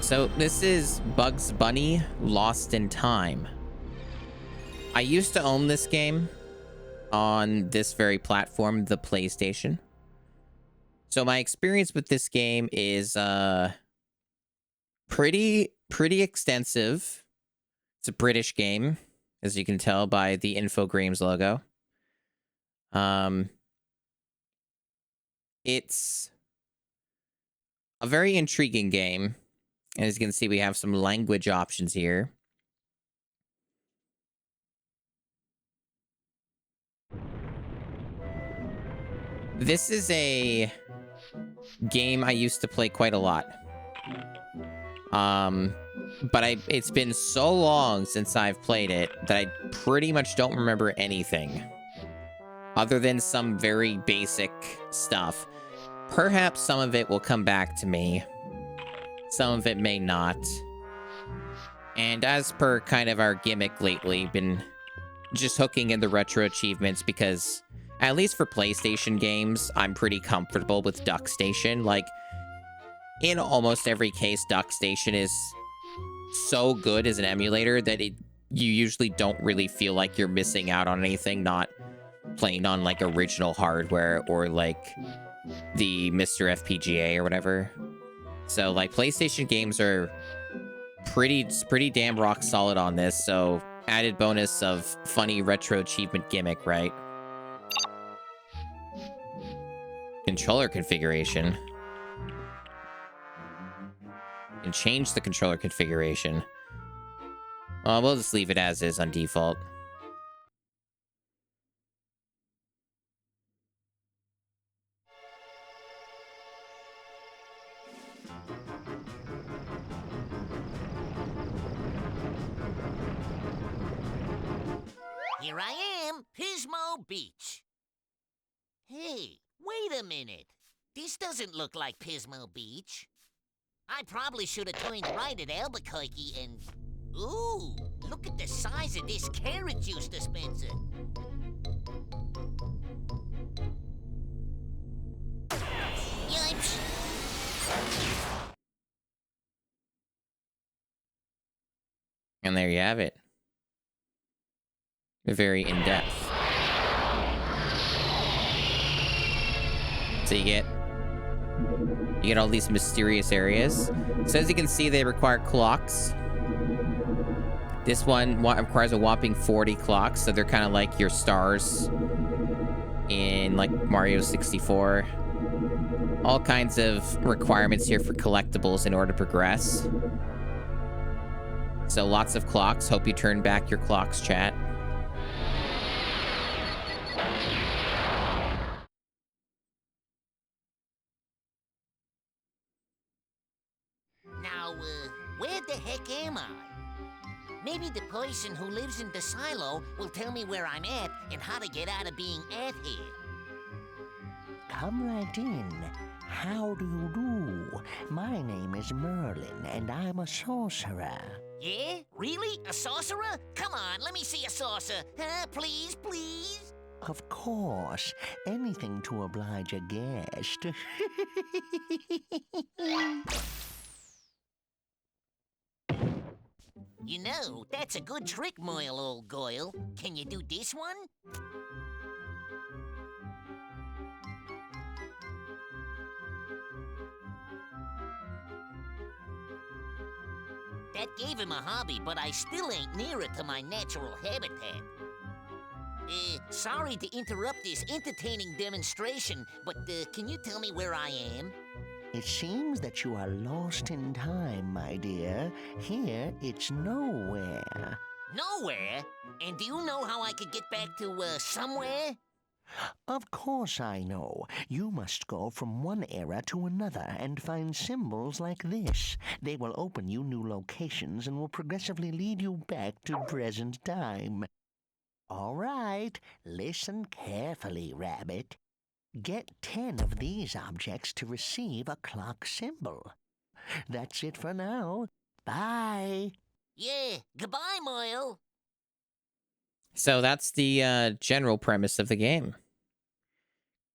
So this is Bugs Bunny Lost in Time. I used to own this game on this very platform, the PlayStation. So my experience with this game is pretty extensive. It's a British game, as you can tell by the Infogrames logo. It's a very intriguing game. And as you can see, we have some language options here. This is a game I used to play quite a lot. But it's been so long since I've played it that I pretty much don't remember anything. Other than some very basic stuff. Perhaps some of it will come back to me. Some of it may not. And as per kind of our gimmick lately, been just hooking in the retro achievements because, at least for PlayStation games, I'm pretty comfortable with Duck Station. Like, in almost every case, Duck Station is so good as an emulator that you usually don't really feel like you're missing out on anything, not playing on, like, original hardware or, like, the Mr. FPGA or whatever. So, like, PlayStation games are pretty damn rock solid on this, so added bonus of funny retro achievement gimmick, right? Controller configuration. And change the controller configuration. Well, we'll just leave it as is on default. Here I am, Pismo Beach. Hey, wait a minute. This doesn't look like Pismo Beach. I probably should have turned right at Albuquerque and... Ooh, look at the size of this carrot juice dispenser. Yipes. And there you have it. Very in-depth. So you get all these mysterious areas. So as you can see, they require clocks. This one requires a whopping 40 clocks, so they're kind of like your stars in like Mario 64. All kinds of requirements here for collectibles in order to progress. So lots of clocks. Hope you turn back your clocks, chat. Now, where the heck am I? Maybe the person who lives in the silo will tell me where I'm at and how to get out of being at here. Come right in. How do you do? My name is Merlin, and I'm a sorcerer. Yeah? Really? A sorcerer? Come on, let me see a saucer. Please, please? Of course. Anything to oblige a guest. You know, that's a good trick, Moyle, old Goyle. Can you do this one? That gave him a hobby, but I still ain't near it to my natural habitat. Sorry to interrupt this entertaining demonstration, but can you tell me where I am? It seems that you are lost in time, my dear. Here, it's nowhere. Nowhere? And do you know how I could get back to, somewhere? Of course I know. You must go from one era to another and find symbols like this. They will open you new locations and will progressively lead you back to present time. All right, listen carefully, Rabbit. Get 10 of these objects to receive a clock symbol. That's it for now. Bye. Yeah, goodbye, Moyle. So that's the general premise of the game.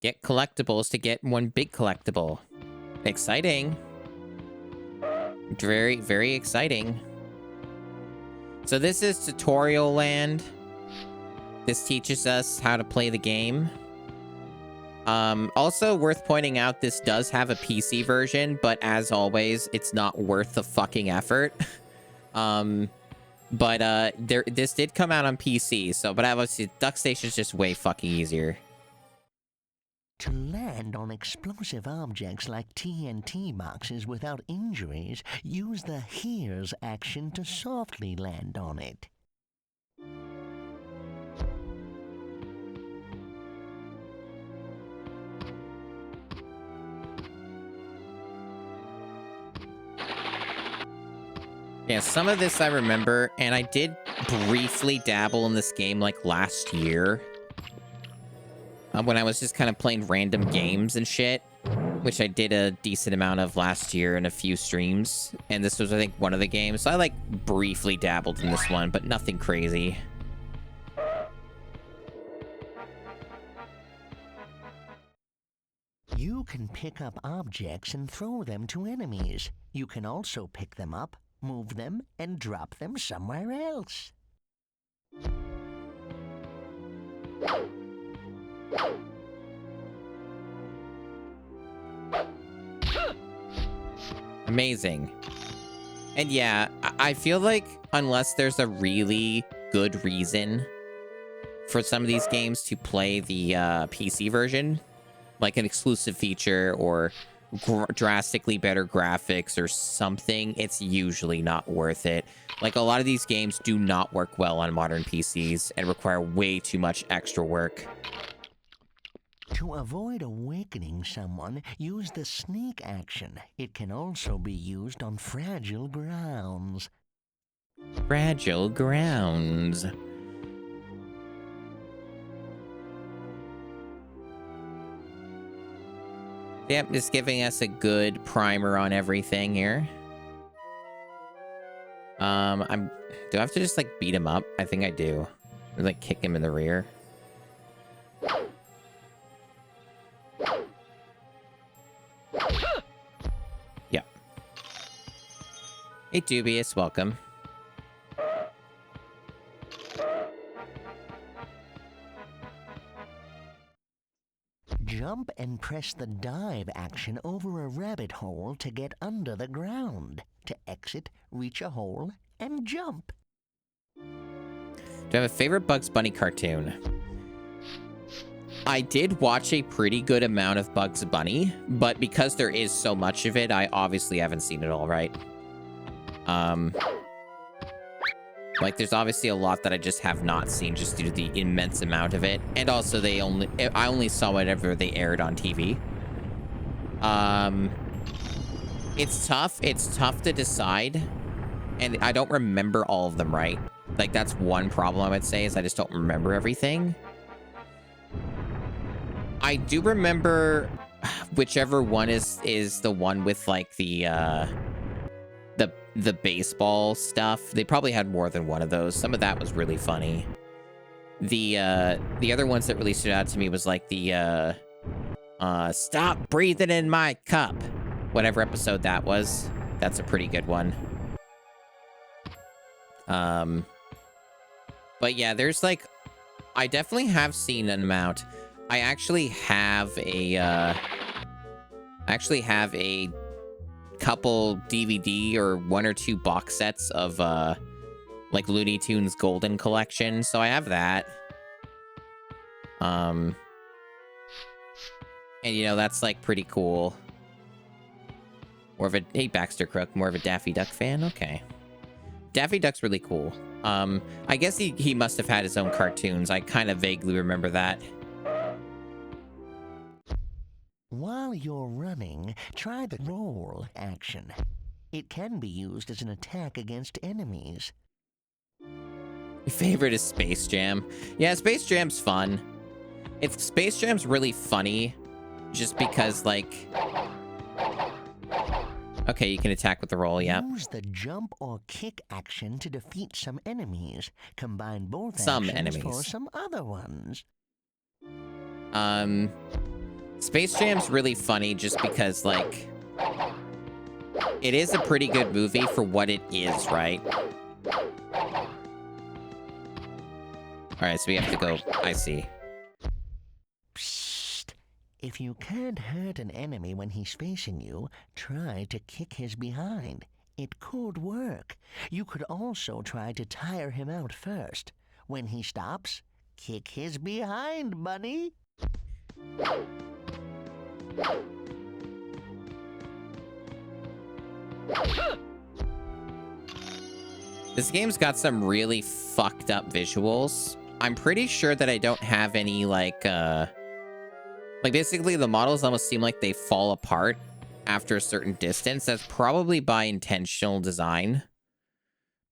Get collectibles to get one big collectible. Exciting. very, very exciting. So this is tutorial land. This teaches us how to play the game. Also worth pointing out, this does have a PC version, but as always, it's not worth the fucking effort. This did come out on PC, so, but obviously Duck Station's just way fucking easier. To land on explosive objects like TNT boxes without injuries, use the Here's action to softly land on it. Yeah, some of this I remember, and I did briefly dabble in this game like last year. When I was just kind of playing random games and shit, which I did a decent amount of last year in a few streams. And this was, I think, one of the games. So I like briefly dabbled in this one, but nothing crazy. You can pick up objects and throw them to enemies. You can also pick them up, move them, and drop them somewhere else. Amazing. And yeah, I feel like unless there's a really good reason for some of these games to play the PC version, like an exclusive feature or drastically better graphics or something, it's usually not worth it. Like, a lot of these games do not work well on modern PCs and require way too much extra work. To avoid awakening someone, use the sneak action. It can also be used on fragile grounds. Fragile grounds. Yep, just giving us a good primer on everything here. Do I have to just, like, beat him up? I think I do. Or, like, kick him in the rear. Yep. Hey, Dubious, welcome. Jump and press the dive action over a rabbit hole to get under the ground. To exit, reach a hole, and jump. Do I have a favorite Bugs Bunny cartoon? I did watch a pretty good amount of Bugs Bunny, but because there is so much of it, I obviously haven't seen it all, right? Like, there's obviously a lot that I just have not seen just due to the immense amount of it. And also, I only saw whatever they aired on TV. It's tough. It's tough to decide. And I don't remember all of them, right? Like, that's one problem I would say, is I just don't remember everything. I do remember whichever one is the one with, like, the baseball stuff. They probably had more than one of those. Some of that was really funny. The other ones that really stood out to me was like the stop breathing in my cup. Whatever episode that was. That's a pretty good one. But yeah, there's like, I definitely have seen an amount. I actually have a couple DVD or one or two box sets of like Looney Tunes Golden Collection, so I have that. And you know, that's like pretty cool. More of a, hey Baxter Crook, more of a Daffy Duck fan? Okay. Daffy Duck's really cool. I guess he must have had his own cartoons. I kind of vaguely remember that. While you're running, try the roll action. It can be used as an attack against enemies. My favorite is Space Jam. Yeah, Space Jam's fun. Space Jam's really funny, just because, like... Okay, you can attack with the roll, yeah. Use the jump or kick action to defeat some enemies. Combine both Some actions enemies. for some other ones. Space Jam's really funny just because, like... it is a pretty good movie for what it is, right? Alright, so we have to go... I see. Psst. If you can't hurt an enemy when he's facing you, try to kick his behind. It could work. You could also try to tire him out first. When he stops, kick his behind, bunny. This game's got some really fucked up visuals. I'm pretty sure that I don't have any, like basically the models almost seem like they fall apart after a certain distance. That's probably by intentional design,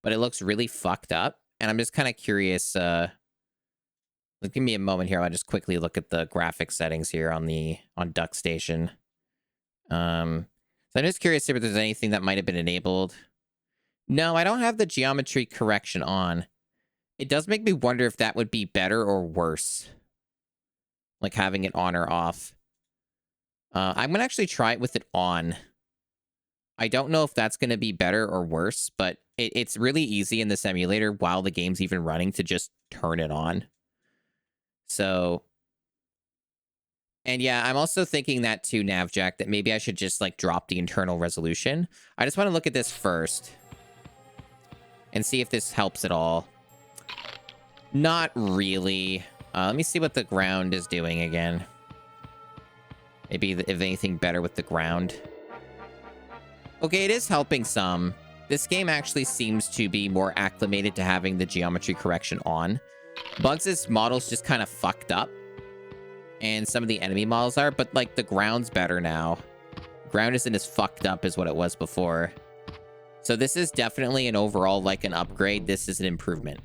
but it looks really fucked up. And I'm just kind of curious. Give me a moment here. I'll just quickly look at the graphic settings here on Duck Station. So I'm just curious if there's anything that might have been enabled. No, I don't have the geometry correction on. It does make me wonder if that would be better or worse, like having it on or off. I'm gonna actually try it with it on. I don't know if that's gonna be better or worse, but it's really easy in this emulator while the game's even running to just turn it on. So, and yeah, I'm also thinking that too, Navjack, that maybe I should just like drop the internal resolution. I just want to look at this first and see if this helps at all. Not really. Let me see what the ground is doing again. Maybe if anything better with the ground. Okay, it is helping some. This game actually seems to be more acclimated to having the geometry correction on. Bugs' model's just kind of fucked up. And some of the enemy models are, but like the ground's better now. Ground isn't as fucked up as what it was before. So this is definitely an overall, like, an upgrade. This is an improvement.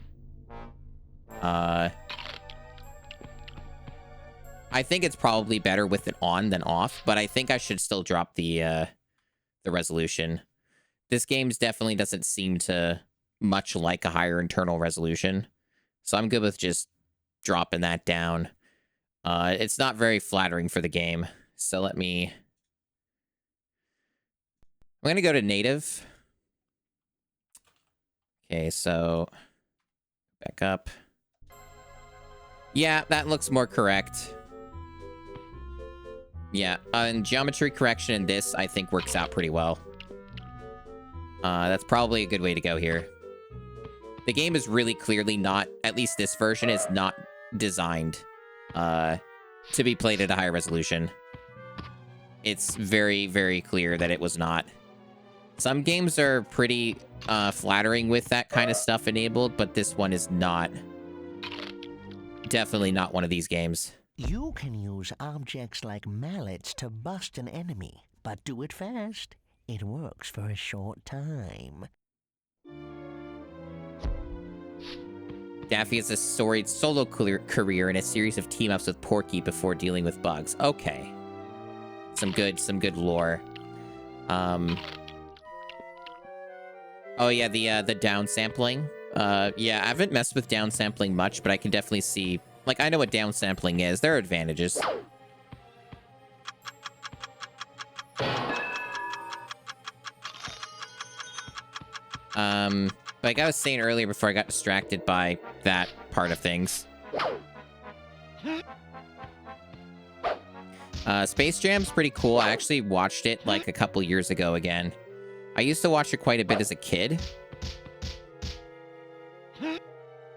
I think it's probably better with it on than off, but I think I should still drop the resolution. This game's definitely doesn't seem to much like a higher internal resolution. So I'm good with just dropping that down. It's not very flattering for the game. So let me... I'm going to go to native. Okay, so... back up. Yeah, that looks more correct. Yeah, and geometry correction in this, I think, works out pretty well. That's probably a good way to go here. The game is really clearly not, at least this version, is not designed to be played at a higher resolution. It's very, very clear that it was not. Some games are pretty flattering with that kind of stuff enabled, but this one is not. Definitely not one of these games. You can use objects like mallets to bust an enemy, but do it fast. It works for a short time. Daffy has a storied solo career in a series of team-ups with Porky before dealing with bugs. Okay. Some good lore. Oh yeah, the downsampling. Yeah, I haven't messed with downsampling much, but I can definitely see... like, I know what downsampling is. There are advantages. Like I was saying earlier before I got distracted by that part of things. Space Jam's pretty cool. I actually watched it like a couple years ago again. I used to watch it quite a bit as a kid.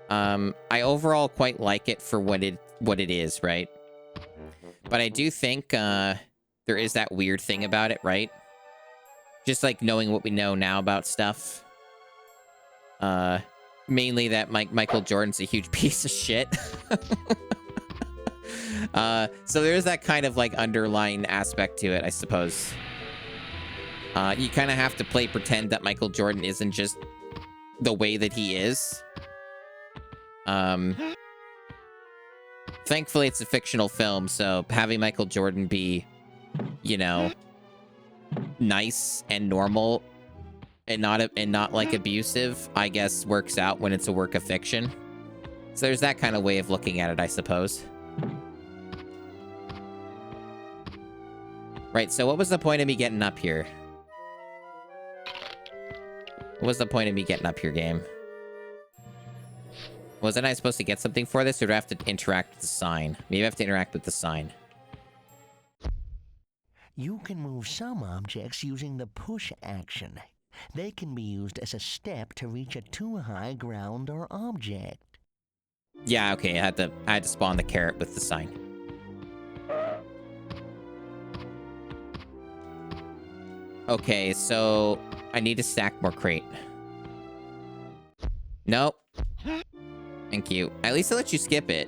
I overall quite like it for what it is, right? But I do think there is that weird thing about it, right? Just like knowing what we know now about stuff. Mainly that Michael Jordan's a huge piece of shit. So there's that kind of like underlying aspect to it, I suppose. You kind of have to pretend that Michael Jordan isn't just the way that he is. Thankfully it's a fictional film, so having Michael Jordan be, you know, nice and normal and not like abusive, I guess works out when it's a work of fiction. So there's that kind of way of looking at it, I suppose. Right, so what was the point of me getting up here? What was the point of me getting up here, game? Wasn't I supposed to get something for this, or do I have to interact with the sign? Maybe I have to interact with the sign. You can move some objects using the push action. They can be used as a step to reach a too-high ground or object. Yeah, okay, I had to spawn the carrot with the sign. Okay, so I need to stack more crate. Nope. Thank you. At least they let you skip it.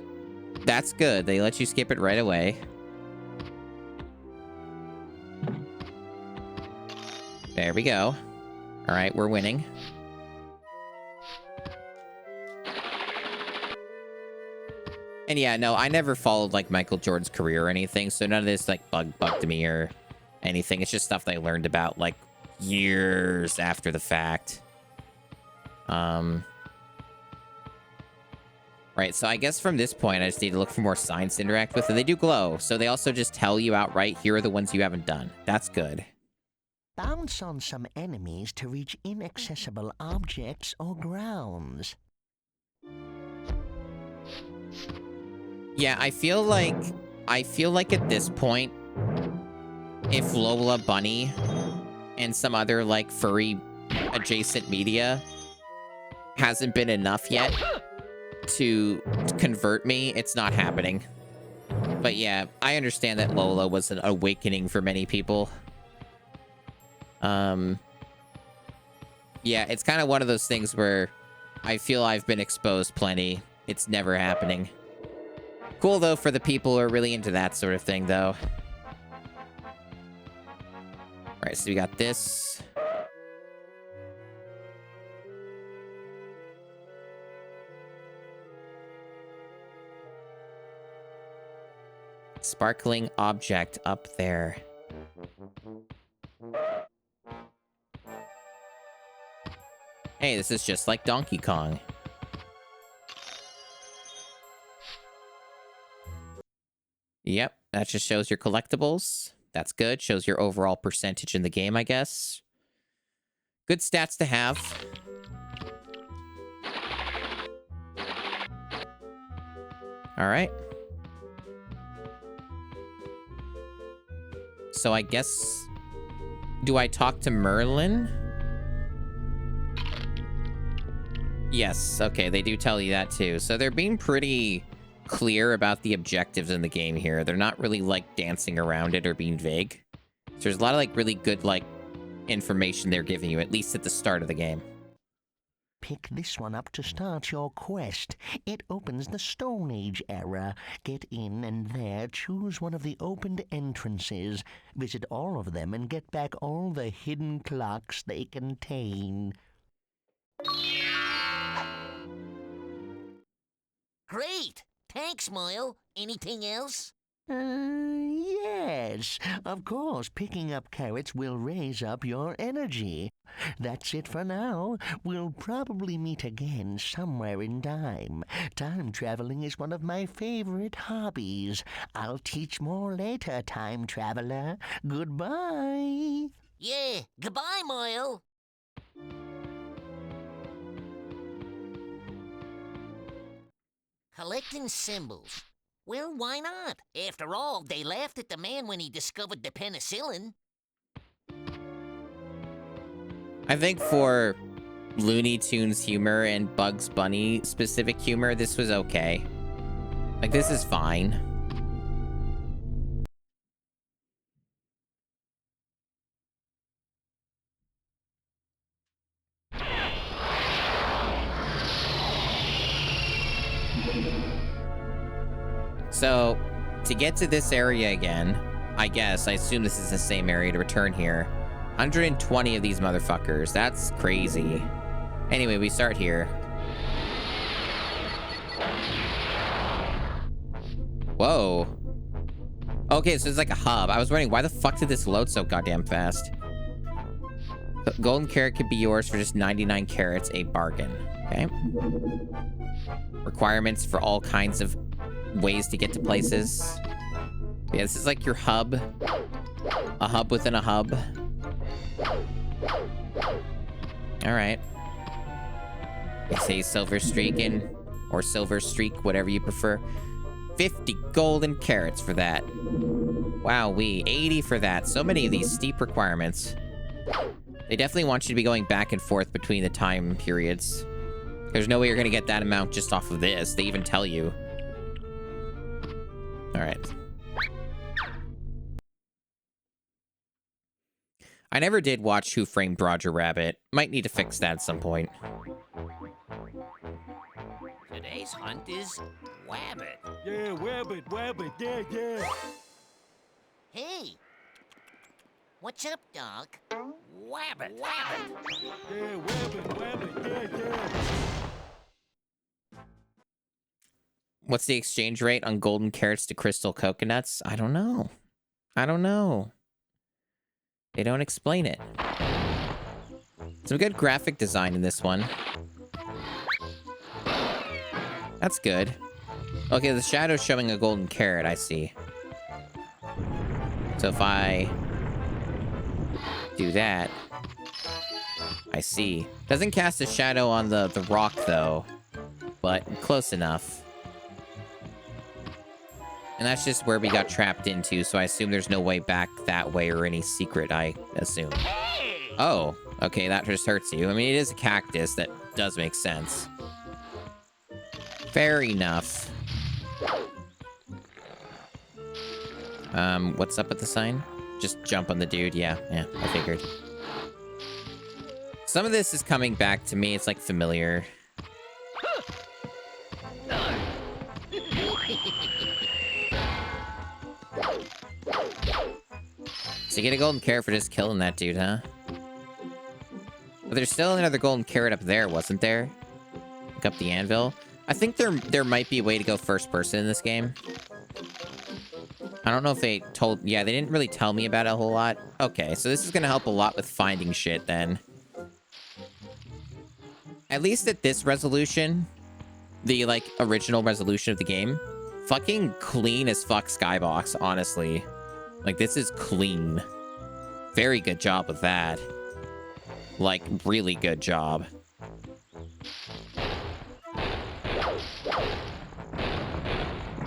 That's good. They let you skip it right away. There we go. All right, we're winning. And yeah, no, I never followed like Michael Jordan's career or anything, so none of this like bugged me or anything. It's just stuff that I learned about like years after the fact. Right, so I guess from this point, I just need to look for more signs to interact with, and they do glow. So they also just tell you outright, here are the ones you haven't done. That's good. Bounce on some enemies to reach inaccessible objects or grounds. Yeah, I feel like at this point, if Lola Bunny and some other like furry adjacent media hasn't been enough yet to convert me, it's not happening. But yeah, I understand that Lola was an awakening for many people. Yeah, it's kind of one of those things where I feel I've been exposed plenty. It's never happening. Cool, though, for the people who are really into that sort of thing, though. Alright, so we got this. Sparkling object up there. Hey, this is just like Donkey Kong. Yep, that just shows your collectibles. That's good. Shows your overall percentage in the game, I guess. Good stats to have. All right. So I guess... Do I talk to Merlin? Yes, okay, they do tell you that too. So they're being pretty clear about the objectives in the game here. They're not really, like, dancing around it or being vague. So there's a lot of, like, really good, like, information they're giving you, at least at the start of the game. Pick this one up to start your quest. It opens the Stone Age era. Get in and there choose one of the opened entrances. Visit all of them and get back all the hidden clocks they contain. Great! Thanks, Moyle. Anything else? Yes. Of course, picking up carrots will raise up your energy. That's it for now. We'll probably meet again somewhere in time. Time traveling is one of my favorite hobbies. I'll teach more later, time traveler. Goodbye. Yeah, goodbye, Moyle. Collecting symbols. Well, why not? After all, they laughed at the man when he discovered the penicillin. I think for Looney Tunes humor and Bugs Bunny specific humor, this was okay. Like, this is fine. So, to get to this area again, I assume this is the same area to return here. 120 of these motherfuckers. That's crazy. Anyway, we start here. Whoa. Okay, so it's like a hub. I was wondering, why the fuck did this load so goddamn fast? The golden carrot could be yours for just 99 carrots, a bargain. Okay. Requirements for all kinds of ways to get to places. Yeah, this is like your hub. A hub within a hub. All right. I say silver streaking or silver streak, whatever you prefer. 50 golden carrots for that. Wowee, 80 for that. So many of these steep requirements. They definitely want you to be going back and forth between the time periods. There's no way you're going to get that amount just off of this. They even tell you. All right. I never did watch Who Framed Roger Rabbit. Might need to fix that at some point. Today's hunt is Wabbit. Yeah, Wabbit, yeah. Hey! What's up, Doc? Wabbit! Yeah, Wabbit, yeah. What's the exchange rate on golden carrots to crystal coconuts? I don't know. They don't explain it. Some good graphic design in this one. That's good. Okay, the shadow's showing a golden carrot, I see. So if I do that, I see. Doesn't cast a shadow on the rock, though, but close enough. And that's just where we got trapped into, so I assume there's no way back that way or any secret, I assume. Oh, okay, that just hurts you. I mean, it is a cactus. That does make sense. Fair enough. What's up with the sign? Just jump on the dude. Yeah, I figured. Some of this is coming back to me. It's like familiar. So you get a golden carrot for just killing that dude, huh? But there's still another golden carrot up there, wasn't there? Look up the anvil. I think there might be a way to go first person in this game. I don't know if they told... Yeah, they didn't really tell me about it a whole lot. Okay, so this is going to help a lot with finding shit, then. At least at this resolution, the, like, original resolution of the game, fucking clean as fuck skybox, honestly. Like, this is clean. Very good job with that. Like, really good job.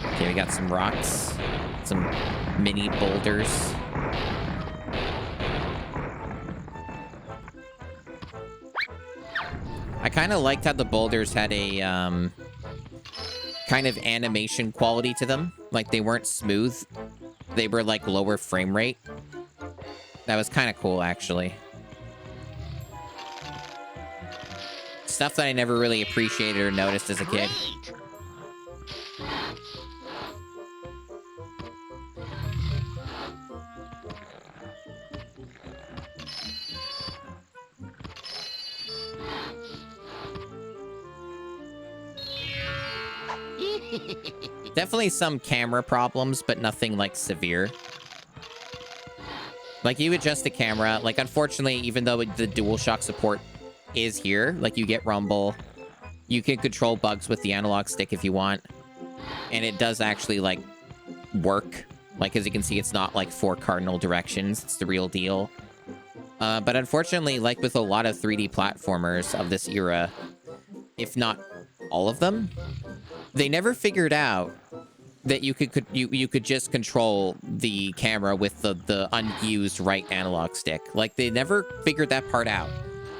Okay, we got some rocks. Some mini boulders. I kind of liked how the boulders had a, kind of animation quality to them. Like, they weren't smooth. They were, like, lower frame rate. That was kind of cool, actually. Stuff that I never really appreciated or noticed as a kid. Definitely some camera problems, but nothing, like, severe. Like, you adjust the camera. Like, unfortunately, even though the DualShock support is here, like, you get rumble. You can control bugs with the analog stick if you want. And it does actually, like, work. Like, as you can see, it's not, like, 4 cardinal directions. It's the real deal. But unfortunately, like with a lot of 3D platformers of this era, if not all of them, they never figured out that you could just control the camera with the unused right analog stick. Like, they never figured that part out.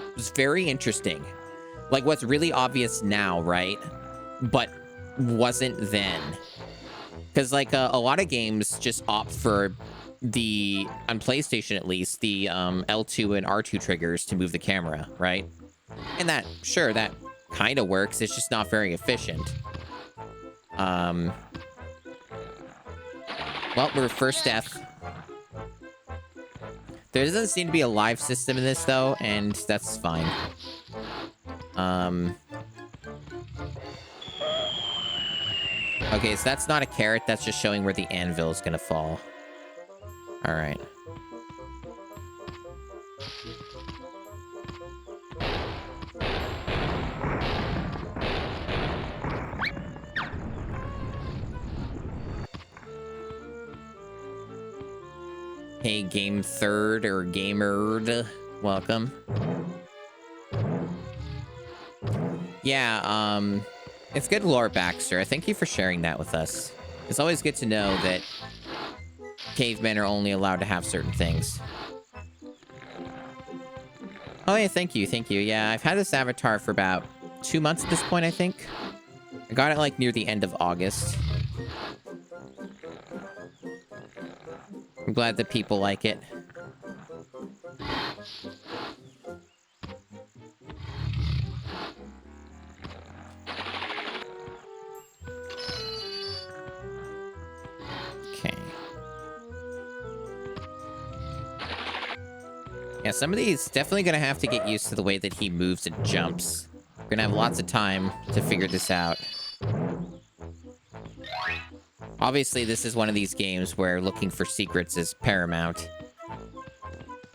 It was very interesting. Like, what's really obvious now, right? But wasn't then. Because, like, a lot of games just opt for the, on PlayStation at least, the L2 and R2 triggers to move the camera, right? And that, sure, that kind of works. It's just not very efficient. Well, we're first death. There doesn't seem to be a live system in this, though, and that's fine. Okay, so that's not a carrot. That's just showing where the anvil is gonna fall. All right. Hey, Game Third or Gamered, welcome. Yeah, it's good lore, Baxter. Thank you for sharing that with us. It's always good to know that cavemen are only allowed to have certain things. Oh, yeah, thank you, thank you. Yeah, I've had this avatar for about 2 months at this point, I think. I got it, like, near the end of August. I'm glad that people like it. Okay. Yeah, some of these definitely gonna have to get used to the way that he moves and jumps. We're gonna have lots of time to figure this out. Obviously, this is one of these games where looking for secrets is paramount.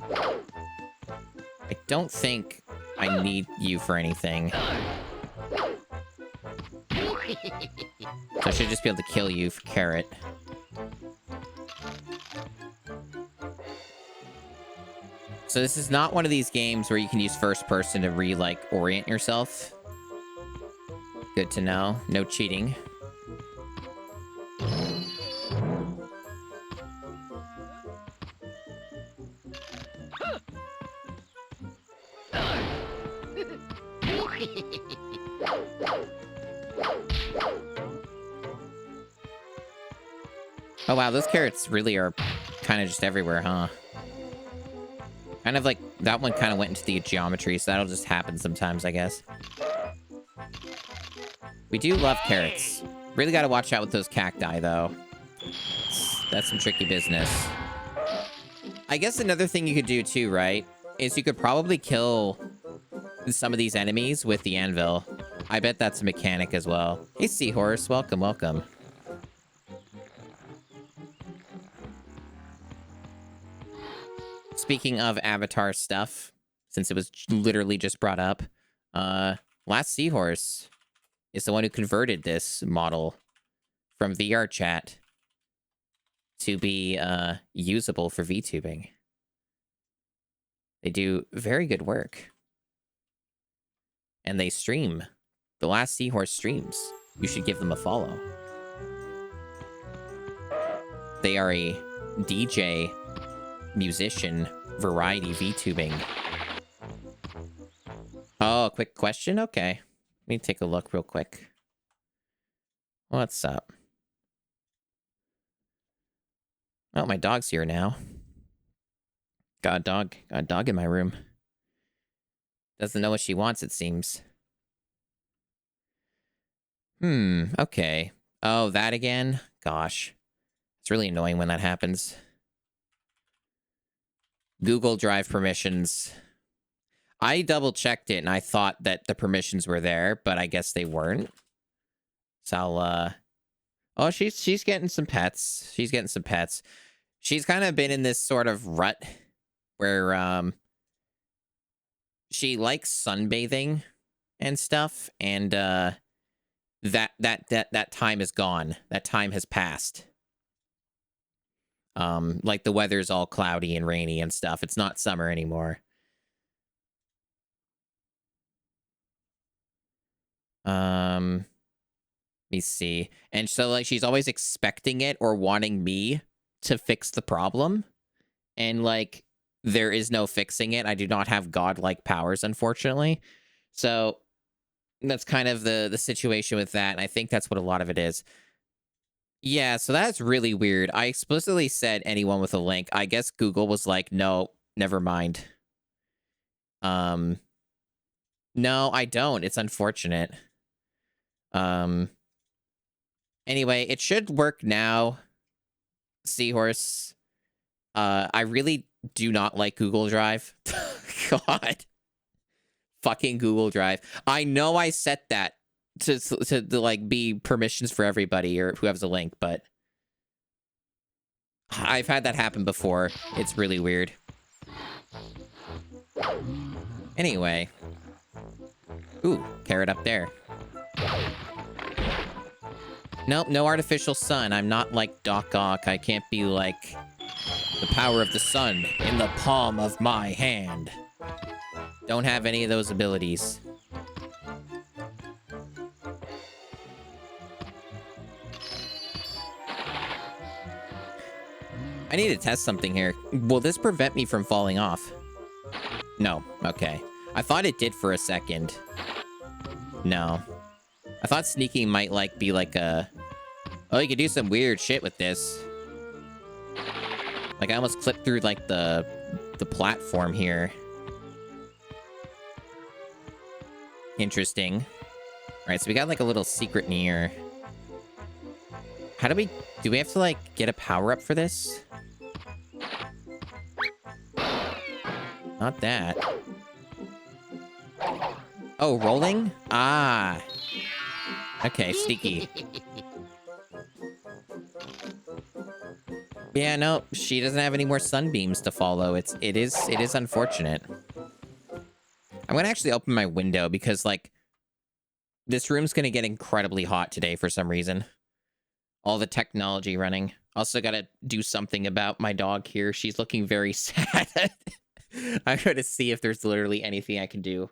I don't think I need you for anything. So I should just be able to kill you for carrot. So this is not one of these games where you can use first person to orient yourself. Good to know. No cheating. Oh wow, those carrots really are kind of just everywhere, huh? Kind of like, that one kind of went into the geometry, so that'll just happen sometimes, I guess. We do love carrots. Really gotta watch out with those cacti, though. That's some tricky business. I guess another thing you could do, too, right? Is you could probably kill some of these enemies with the anvil. I bet that's a mechanic as well. Hey, Seahorse. Welcome, welcome. Speaking of Avatar stuff, since it was literally just brought up, Last Seahorse is the one who converted this model from VR chat to be usable for VTubing. They do very good work. And they stream. The Last Seahorse streams. You should give them a follow. They are a DJ, musician, variety VTubing. Oh, a quick question? Okay. Let me take a look real quick. What's up? Oh, my dog's here now. Got a dog in my room. Doesn't know what she wants, it seems. Okay. Oh, that again? Gosh. It's really annoying when that happens. Google Drive permissions. I double-checked it, and I thought that the permissions were there, but I guess they weren't. So I'll, Oh, she's getting some pets. She's getting some pets. She's kind of been in this sort of rut where, she likes sunbathing and stuff, and, that time is gone. That time has passed. Like the weather's all cloudy and rainy and stuff. It's not summer anymore. Let me see. And so, like, she's always expecting it or wanting me to fix the problem. And, like, there is no fixing it. I do not have godlike powers, unfortunately. So that's kind of the situation with that. And I think that's what a lot of it is. Yeah, so that's really weird. I explicitly said anyone with a link. I guess Google was like, no, never mind. No, I don't. It's unfortunate. Anyway, it should work now. Seahorse. I really do not like Google Drive. God. Fucking Google Drive. I know I set that to like be permissions for everybody or who has a link, but I've had that happen before. It's really weird. Anyway. Ooh, carrot up there. Nope, no artificial sun. I'm not like Doc Ock. I can't be like the power of the sun in the palm of my hand. Don't have any of those abilities. I need to test something here. Will this prevent me from falling off? No. Okay. I thought it did for a second. No. I thought sneaking might, like, be like a... Oh, you could do some weird shit with this. Like, I almost clipped through, like, the platform here. Interesting. Alright, so we got, like, a little secret in here. How do we... Do we have to, like, get a power-up for this? Not that. Oh, rolling? Ah. Okay, sneaky. Yeah, no, she doesn't have any more sunbeams to follow. It is unfortunate. I'm gonna actually open my window because, like, this room's gonna get incredibly hot today for some reason. All the technology running. Also gotta do something about my dog here. She's looking very sad. I'm going to see if there's literally anything I can do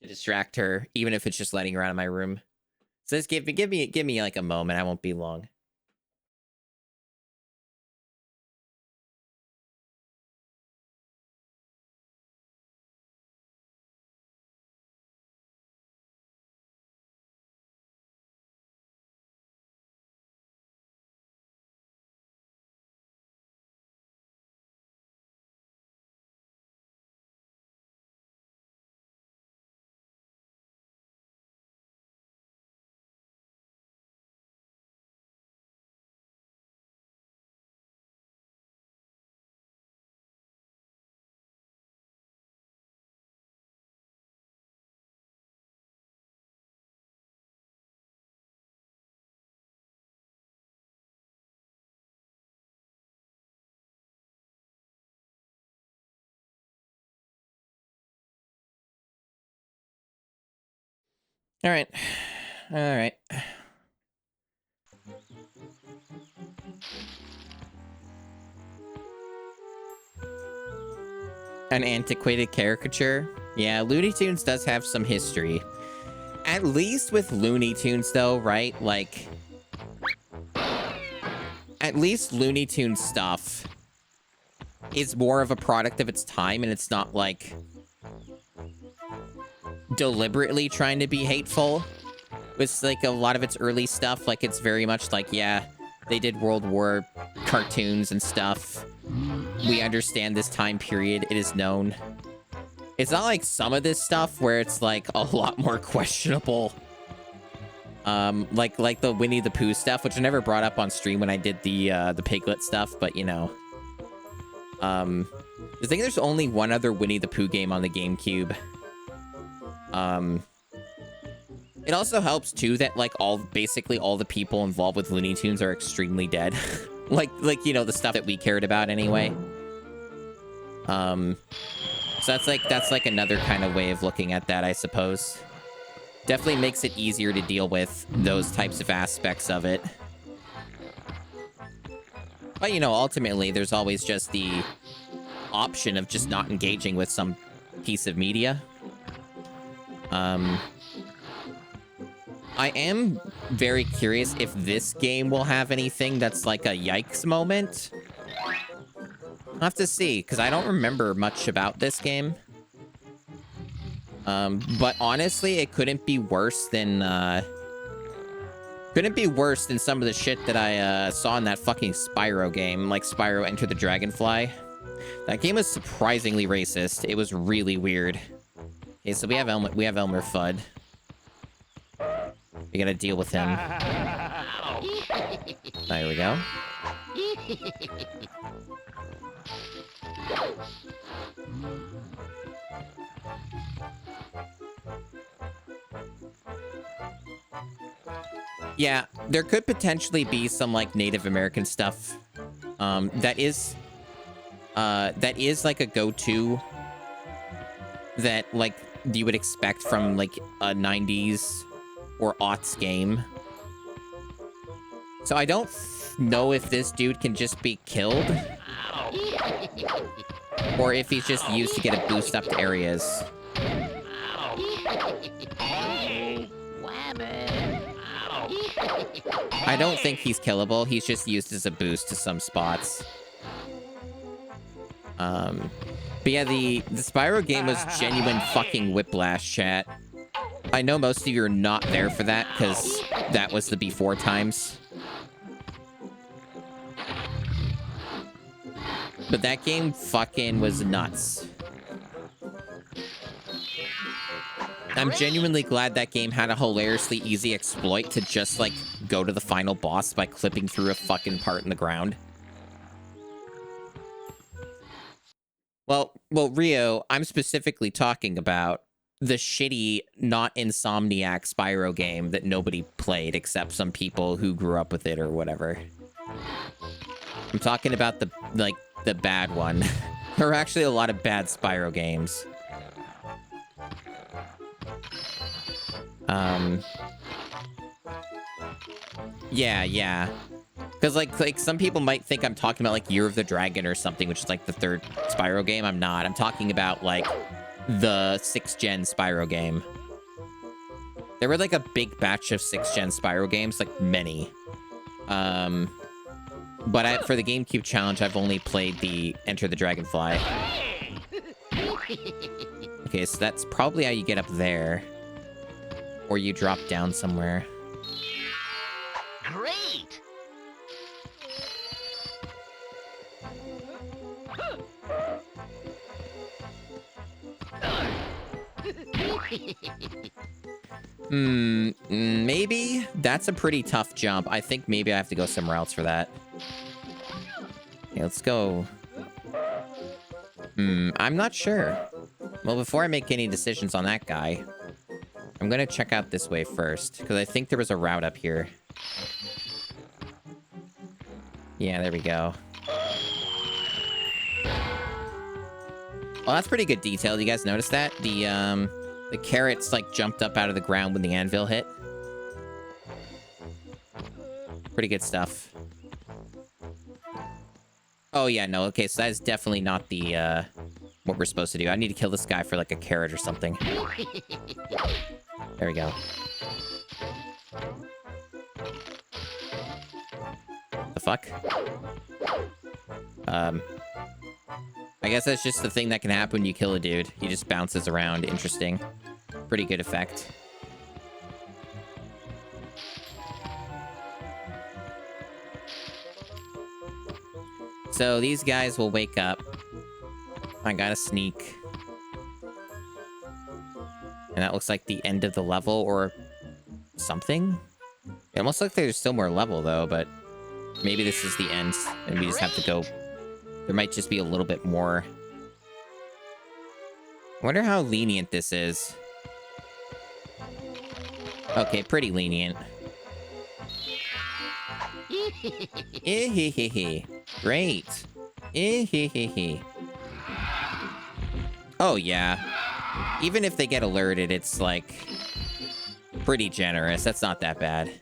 to distract her, even if it's just letting her out of my room. So just give me like a moment. I won't be long. All right. All right. An antiquated caricature? Yeah, Looney Tunes does have some history. At least with Looney Tunes, though, right? Like, at least Looney Tunes stuff is more of a product of its time, and it's not, like, deliberately trying to be hateful. With, like, a lot of its early stuff, like, it's very much like, yeah, they did World War cartoons and stuff. We understand this time period. It is known. It's not like some of this stuff where it's, like, a lot more questionable. Like the Winnie the Pooh stuff, which I never brought up on stream when I did the Piglet stuff, but, you know. I think there's only one other Winnie the Pooh game on the GameCube. It also helps, too, that, like, basically all the people involved with Looney Tunes are extremely dead. like, you know, the stuff that we cared about anyway. So that's like another kind of way of looking at that, I suppose. Definitely makes it easier to deal with those types of aspects of it. But, you know, ultimately, there's always just the option of just not engaging with some piece of media. I am very curious if this game will have anything that's like a yikes moment. I'll have to see, because I don't remember much about this game. But honestly, it couldn't be worse than some of the shit that I saw in that fucking Spyro game, like Spyro Enter the Dragonfly. That game was surprisingly racist. It was really weird. Okay, so we have Elmer Fudd. We gotta deal with him. There we go. Yeah, there could potentially be some, like, Native American stuff that is like a go-to that, like, you would expect from, like, a 90s or aughts game. So I don't know if this dude can just be killed or if he's just used to get a boost up to areas. I don't think he's killable. He's just used as a boost to some spots. But yeah, the Spyro game was genuine fucking whiplash, chat. I know most of you are not there for that, because that was the before times. But that game fucking was nuts. I'm genuinely glad that game had a hilariously easy exploit to just, like, go to the final boss by clipping through a fucking part in the ground. Well, Rio, I'm specifically talking about the shitty, not Insomniac Spyro game that nobody played except some people who grew up with it or whatever. I'm talking about the bad one. There are actually a lot of bad Spyro games. Yeah. Because, like some people might think I'm talking about, like, Year of the Dragon or something, which is, like, the third Spyro game. I'm not. I'm talking about, like, the 6th gen Spyro game. There were, like, a big batch of 6th gen Spyro games, like, many. But for the GameCube challenge, I've only played the Enter the Dragonfly. Okay, so that's probably how you get up there. Or you drop down somewhere. Great! Maybe? That's a pretty tough jump. I think maybe I have to go somewhere else for that. Okay, let's go. I'm not sure. Well, before I make any decisions on that guy, I'm gonna check out this way first, because I think there was a route up here. Yeah, there we go. Well, that's pretty good detail. You guys notice that? The carrots, like, jumped up out of the ground when the anvil hit. Pretty good stuff. Oh, yeah, no. Okay, so that is definitely not the, what we're supposed to do. I need to kill this guy for, like, a carrot or something. There we go. The fuck? I guess that's just the thing that can happen when you kill a dude. He just bounces around. Interesting. Pretty good effect. So these guys will wake up. I gotta sneak. And that looks like the end of the level or something. It almost looks like there's still more level though, but maybe this is the end and we just have to go. There might just be a little bit more. I wonder how lenient this is. Okay, pretty lenient. Great. Oh, yeah. Even if they get alerted, it's, like, pretty generous. That's not that bad.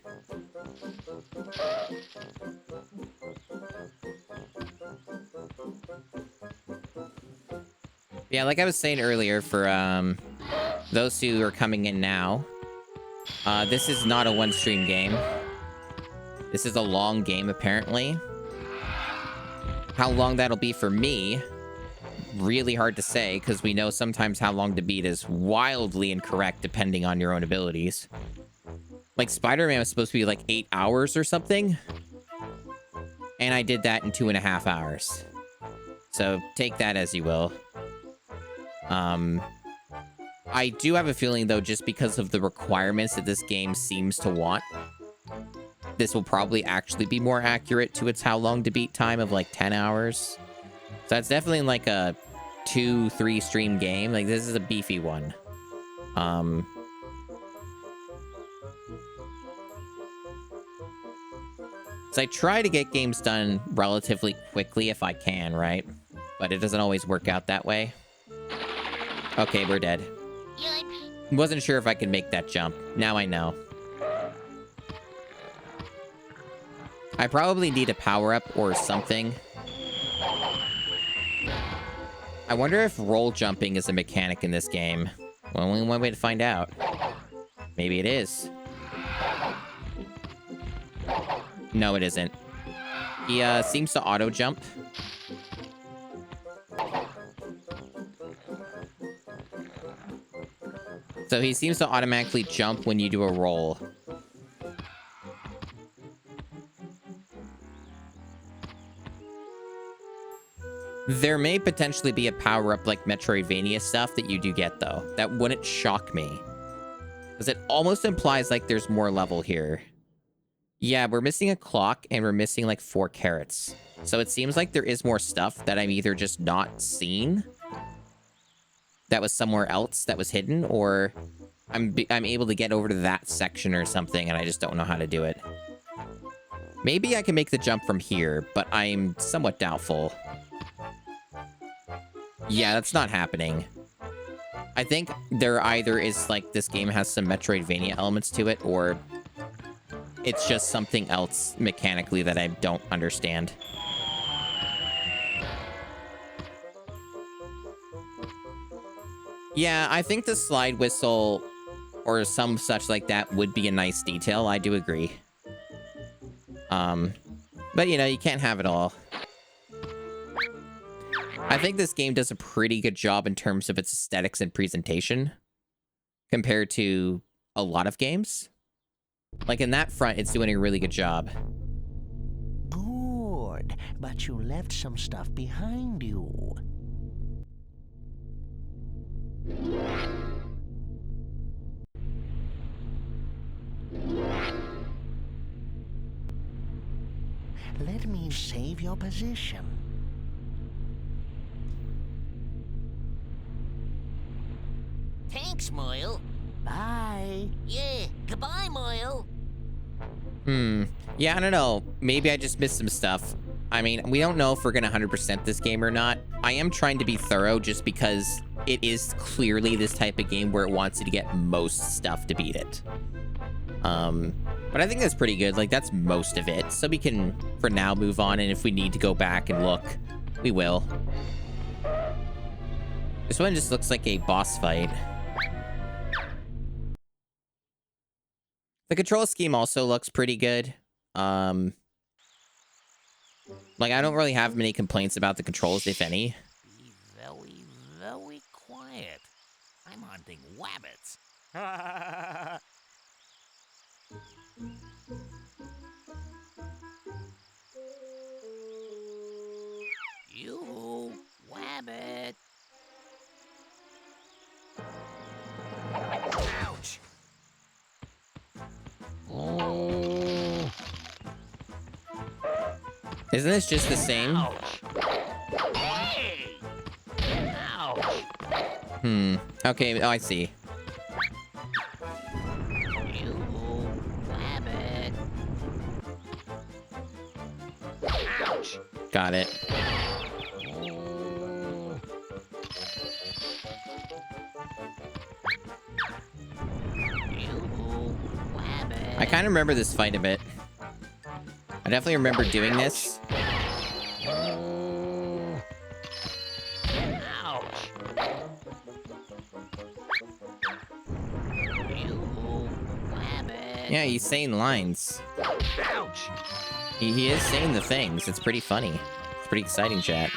Yeah, like I was saying earlier, for those who are coming in now, this is not a one-stream game. This is a long game, apparently. How long that'll be for me, really hard to say, because we know sometimes how long to beat is wildly incorrect depending on your own abilities. Like, Spider-Man was supposed to be like 8 hours or something, and I did that in 2.5 hours. So take that as you will. I do have a feeling, though, just because of the requirements that this game seems to want, this will probably actually be more accurate to its how long to beat time of like 10 hours. So that's definitely like a 2-3 stream game. Like, this is a beefy one. So I try to get games done relatively quickly if I can, right? But it doesn't always work out that way. Okay, we're dead. Yikes. Wasn't sure if I could make that jump. Now I know. I probably need a power-up or something. I wonder if roll jumping is a mechanic in this game. Well, only one way to find out. Maybe it is. No, it isn't. He seems to auto-jump. So he seems to automatically jump when you do a roll. There may potentially be a power-up like Metroidvania stuff that you do get, though. That wouldn't shock me. Because it almost implies like there's more level here. Yeah, we're missing a clock and we're missing like 4 carrots. So it seems like there is more stuff that I'm either just not seen, that was somewhere else that was hidden, or I'm able to get over to that section or something and I just don't know how to do it. Maybe I can make the jump from here, but I'm somewhat doubtful. Yeah, that's not happening. I think there either is like this game has some Metroidvania elements to it, or it's just something else mechanically that I don't understand. Yeah, I think the slide whistle or some such like that would be a nice detail. I do agree. But you know, you can't have it all. I think this game does a pretty good job in terms of its aesthetics and presentation compared to a lot of games. Like in that front, it's doing a really good job. Good, but you left some stuff behind you. Let me save your position. Thanks, Moyle. Bye. Yeah, goodbye, Moyle. Yeah, I don't know. Maybe I just missed some stuff. I mean, we don't know if we're gonna 100% this game or not. I am trying to be thorough just because it is clearly this type of game where it wants you to get most stuff to beat it. But I think that's pretty good. Like, that's most of it. So we can, for now, move on. And if we need to go back and look, we will. This one just looks like a boss fight. The control scheme also looks pretty good. Like, I don't really have many complaints about the controls, if any. Be very, very quiet. I'm hunting wabbits. You, wabbit. Ouch. Oh. Isn't this just the same? Hey! Ouch. Okay, oh, I see. You, wabbit. Ouch. Got it. I kind of remember this fight a bit. I definitely remember doing this. Ouch. Yeah, he's saying lines. Ouch. He is saying the things. It's pretty funny. It's pretty exciting, chat.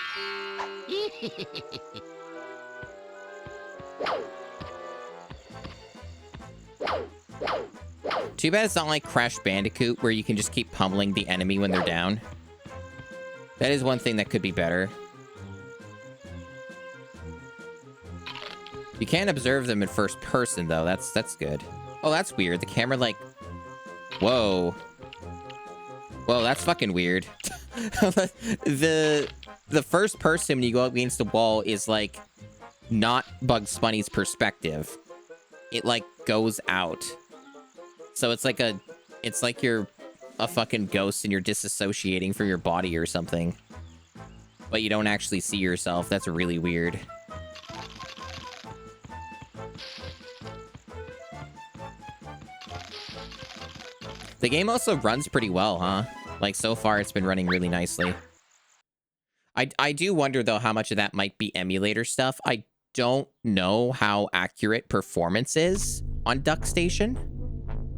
Too bad it's not like Crash Bandicoot, where you can just keep pummeling the enemy when they're down. That is one thing that could be better. You can't observe them in first person, though. That's good. Oh, that's weird. The camera, like... Whoa. Whoa, that's fucking weird. The first person, when you go up against the wall, is, like, not Bugs Bunny's perspective. It, like, goes out. So it's like you're a fucking ghost and you're disassociating from your body or something. But you don't actually see yourself. That's really weird. The game also runs pretty well, huh? Like, so far it's been running really nicely. I do wonder, though, how much of that might be emulator stuff. I don't know how accurate performance is on DuckStation.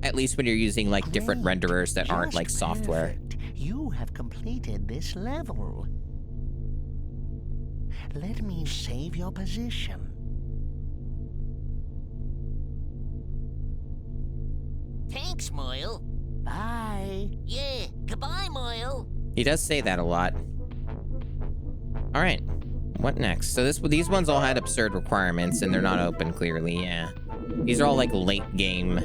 At least when you're using, like, different renderers that aren't, like, software. Perfect. You have completed this level. Let me save your position. Thanks, Moyle. Bye. Yeah, goodbye, Moyle. He does say that a lot. All right, what next? So these ones all had absurd requirements, and they're not open clearly. Yeah, these are all like late game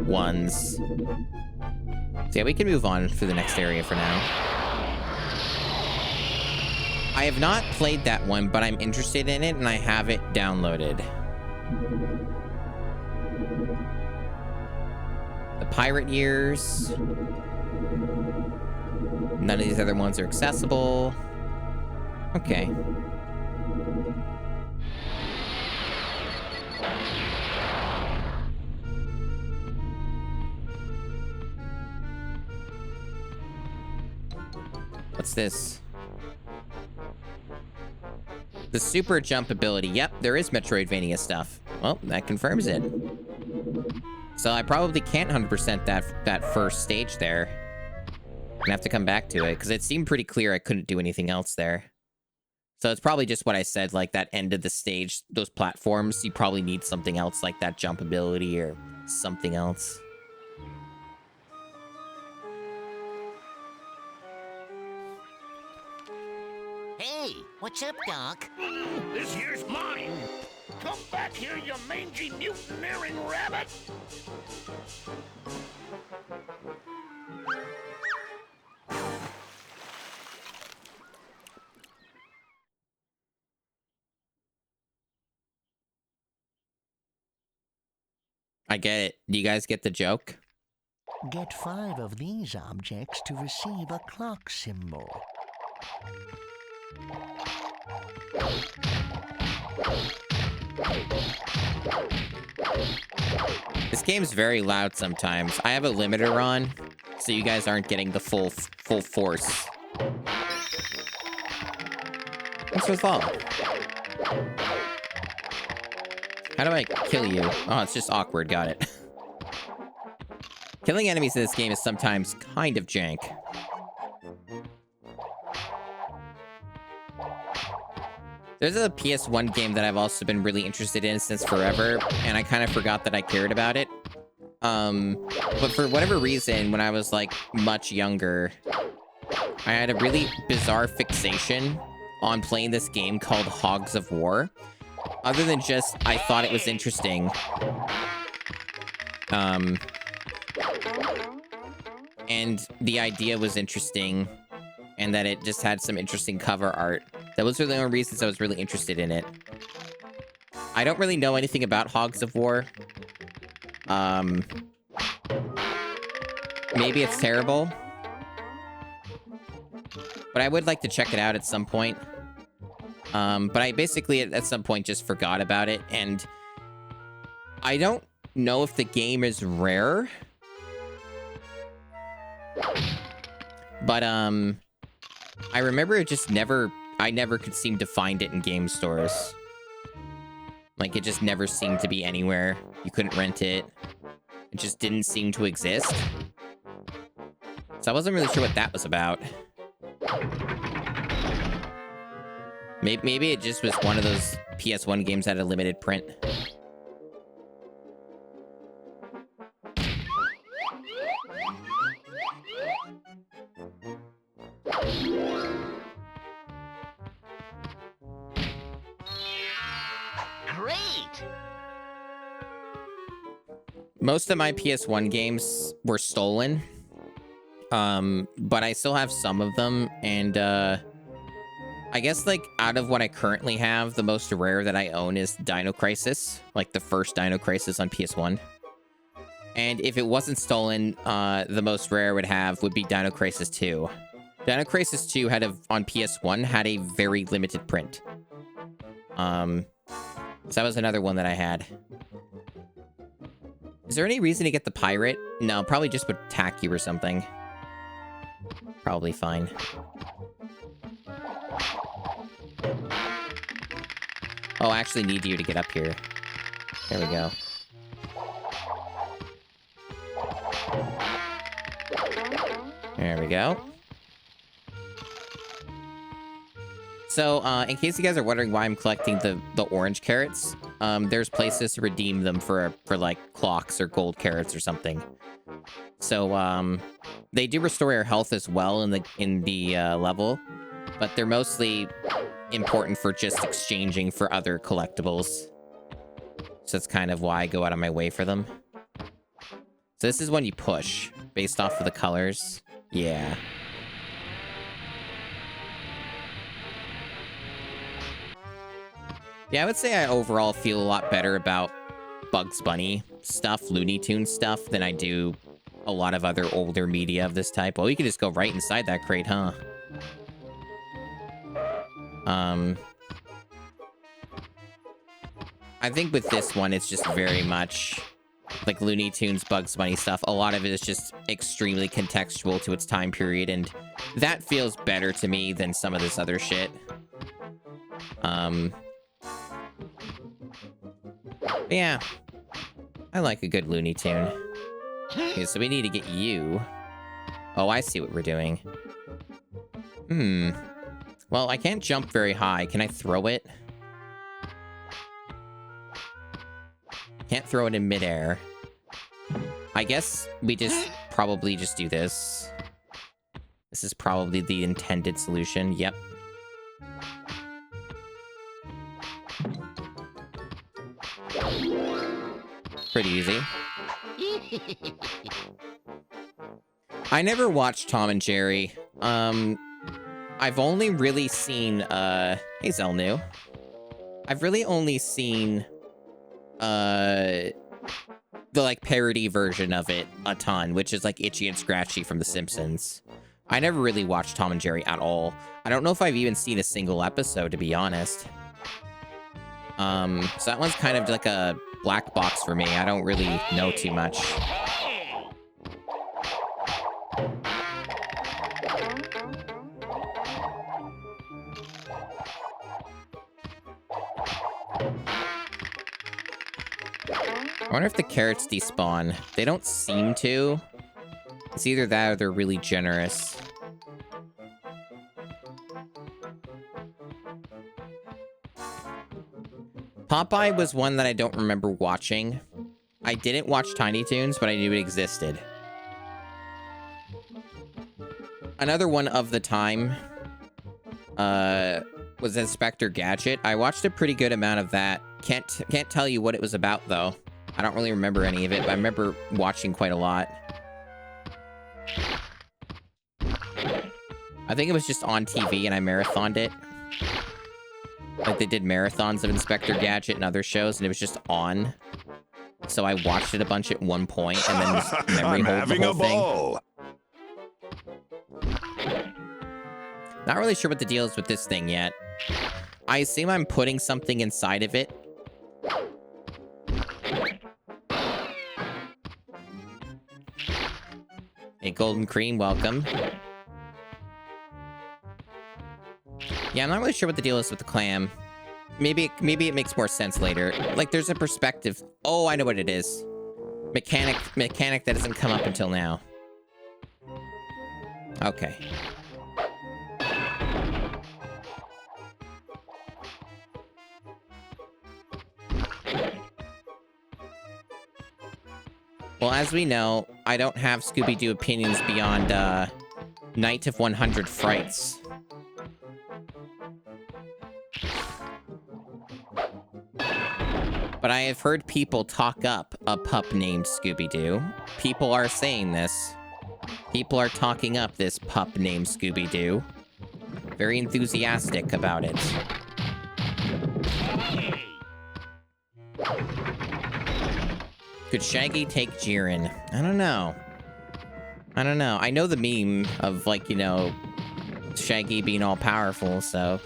ones. So yeah, we can move on to the next area for now. I have not played that one, but I'm interested in it, and I have it downloaded. The pirate years. None of these other ones are accessible. Okay. What's this? The super jump ability. Yep, there is Metroidvania stuff. Well, that confirms it. So I probably can't 100% that first stage there. I'm gonna have to come back to it, because it seemed pretty clear I couldn't do anything else there. So it's probably just what I said, like that end of the stage, those platforms, you probably need something else like that jump ability or something else. Hey, what's up, Doc? This here's mine. Come back here, you mangy mutineering rabbit. I get it. Do you guys get the joke? Get 5 of these objects to receive a clock symbol. This game's very loud sometimes. I have a limiter on, so you guys aren't getting the full force. What's with fall? How do I kill you? Oh, it's just awkward. Got it. Killing enemies in this game is sometimes kind of jank. There's a PS1 game that I've also been really interested in since forever, and I kind of forgot that I cared about it. But for whatever reason, when I was, like, much younger, I had a really bizarre fixation on playing this game called Hogs of War. Other than just, I thought it was interesting. And the idea was interesting, and that it just had some interesting cover art. Those were the only reasons I was really interested in it. I don't really know anything about Hogs of War. Maybe it's terrible. But I would like to check it out at some point. But I basically, at some point, just forgot about it. And I don't know if the game is rare. But, I remember it just I never could seem to find it in game stores. Like, it just never seemed to be anywhere. You couldn't rent it. It just didn't seem to exist. So I wasn't really sure what that was about. Maybe it just was one of those PS1 games that had a limited print. Great! Most of my PS1 games were stolen. But I still have some of them, and I guess, like, out of what I currently have, the most rare that I own is Dino Crisis, like the first Dino Crisis on PS1. And if it wasn't stolen, the most rare would be Dino Crisis 2. Dino Crisis 2 on PS1 had a very limited print. So that was another one that I had. Is there any reason to get the pirate? No, probably just would attack you or something. Probably fine. Oh, I actually need you to get up here. There we go. There we go. So, in case you guys are wondering why I'm collecting the orange carrots, there's places to redeem them for like clocks or gold carrots or something. So they do restore your health as well in the level, but they're mostly important for just exchanging for other collectibles. So that's kind of why I go out of my way for them. So this is when you push based off of the colors. Yeah. Yeah, I would say I overall feel a lot better about Bugs Bunny stuff, Looney Tunes stuff, than I do a lot of other older media of this type. Well, you can just go right inside that crate, huh? I think with this one, it's just very much like Looney Tunes, Bugs Bunny stuff. A lot of it is just extremely contextual to its time period, and that feels better to me than some of this other shit. Yeah, I like a good Looney Tune. Okay, so we need to get you. Oh, I see what we're doing. Well, I can't jump very high. Can I throw it? Can't throw it in midair. I guess we just probably just do this. This is probably the intended solution. Yep. Pretty easy. I never watched Tom and Jerry. I've only really seen, hey Zelnu. I've really only seen, the, like, parody version of it a ton, which is, like, Itchy and Scratchy from The Simpsons. I never really watched Tom and Jerry at all. I don't know if I've even seen a single episode, to be honest. So that one's kind of like a black box for me. I don't really know too much. I wonder if the carrots despawn. They don't seem to. It's either that or they're really generous. Popeye was one that I don't remember watching. I didn't watch Tiny Toons, but I knew it existed. Another one of the time was Inspector Gadget. I watched a pretty good amount of that. Can't tell you what it was about, though. I don't really remember any of it, but I remember watching quite a lot. I think it was just on TV and I marathoned it. Like, they did marathons of Inspector Gadget and other shows, and it was just on. So I watched it a bunch at one point, and then just memory hold the whole thing. Not really sure what the deal is with this thing yet. I assume I'm putting something inside of it. Hey, Golden Cream, welcome. Yeah, I'm not really sure what the deal is with the clam. Maybe it makes more sense later. Like, there's a perspective. Oh, I know what it is. Mechanic that hasn't come up until now. Okay. Well, as we know, I don't have Scooby-Doo opinions beyond, Night of 100 Frights. But I have heard people talk up a pup named Scooby-Doo. People are saying this. People are talking up this pup named Scooby-Doo. Very enthusiastic about it. Could Shaggy take Jiren? I don't know. I don't know. I know the meme of, like, you know, Shaggy being all-powerful, so...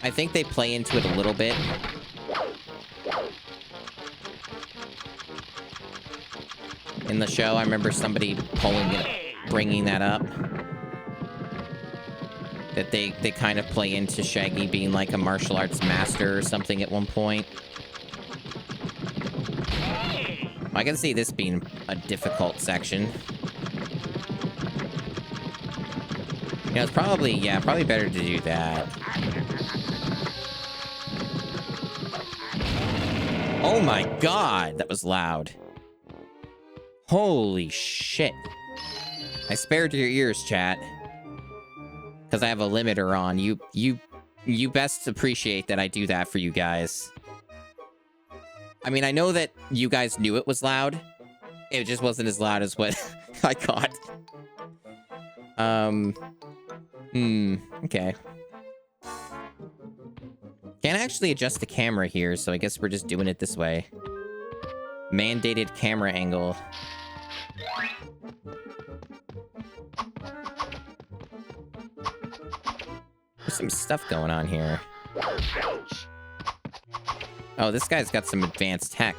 I think they play into it a little bit. In the show, I remember somebody bringing that up. That they kind of play into Shaggy being like a martial arts master or something at one point. I can see this being a difficult section. You know, it's probably, yeah, probably better to do that. Oh my god, that was loud. Holy shit. I spared your ears, chat. Because I have a limiter on. You best appreciate that I do that for you guys. I mean, I know that you guys knew it was loud. It just wasn't as loud as what I caught. Okay. Can't actually adjust the camera here, so I guess we're just doing it this way. Mandated camera angle. There's some stuff going on here. Oh, this guy's got some advanced tech.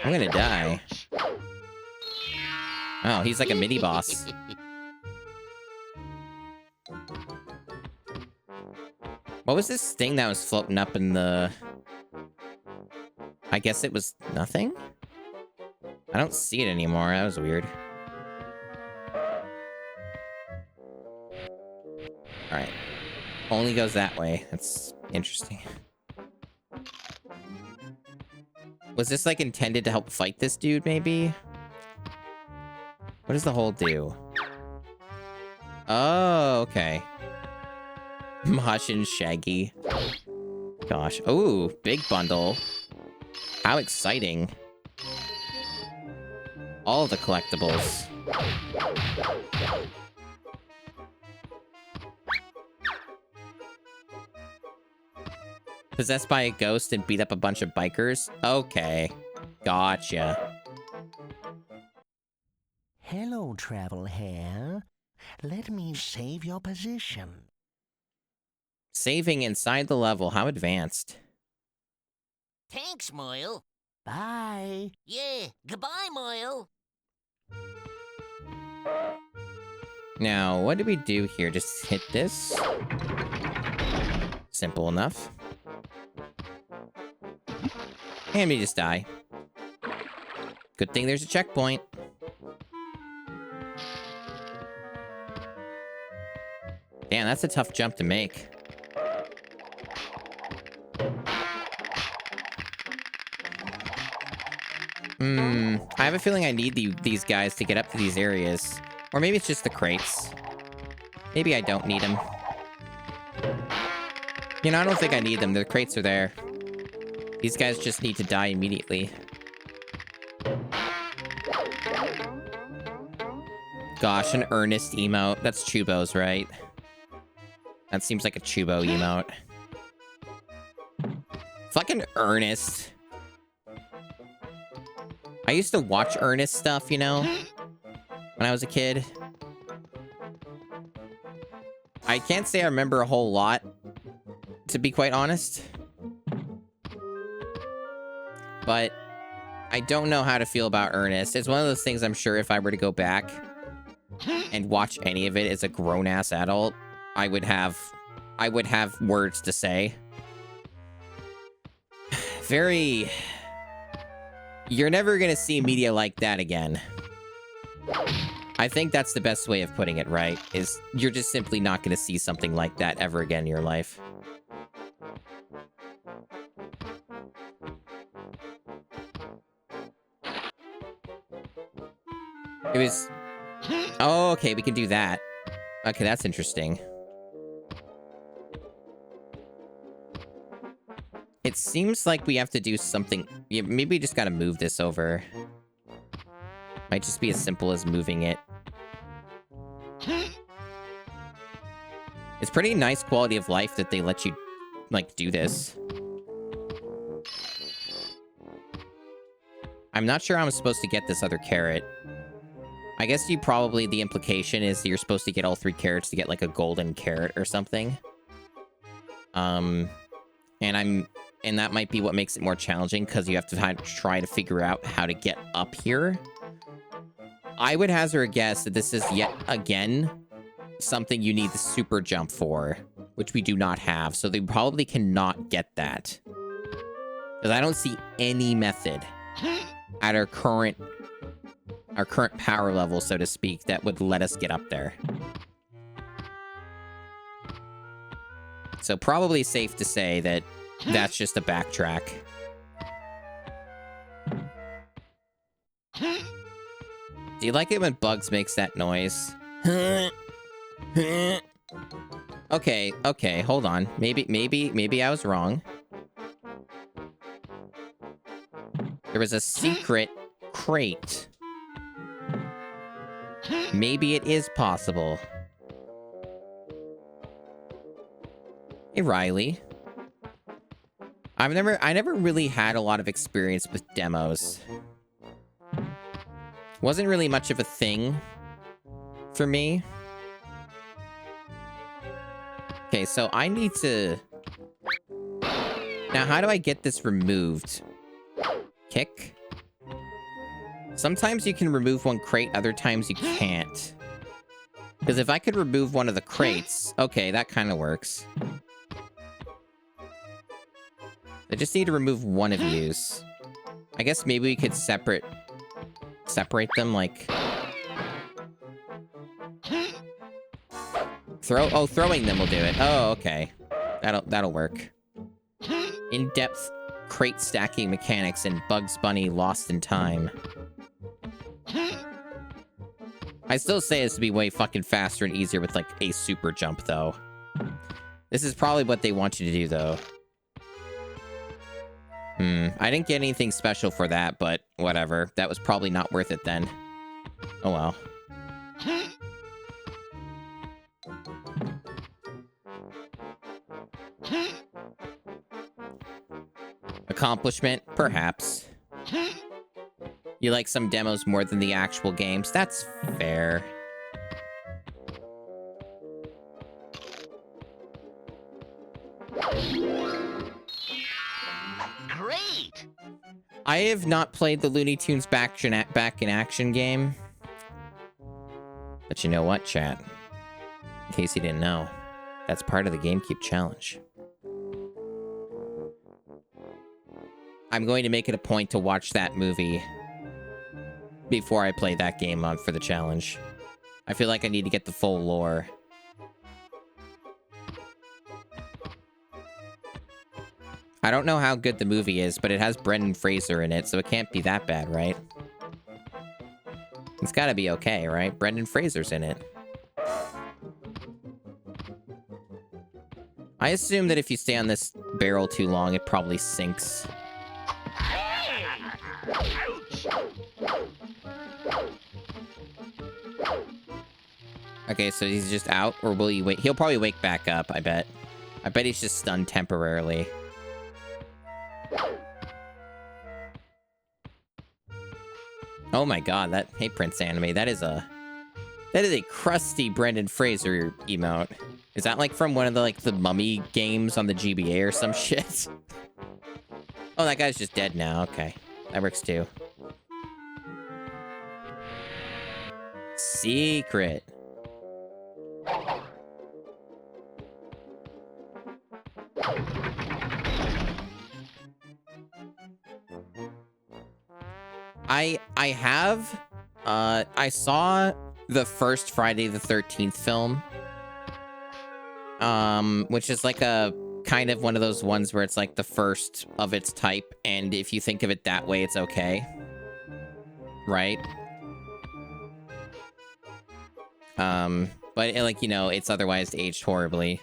I'm gonna die. Oh, he's like a mini boss. What was this thing that was floating up in the... I guess it was nothing? I don't see it anymore. That was weird. Alright. Only goes that way. That's interesting. Was this, like, intended to help fight this dude, maybe? What does the hole do? Oh, okay. Mosh and Shaggy. Gosh. Ooh, big bundle. How exciting. All the collectibles. Possessed by a ghost and beat up a bunch of bikers? Okay. Gotcha. Hello, Travel Hair. Let me save your position. Saving inside the level. How advanced? Thanks, Moyle. Bye. Yeah, goodbye, Moyle. Now, what do we do here? Just hit this? Simple enough. And we just die. Good thing there's a checkpoint. Damn, that's a tough jump to make. I have a feeling I need these guys to get up to these areas. Or maybe it's just the crates. Maybe I don't need them. You know, I don't think I need them. The crates are there. These guys just need to die immediately. Gosh, an earnest emote. That's Chubo's, right? That seems like a Chubo emote. Fucking Ernest. I used to watch Ernest stuff, you know? When I was a kid. I can't say I remember a whole lot, to be quite honest. But I don't know how to feel about Ernest. It's one of those things I'm sure if I were to go back and watch any of it as a grown-ass adult, I would have words to say. Very... You're never gonna see media like that again. I think that's the best way of putting it, right? Is you're just simply not gonna see something like that ever again in your life. It was... Oh, okay, we can do that. Okay, that's interesting. It seems like we have to do something... Yeah, maybe we just gotta move this over. Might just be as simple as moving it. It's pretty nice quality of life that they let you, like, do this. I'm not sure how I'm supposed to get this other carrot. I guess the implication is that you're supposed to get all 3 carrots to get, like, a golden carrot or something. And that might be what makes it more challenging, because you have to try to figure out how to get up here. I would hazard a guess that this is yet again something you need the super jump for, which we do not have, so they probably cannot get that. Because I don't see any method at our current power level, so to speak, that would let us get up there. So probably safe to say that that's just a backtrack. Do you like it when Bugs makes that noise? Okay, hold on. Maybe I was wrong. There was a secret crate. Maybe it is possible. Hey, Riley. I never really had a lot of experience with demos. Wasn't really much of a thing for me. Okay, so I need to... Now, how do I get this removed? Kick? Sometimes you can remove one crate, other times you can't. Because if I could remove one of the crates... Okay, that kind of works. I just need to remove one of yous. I guess maybe we could separate them, like... throwing them will do it. Oh, okay. That'll work. In-depth crate stacking mechanics in Bugs Bunny Lost in Time. I still say this to be way fucking faster and easier with, like, a super jump, though. This is probably what they want you to do, though. I didn't get anything special for that, but whatever. That was probably not worth it then. Oh well. Accomplishment? Perhaps. You like some demos more than the actual games? That's fair. Great! I have not played the Looney Tunes Back in Action game. But you know what, chat? In case you didn't know, that's part of the GameCube challenge. I'm going to make it a point to watch that movie before I play that game on for the challenge. I feel like I need to get the full lore. I don't know how good the movie is, but it has Brendan Fraser in it, so it can't be that bad, right? It's gotta be okay, right? Brendan Fraser's in it. I assume that if you stay on this barrel too long, it probably sinks. Okay, so he's just out, or will he wait? He'll probably wake back up, I bet. I bet he's just stunned temporarily. Oh my god, that... Hey, Prince Anime, that is a crusty Brendan Fraser emote. Is that, like, from one of the, like, the Mummy games on the GBA or some shit? Oh, that guy's just dead now. Okay. That works, too. Secret. I have, I saw the first Friday the 13th film, which is like a kind of one of those ones where it's like the first of its type, and if you think of it that way, it's okay, right? But like, you know, it's otherwise aged horribly.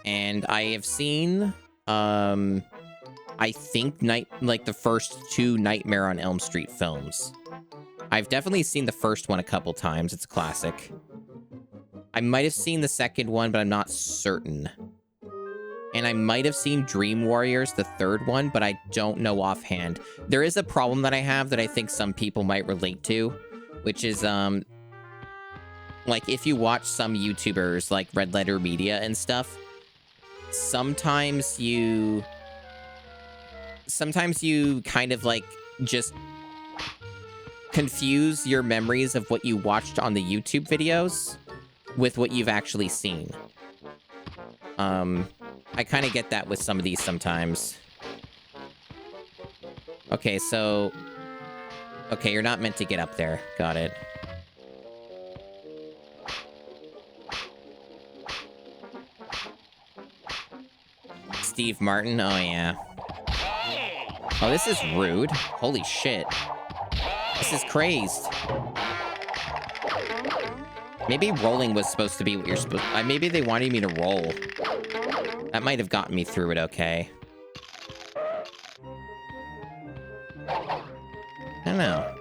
And I have seen, I think like the first two Nightmare on Elm Street films. I've definitely seen the first one a couple times. It's a classic. I might have seen the second one, but I'm not certain. And I might have seen Dream Warriors, the third one, but I don't know offhand. There is a problem that I have that I think some people might relate to, which is, like, if you watch some YouTubers, like Red Letter Media and stuff, sometimes you kind of, like, just confuse your memories of what you watched on the YouTube videos with what you've actually seen. I kind of get that with some of these sometimes. Okay, so... Okay, you're not meant to get up there. Got it. Steve Martin. Oh, yeah. Oh, this is rude. Holy shit. This is crazed. Maybe rolling was supposed to be what you're supposed... maybe they wanted me to roll. That might have gotten me through it okay. I don't know.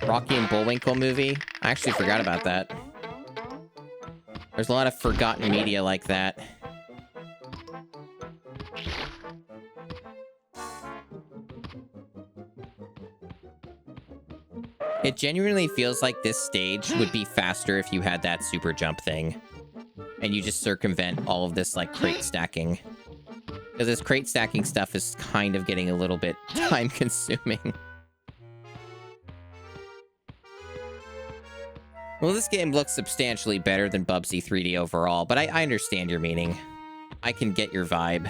Rocky and Bullwinkle movie? I actually forgot about that. There's a lot of forgotten media like that. It genuinely feels like this stage would be faster if you had that super jump thing. And you just circumvent all of this, like, crate stacking. Because this crate stacking stuff is kind of getting a little bit time-consuming. Well, this game looks substantially better than Bubsy 3D overall, but I understand your meaning. I can get your vibe.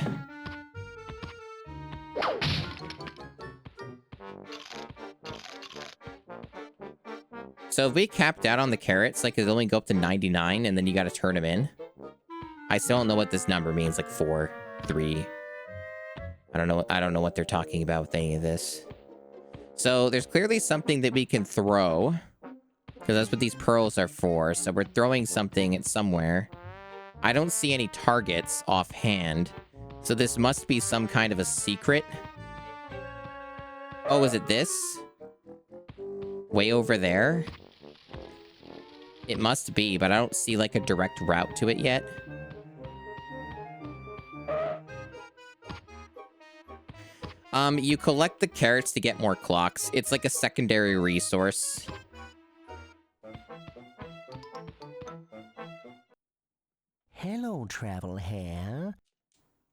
So if we capped out on the carrots, like, it'd only go up to 99, and then you gotta turn them in. I still don't know what this number means, like 4, 3. I don't know what they're talking about with any of this. So there's clearly something that we can throw. Because that's what these pearls are for. So we're throwing something at somewhere. I don't see any targets offhand. So this must be some kind of a secret. Oh, is it this? Way over there? It must be, but I don't see like a direct route to it yet. You collect the carrots to get more clocks. It's like a secondary resource. Hello, Travel Hair.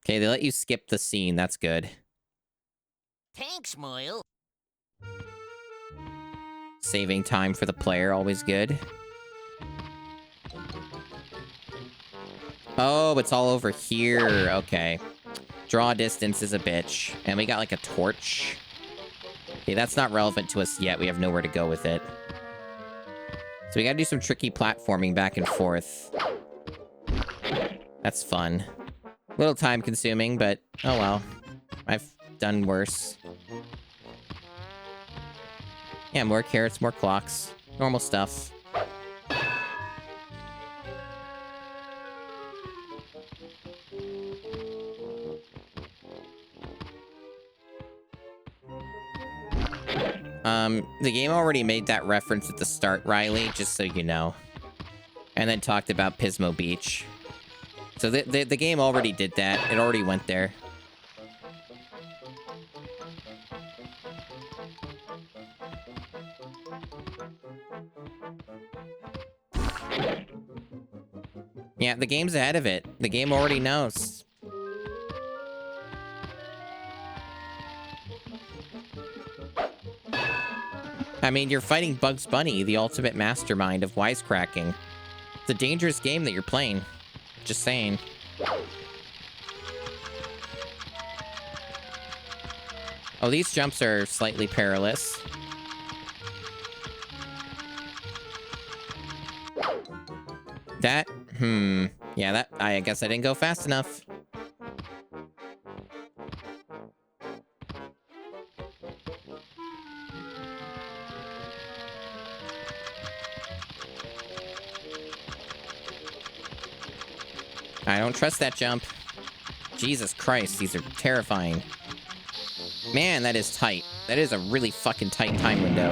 Okay, they let you skip the scene. That's good. Thanks, Moyle. Saving time for the player, always good. Oh, it's all over here. Okay. Draw distance is a bitch. And we got like a torch. Okay, that's not relevant to us yet. We have nowhere to go with it. So we gotta do some tricky platforming back and forth. That's fun. A little time consuming, but oh well. I've done worse. Yeah, more carrots, more clocks. Normal stuff. The game already made that reference at the start, Riley, just so you know. And then talked about Pismo Beach. So the game already did that. It already went there. Yeah, the game's ahead of it. The game already knows. I mean, you're fighting Bugs Bunny, the ultimate mastermind of wisecracking. It's a dangerous game that you're playing. Just saying. Oh, these jumps are slightly perilous. That, yeah, that, I guess I didn't go fast enough. I don't trust that jump. Jesus Christ, these are terrifying. Man, that is tight. That is a really fucking tight time window.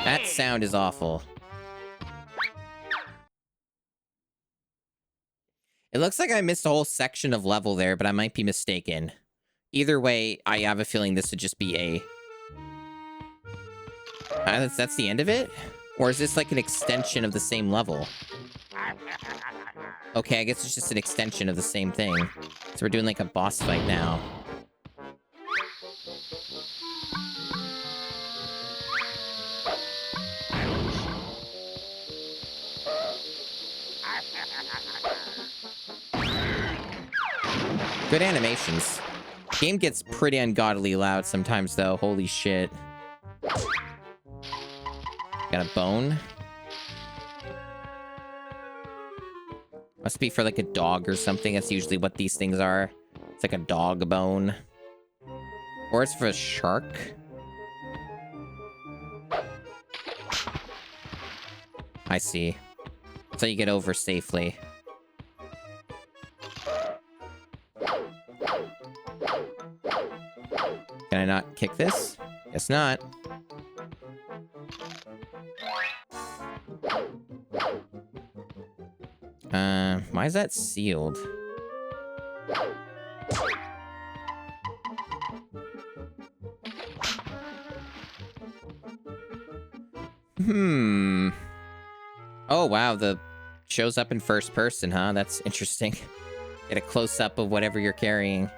That sound is awful. It looks like I missed a whole section of level there, but I might be mistaken. Either way, I have a feeling this would just be a... that's the end of it? Or is this like an extension of the same level? Okay, I guess it's just an extension of the same thing. So we're doing like a boss fight now. Good animations. Game gets pretty ungodly loud sometimes, though. Holy shit. Got a bone. Must be for like a dog or something. That's usually what these things are. It's like a dog bone. Or it's for a shark. I see. So you get over safely. Can I not kick this? Guess not. Why is that sealed? Oh, wow, the shows up in first person, huh? That's interesting. Get a close-up of whatever you're carrying.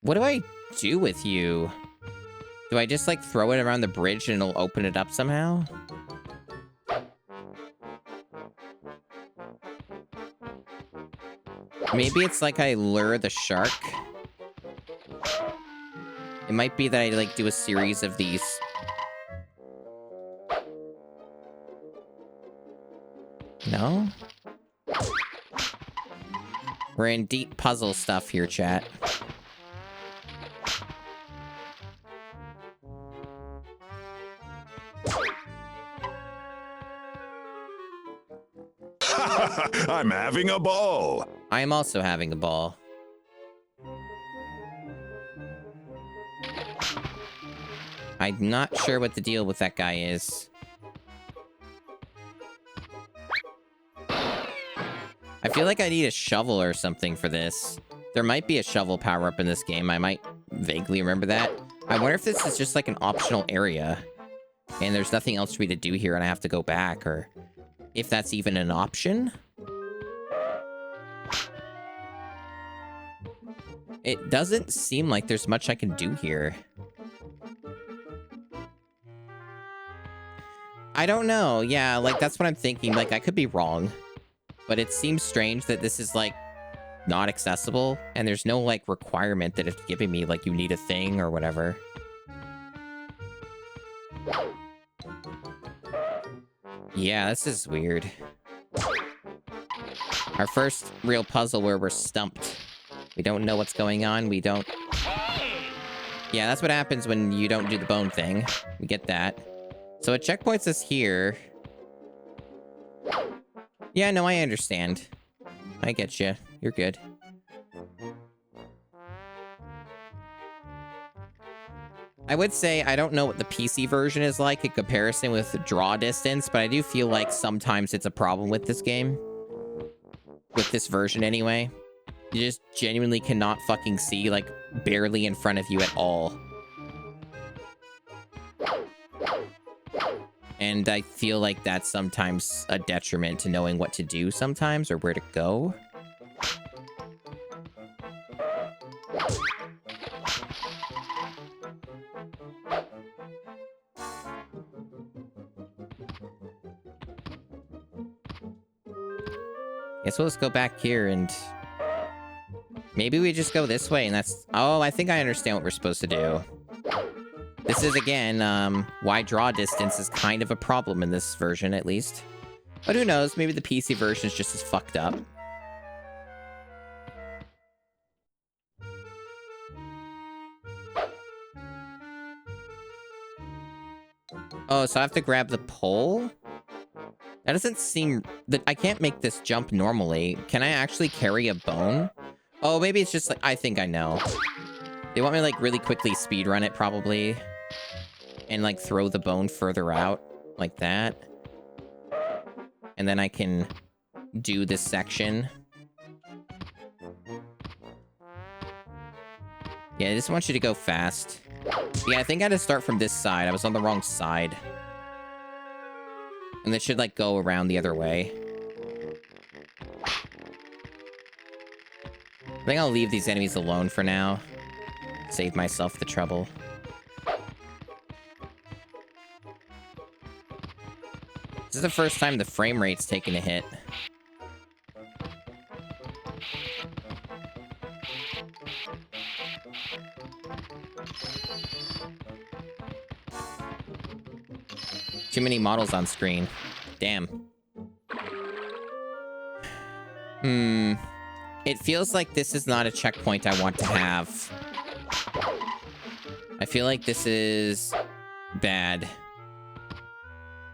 What do I do with you? Do I just, like, throw it around the bridge and it'll open it up somehow? Maybe it's like I lure the shark. It might be that I, like, do a series of these. No? We're in deep puzzle stuff here, chat. I'm having a ball. I am also having a ball. I'm not sure what the deal with that guy is. I feel like I need a shovel or something for this. There might be a shovel power-up in this game. I might vaguely remember that. I wonder if this is just like an optional area. And there's nothing else for me to do here and I have to go back. Or if that's even an option. It doesn't seem like there's much I can do here. I don't know. Yeah, like, that's what I'm thinking. Like, I could be wrong. But it seems strange that this is, like, not accessible. And there's no, like, requirement that it's giving me, like, you need a thing or whatever. Yeah, this is weird. Our first real puzzle where we're stumped. We don't know what's going on. We don't... Yeah, that's what happens when you don't do the bone thing. We get that. So it checkpoints us here. Yeah, no, I understand. I get you. You're good. I would say I don't know what the PC version is like in comparison with draw distance, but I do feel like sometimes it's a problem with this game. With this version, anyway. You just genuinely cannot fucking see, like, barely in front of you at all. And I feel like that's sometimes a detriment to knowing what to do sometimes, or where to go. Guess we'll just go back here and... Maybe we just go this way and that's... Oh, I think I understand what we're supposed to do. This is, again, why draw distance is kind of a problem in this version, at least. But who knows, maybe the PC version is just as fucked up. Oh, so I have to grab the pole? That doesn't seem... I can't make this jump normally. Can I actually carry a bone? Oh, maybe it's just like... I think I know. They want me to, like, really quickly speedrun it, probably. And, like, throw the bone further out. Like that. And then I can do this section. Yeah, I just want you to go fast. Yeah, I think I had to start from this side. I was on the wrong side. And it should, like, go around the other way. I think I'll leave these enemies alone for now. Save myself the trouble. This is the first time the frame rate's taken a hit. Too many models on screen. Damn. It feels like this is not a checkpoint I want to have. I feel like this is bad.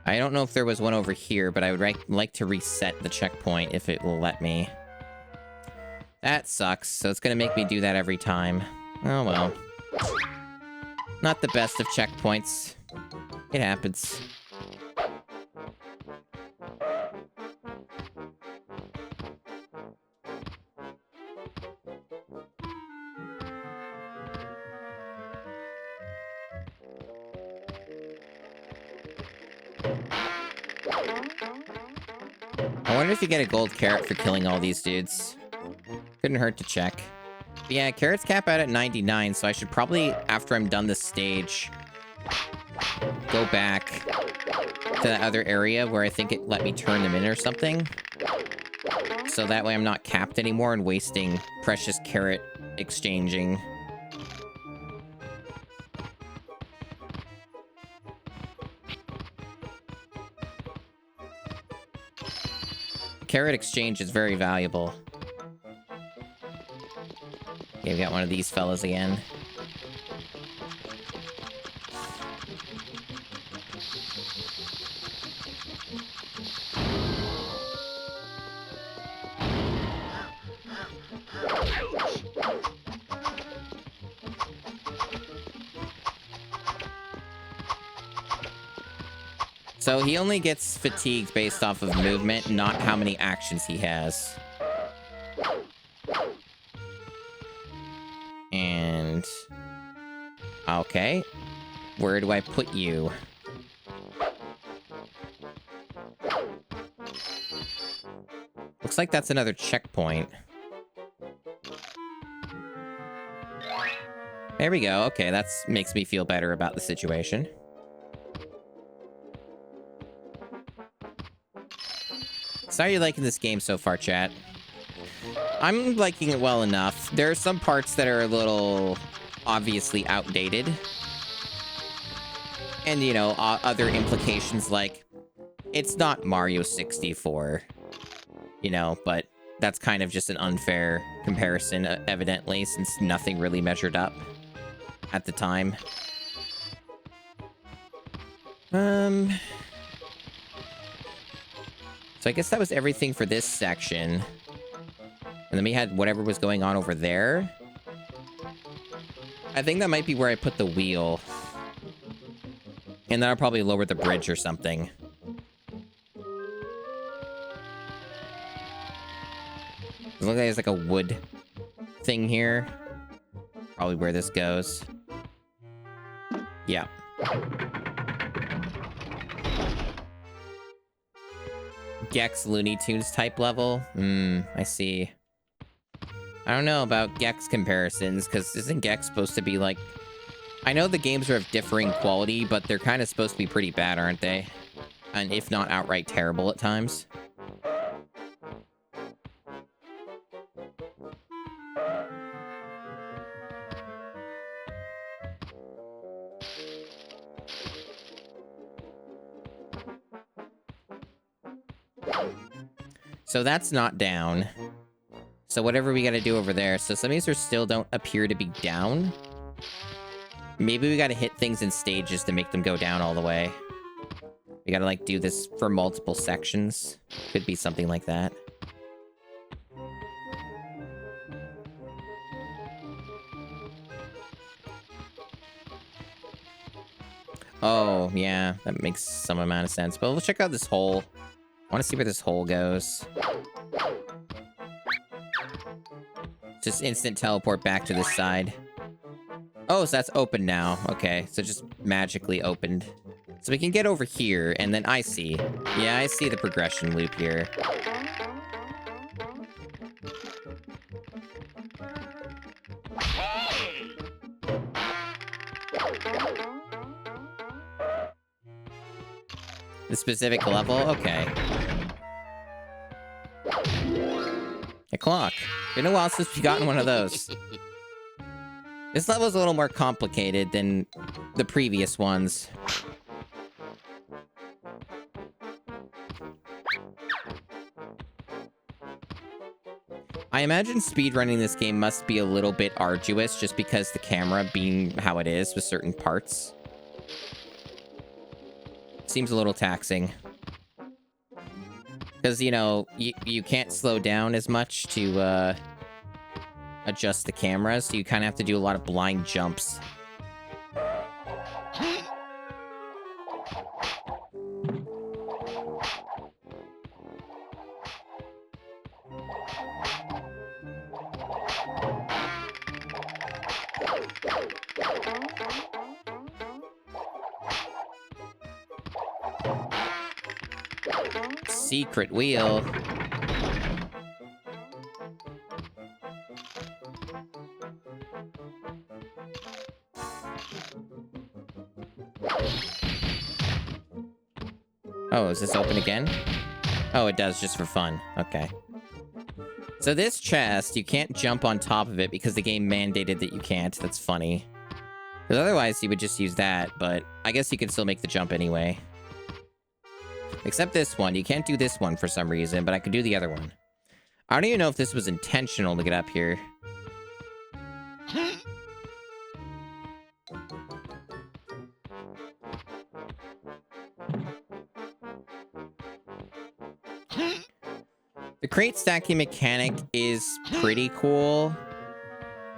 I don't know if there was one over here, but I would like to reset the checkpoint if it will let me. That sucks, so it's gonna make me do that every time. Oh well. Not the best of checkpoints. It happens. I wonder if you get a gold carrot for killing all these dudes. Couldn't hurt to check. But yeah, carrots cap out at 99, so I should probably, after I'm done this stage, go back to that other area where I think it let me turn them in or something. So that way I'm not capped anymore and wasting precious carrot exchanging. Carrot exchange is very valuable. Okay, we got one of these fellas again. So he only gets fatigued based off of movement, not how many actions he has. And... okay. Where do I put you? Looks like that's another checkpoint. There we go. Okay, that makes me feel better about the situation. So how are you liking this game so far, chat? I'm liking it well enough. There are some parts that are a little obviously outdated. And, you know, other implications like, it's not Mario 64, you know, but that's kind of just an unfair comparison, evidently, since nothing really measured up at the time. So I guess that was everything for this section. And then we had whatever was going on over there. I think that might be where I put the wheel. And then I'll probably lower the bridge or something. It looks like there's like a wood thing here. Probably where this goes. Yeah. Gex Looney Tunes type level? I see. I don't know about Gex comparisons, because isn't Gex supposed to be like... I know the games are of differing quality, but they're kind of supposed to be pretty bad, aren't they? And if not outright terrible at times. So that's not down. So whatever we gotta do over there. So some of these still don't appear to be down. Maybe we gotta hit things in stages to make them go down all the way. We gotta, like, do this for multiple sections. Could be something like that. Oh, yeah. That makes some amount of sense. But we'll check out this hole. I want to see where this hole goes. Just instant teleport back to this side. Oh, so that's open now. Okay, so just magically opened. So we can get over here, and then I see. Yeah, I see the progression loop here. The specific level? Okay. A clock. Been a while since we've gotten one of those. This level's a little more complicated than the previous ones. I imagine speedrunning this game must be a little bit arduous just because the camera being how it is with certain parts. Seems a little taxing. Because, you know, you can't slow down as much to adjust the camera, so you kind of have to do a lot of blind jumps. Secret wheel. Oh, is this open again? Oh, it does, just for fun. Okay. So this chest, you can't jump on top of it because the game mandated that you can't. That's funny. Because otherwise, you would just use that, but I guess you can still make the jump anyway. Except this one. You can't do this one for some reason, but I could do the other one. I don't even know if this was intentional to get up here. The crate stacking mechanic is pretty cool,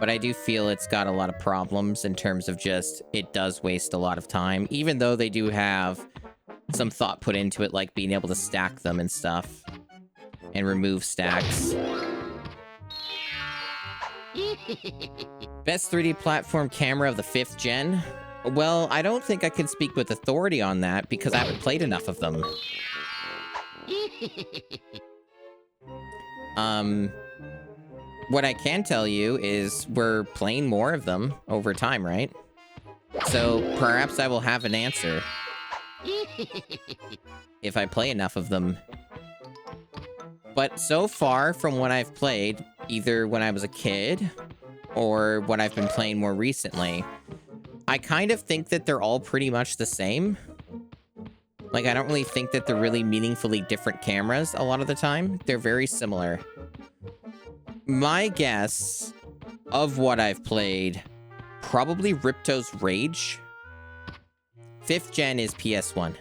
but I do feel it's got a lot of problems in terms of just, it does waste a lot of time, even though they do have some thought put into it, like being able to stack them and stuff, and remove stacks. Best 3D platform camera of the 5th gen? Well, I don't think I can speak with authority on that, because I haven't played enough of them. What I can tell you is we're playing more of them over time, right? So perhaps I will have an answer if I play enough of them. But so far from what I've played, either when I was a kid or what I've been playing more recently, I kind of think that they're all pretty much the same. Like, I don't really think that they're really meaningfully different cameras a lot of the time. They're very similar. My guess of what I've played, probably Ripto's Rage. 5th gen is PS1.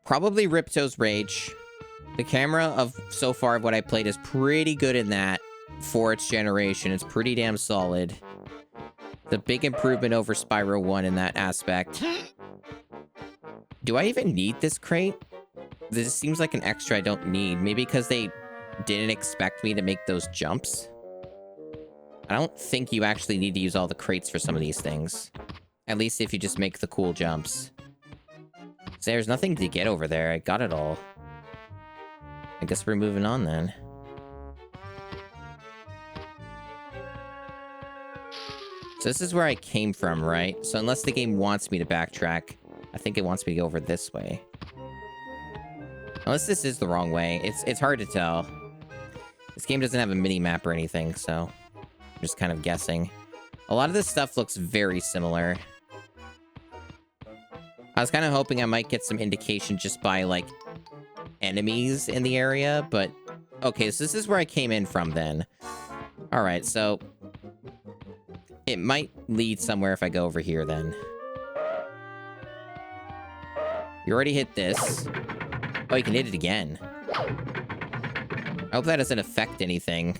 Probably Ripto's Rage. The camera of so far of what I played is pretty good in that for its generation. It's pretty damn solid. The big improvement over Spyro 1 in that aspect. Do I even need this crate? This seems like an extra I don't need. Maybe because they didn't expect me to make those jumps. I don't think you actually need to use all the crates for some of these things. At least if you just make the cool jumps. So there's nothing to get over there. I got it all. I guess we're moving on then. So this is where I came from, right? So unless the game wants me to backtrack, I think it wants me to go over this way. Unless this is the wrong way. It's hard to tell. This game doesn't have a mini-map or anything, so I'm just kind of guessing. A lot of this stuff looks very similar. I was kind of hoping I might get some indication just by, like, enemies in the area, but... Okay, so this is where I came in from then. Alright, so... It might lead somewhere if I go over here, then. You already hit this. Oh, you can hit it again. I hope that doesn't affect anything.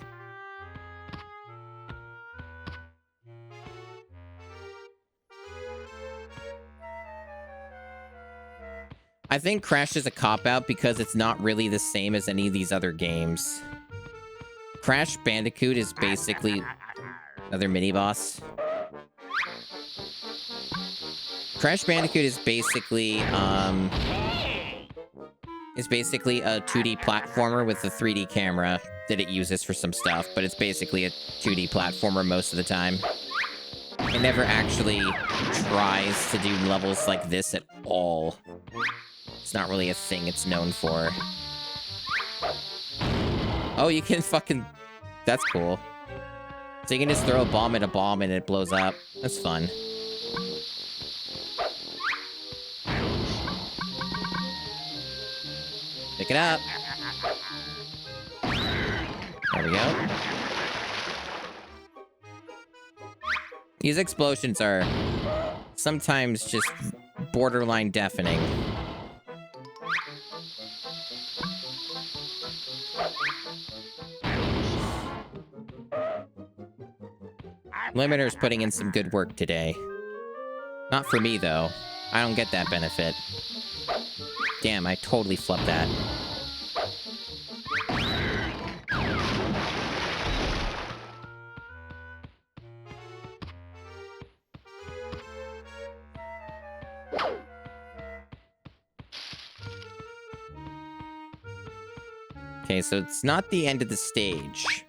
I think Crash is a cop-out because it's not really the same as any of these other games. Crash Bandicoot is basically another mini-boss. Crash Bandicoot is basically a 2D platformer with a 3D camera that it uses for some stuff, but it's basically a 2D platformer most of the time. It never actually tries to do levels like this at all. It's not really a thing it's known for. Oh, you can fucking... That's cool. So you can just throw a bomb at a bomb and it blows up. That's fun. Pick it up. There we go. These explosions are sometimes just borderline deafening. Limiter's putting in some good work today. Not for me, though. I don't get that benefit. Damn, I totally flubbed that. Okay, so it's not the end of the stage.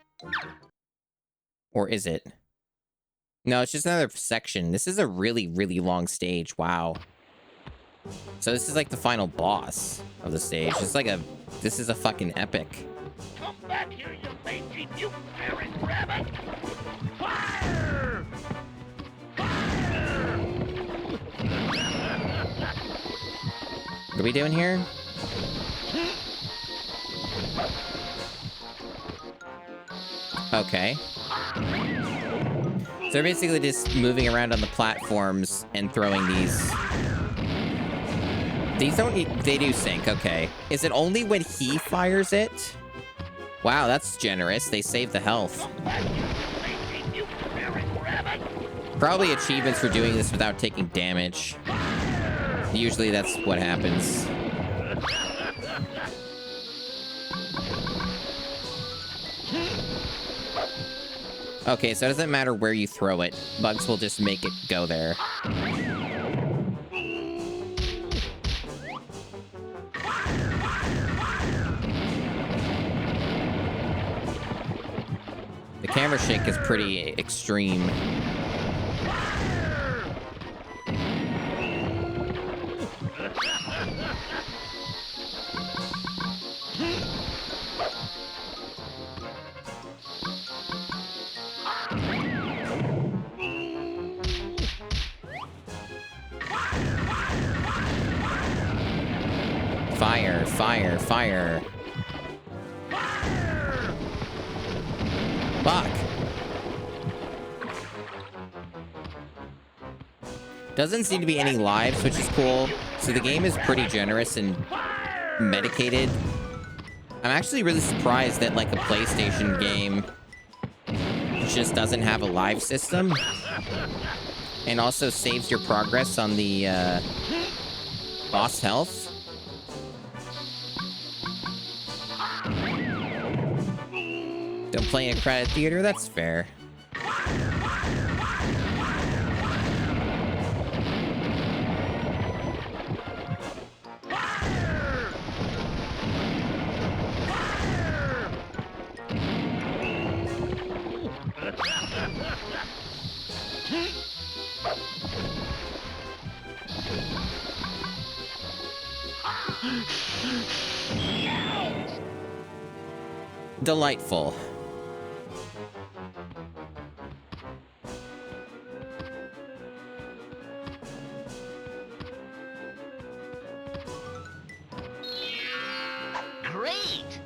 Or is it? No, it's just another section. This is a really, really long stage. Wow. So this is like the final boss of the stage. It's like this is a fucking epic. Come back here, you mangy mutant-wearing rabbit! Fire! Fire! What are we doing here? Okay. So they're basically just moving around on the platforms and throwing these. These don't need, they do sink, okay. Is it only when he fires it? Wow, that's generous. They save the health. Probably achievements for doing this without taking damage. Usually that's what happens. Okay, so it doesn't matter where you throw it. Bugs will just make it go there. The camera shake is pretty extreme. Fire, fire, fire. Fuck. Doesn't seem to be any lives, which is cool. So the game is pretty generous and medicated. I'm actually really surprised that like a PlayStation game just doesn't have a live system. And also saves your progress on the boss health. Don't play in a crowded theater, that's fair. Delightful. Great!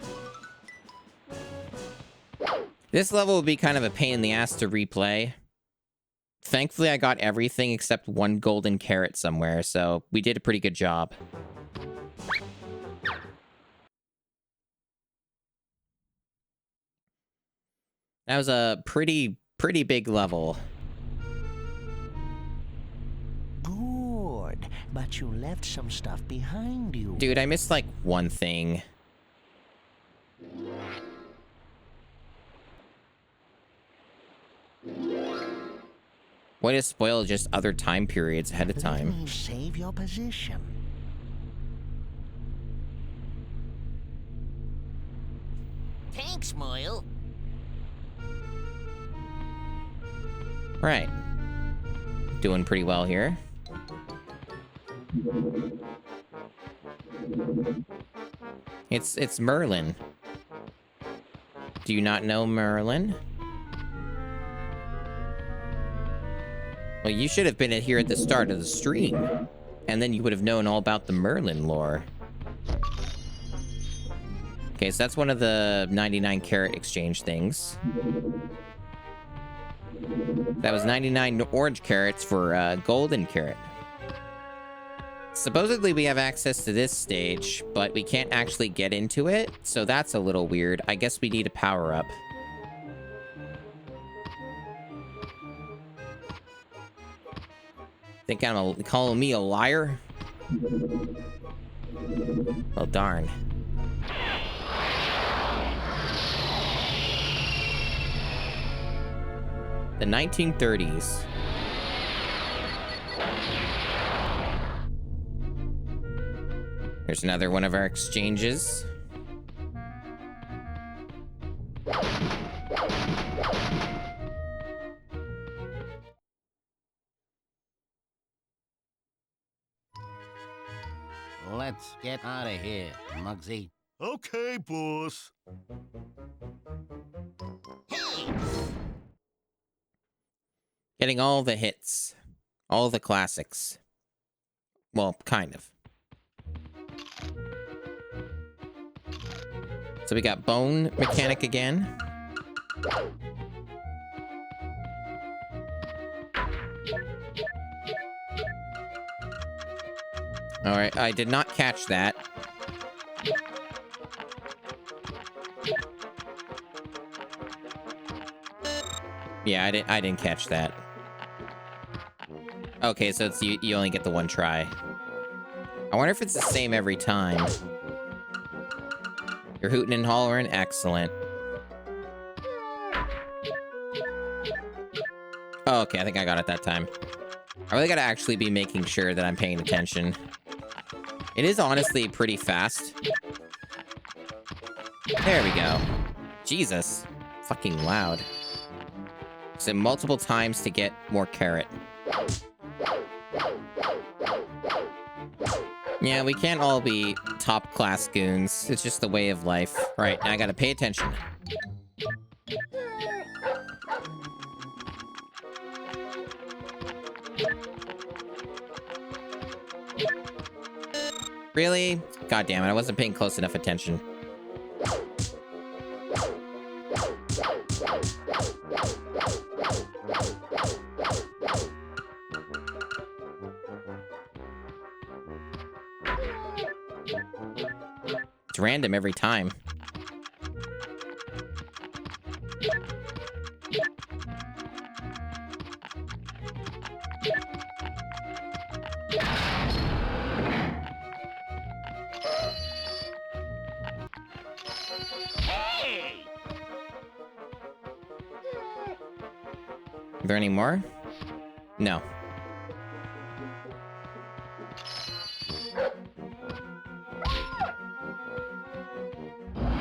This level would be kind of a pain in the ass to replay. Thankfully, I got everything except one golden carrot somewhere, so we did a pretty good job. That was a pretty big level. Good, but you left some stuff behind you. Dude, I missed like one thing. Way to spoil just other time periods ahead of time. Let me save your position. Thanks, Moyle. Right. Doing pretty well here. It's Merlin. Do you not know Merlin? Well, you should have been here at the start of the stream. And then you would have known all about the Merlin lore. Okay, so that's one of the 99 carat exchange things. That was 99 orange carrots for golden carrot. Supposedly we have access to this stage, but we can't actually get into it, so that's a little weird. I guess we need a power up. Think I'm calling me a liar? Well, darn. The 1930s. Here's another one of our exchanges. Let's get out of here, Muggsy. Okay, boss. Hey! Getting all the hits. All the classics. Well, kind of. So we got Bone Mechanic again. Alright, I did not catch that. Yeah, I didn't catch that. Okay, so it's you only get the one try. I wonder if it's the same every time. You're hooting and hollering, excellent. Oh, okay, I think I got it that time. I really gotta actually be making sure that I'm paying attention. It is honestly pretty fast. There we go. Jesus. Fucking loud. So multiple times to get more carrot. Yeah, we can't all be top class goons. It's just the way of life. Right, now I gotta pay attention. Really? God damn it, I wasn't paying close enough attention. It's random every time. Hey! Are there any more? No.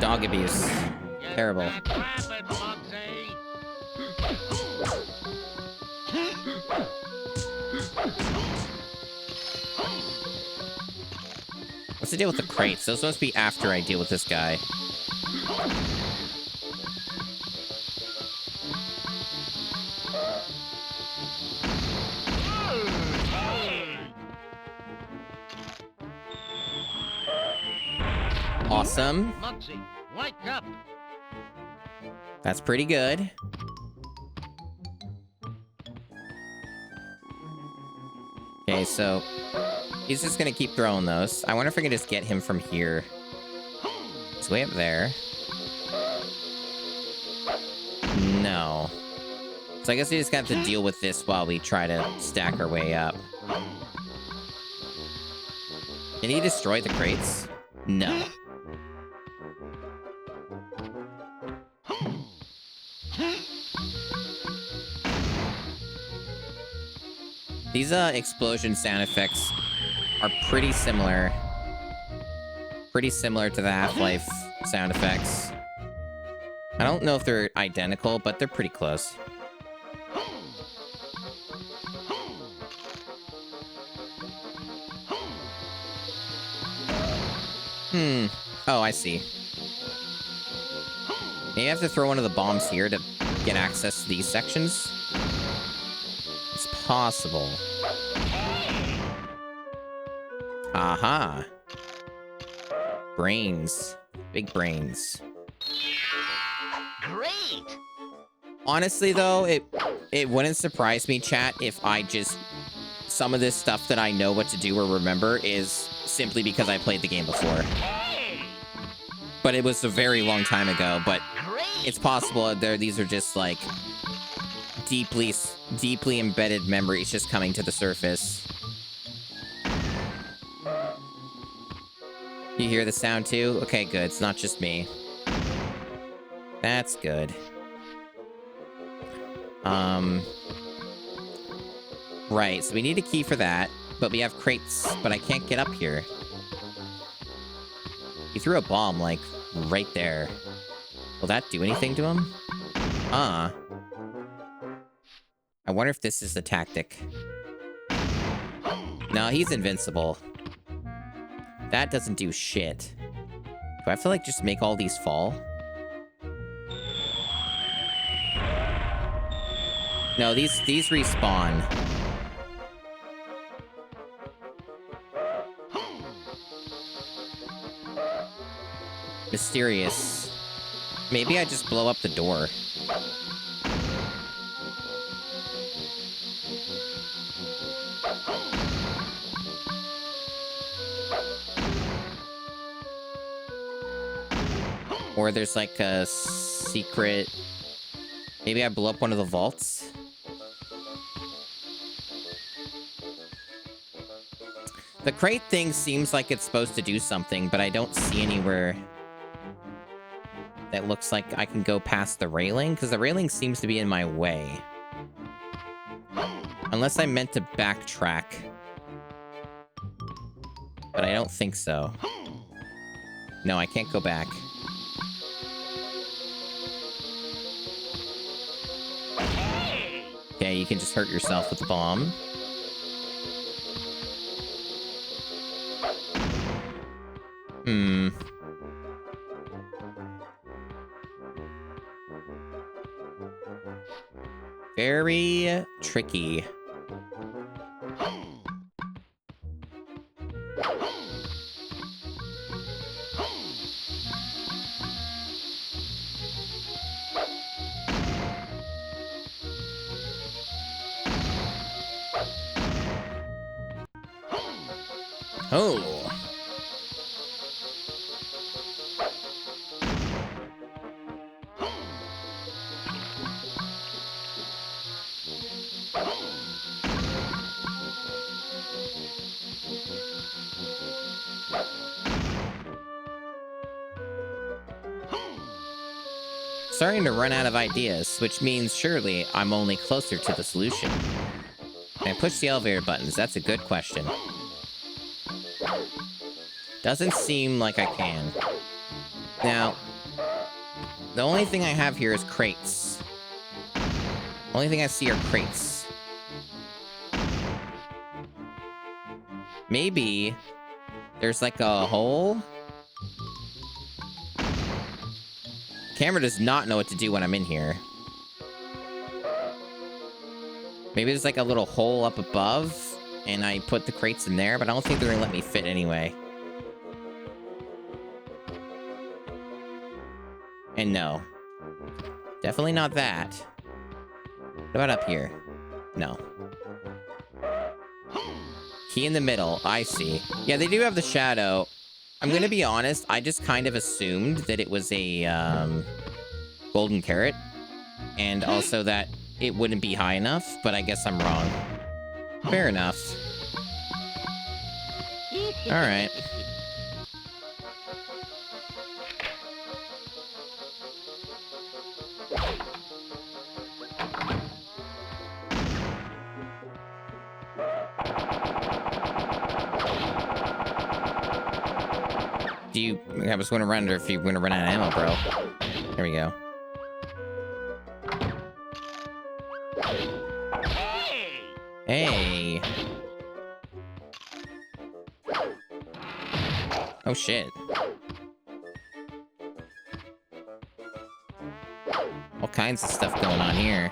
Dog abuse. Get Terrible. that rabbit, Muggsy! What's the deal with the crates? Those must be after I deal with this guy. Awesome. Muggsy, wake up! That's pretty good. Okay, so he's just gonna keep throwing those. I wonder if I can just get him from here. He's way up there. No. So I guess we just got to deal with this while we try to stack our way up. Can he destroy the crates? No. These explosion sound effects are pretty similar. Pretty similar to the Half-Life sound effects. I don't know if they're identical, but they're pretty close. Oh, I see. Maybe I have to throw one of the bombs here to get access to these sections? It's possible. Aha. Brains. Big brains. Great! Honestly, though, it wouldn't surprise me, chat, if I just... Some of this stuff that I know what to do or remember is simply because I played the game before. Hey! But it was a very long time ago, but Great! it's possible these are just, like, deeply embedded memories just coming to the surface. You hear the sound, too? Okay, good. It's not just me. That's good. Right, so we need a key for that, but we have crates, but I can't get up here. He threw a bomb, like, right there. Will that do anything to him? I wonder if this is the tactic. No, he's invincible. That doesn't do shit. Do I have to, like, just make all these fall? No, these respawn. Mysterious. Maybe I just blow up the door. Or there's like a secret... Maybe I blow up one of the vaults? The crate thing seems like it's supposed to do something, but I don't see anywhere that looks like I can go past the railing, because the railing seems to be in my way. Unless I meant to backtrack. But I don't think so. No, I can't go back. Okay, you can just hurt yourself with the bomb. Very tricky. Oh. Starting to run out of ideas, which means surely I'm only closer to the solution. Can I push the elevator buttons? That's a good question. Doesn't seem like I can. Now, the only thing I have here is crates. Only thing I see are crates. Maybe there's like a hole? Camera does not know what to do when I'm in here. Maybe there's like a little hole up above, and I put the crates in there, but I don't think they're gonna let me fit anyway. And no. Definitely not that. What about up here? No. Key in the middle. I see. Yeah, they do have the shadow. I'm gonna be honest, I just kind of assumed that it was a, golden carrot. And also that it wouldn't be high enough, but I guess I'm wrong. Fair enough. Alright. I was gonna run if you're gonna run out of ammo, bro. There we go. Hey! Oh shit. All kinds of stuff going on here.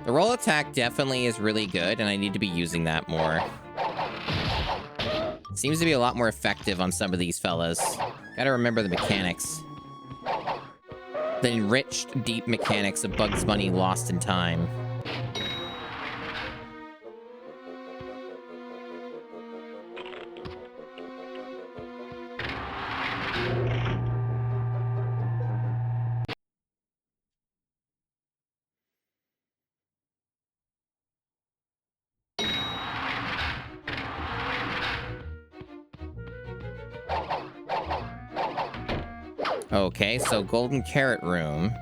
The roll attack definitely is really good, and I need to be using that more. Seems to be a lot more effective on some of these fellas. Gotta remember the mechanics. The enriched, deep mechanics of Bugs Bunny Lost in Time. Okay, so Golden Carrot Room.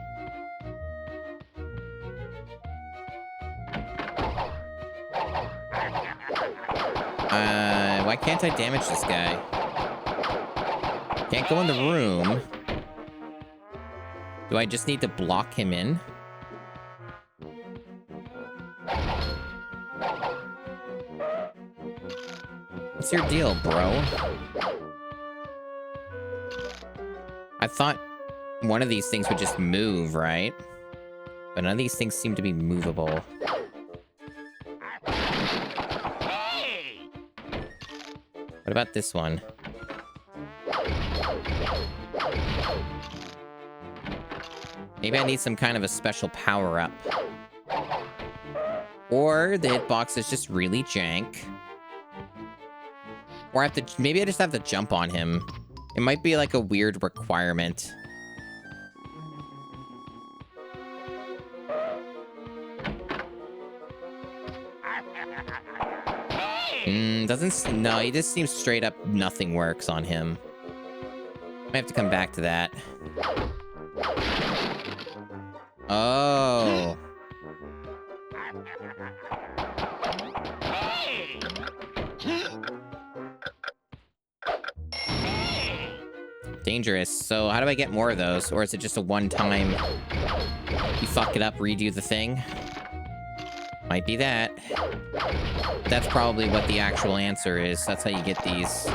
Why can't I damage this guy? Can't go in the room. Do I just need to block him in? What's your deal, bro? I thought one of these things would just move, right? But none of these things seem to be movable. What about this one? Maybe I need some kind of a special power-up. Or the hitbox is just really jank. Or maybe I just have to jump on him. It might be like a weird requirement. No, he just seems straight up nothing works on him. I have to come back to that. Oh. Dangerous. So how do I get more of those? Or is it just a one-time, you fuck it up, redo the thing? Might be that. That's probably what the actual answer is. That's how you get these.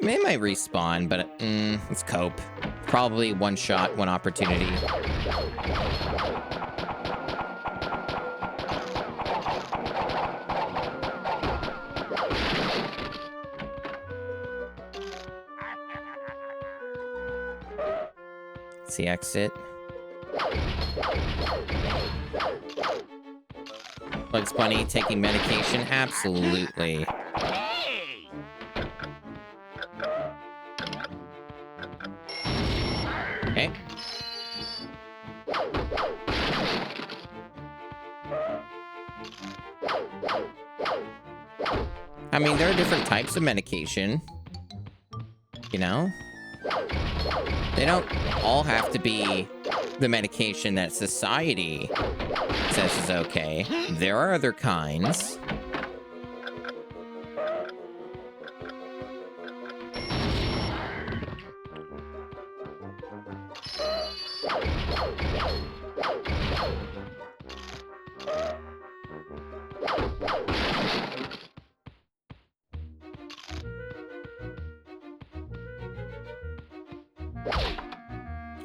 It might respawn, but let's cope. Probably one shot, one opportunity. Let's see, exit. Bugs Bunny taking medication? Absolutely. Okay. I mean, there are different types of medication. You know? They don't all have to be the medication that society says is okay. There are other kinds.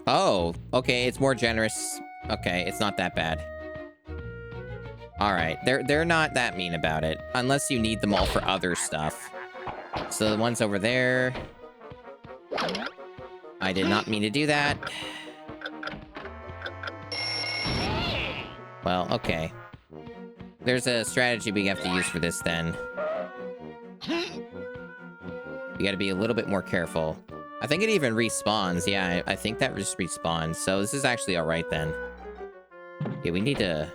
Oh, okay, it's more generous. Okay, it's not that bad. All right, they're not that mean about it, unless you need them all for other stuff. So the ones over there, I did not mean to do that. Well, okay. There's a strategy we have to use for this then. We gotta be a little bit more careful. I think it even respawns. Yeah, I think that just respawns. So this is actually all right then. Okay, we need to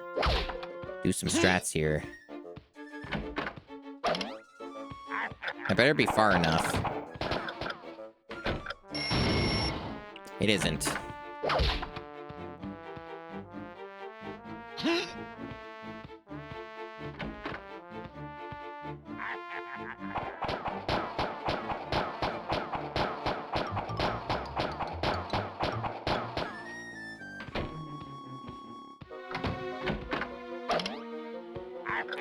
do some strats here. I better be far enough. It isn't.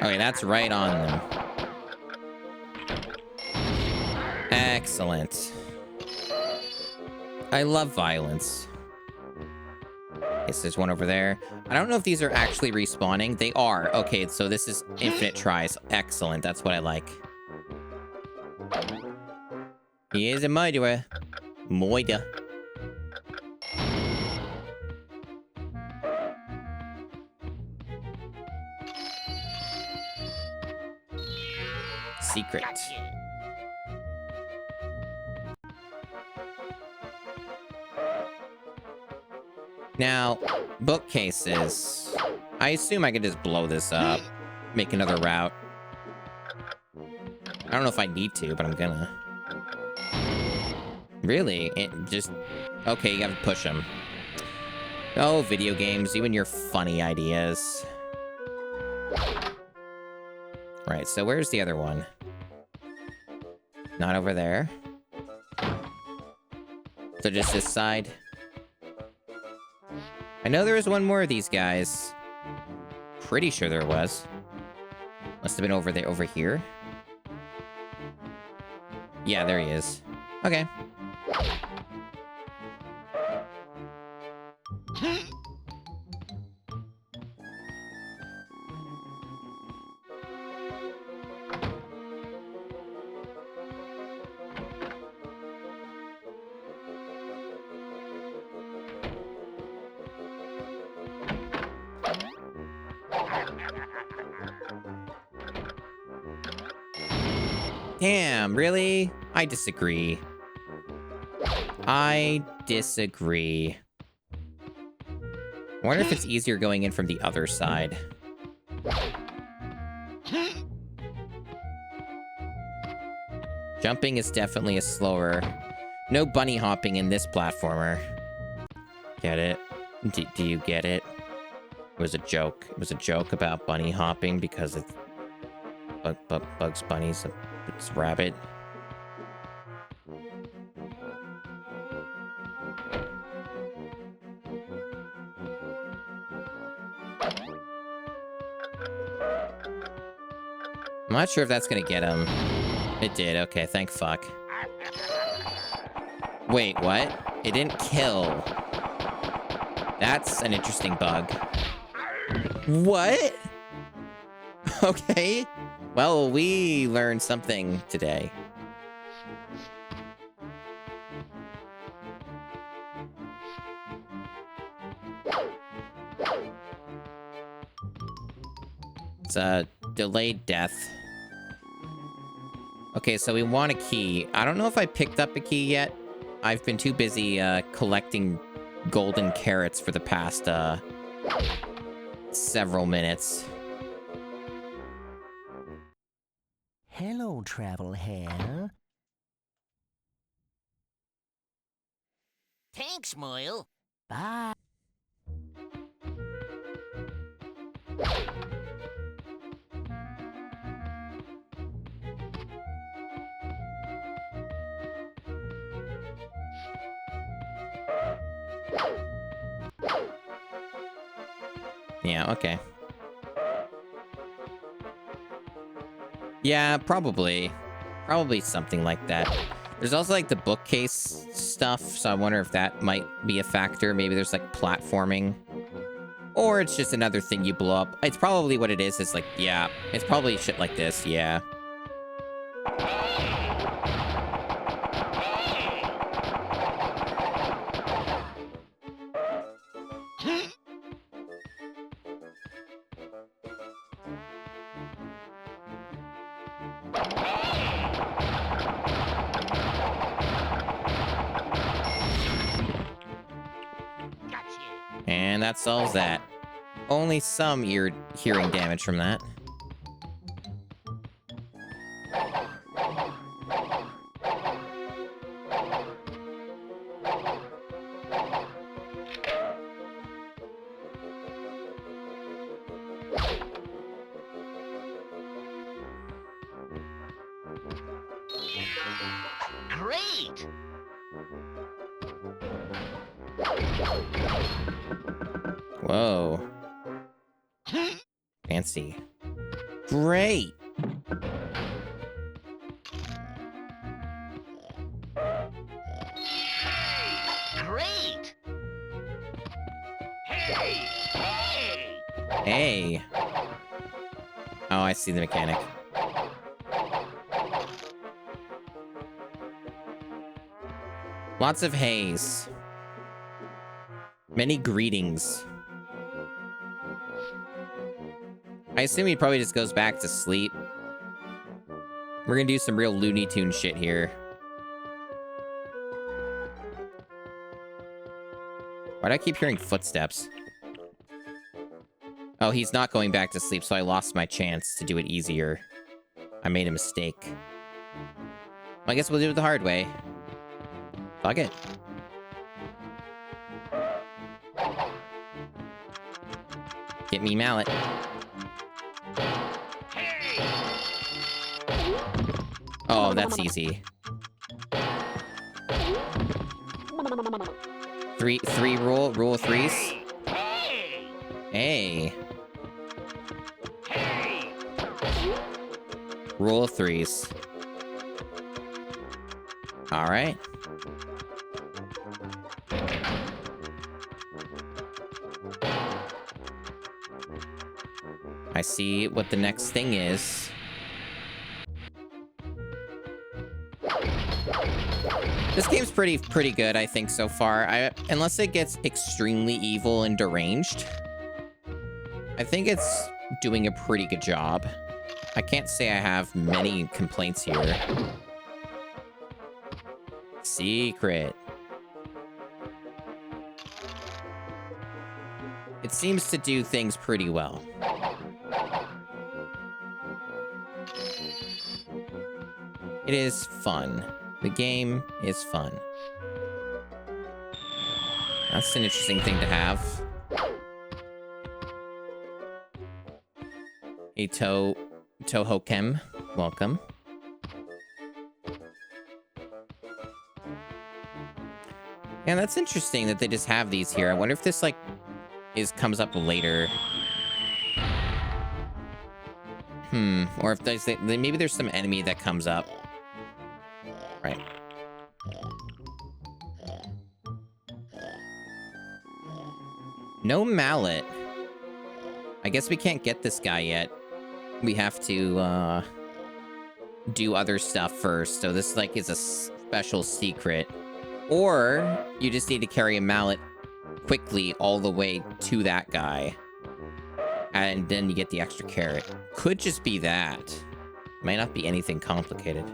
Okay, that's right on them. Excellent. I love violence. Yes, there's one over there. I don't know if these are actually respawning. They are. Okay, so this is infinite tries. Excellent. That's what I like. He is a murderer. Moida. Secret. Gotcha. Now, bookcases. I assume I could just blow this up. Make another route. I don't know if I need to, but I'm gonna. Really? It just... Okay, you gotta push them. Oh, video games, you and your funny ideas. Right, so where's the other one? Not over there. So just this side. I know there was one more of these guys. Pretty sure there was. Must have been over there, over here. Yeah, there he is. Okay. Damn, really? I disagree. I disagree. I wonder if it's easier going in from the other side. Jumping is definitely a slower. No bunny hopping in this platformer. Get it? Do you get it? It was a joke. It was a joke about bunny hopping because it's Bugs Bunny's it's rabbit. I'm not sure if that's gonna get him. It did. Okay, thank fuck. Wait, what? It didn't kill. That's an interesting bug. What? Okay. Well, we learned something today. It's a delayed death. Okay, so we want a key. I don't know if I picked up a key yet. I've been too busy collecting golden carrots for the past several minutes. Hello, travel hair. Thanks, Moyle. Bye. Yeah, okay. Yeah, probably. Probably something like that. There's also, like, the bookcase stuff, so I wonder if that might be a factor. Maybe there's, like, platforming. Or it's just another thing you blow up. It's probably what it is. It's like, yeah, it's probably shit like this, yeah. And that solves that. Only some hearing damage from that. Great! Whoa. Fancy. Great! Hey. Oh, I see the mechanic. Lots of haze. Many greetings. I assume he probably just goes back to sleep. We're gonna do some real Looney Tune shit here. Why do I keep hearing footsteps? Oh, he's not going back to sleep, so I lost my chance to do it easier. I made a mistake. Well, I guess we'll do it the hard way. Fuck it. Get me mallet. Oh, that's easy. Three rule of threes. Hey. Rule of threes. All right. I see what the next thing is. This game's pretty good, I think, so far. Unless it gets extremely evil and deranged, I think it's doing a pretty good job. I can't say I have many complaints here. Secret. It seems to do things pretty well. It is fun. The game is fun. That's an interesting thing to have. Hey, Tohokem, welcome. Yeah, that's interesting that they just have these here. I wonder if this, like, comes up later. Or if maybe there's some enemy that comes up. Right. No mallet. I guess we can't get this guy yet. We have to, do other stuff first. So this, like, is a special secret. Or you just need to carry a mallet quickly all the way to that guy. And then you get the extra carrot. Could just be that. Might not be anything complicated.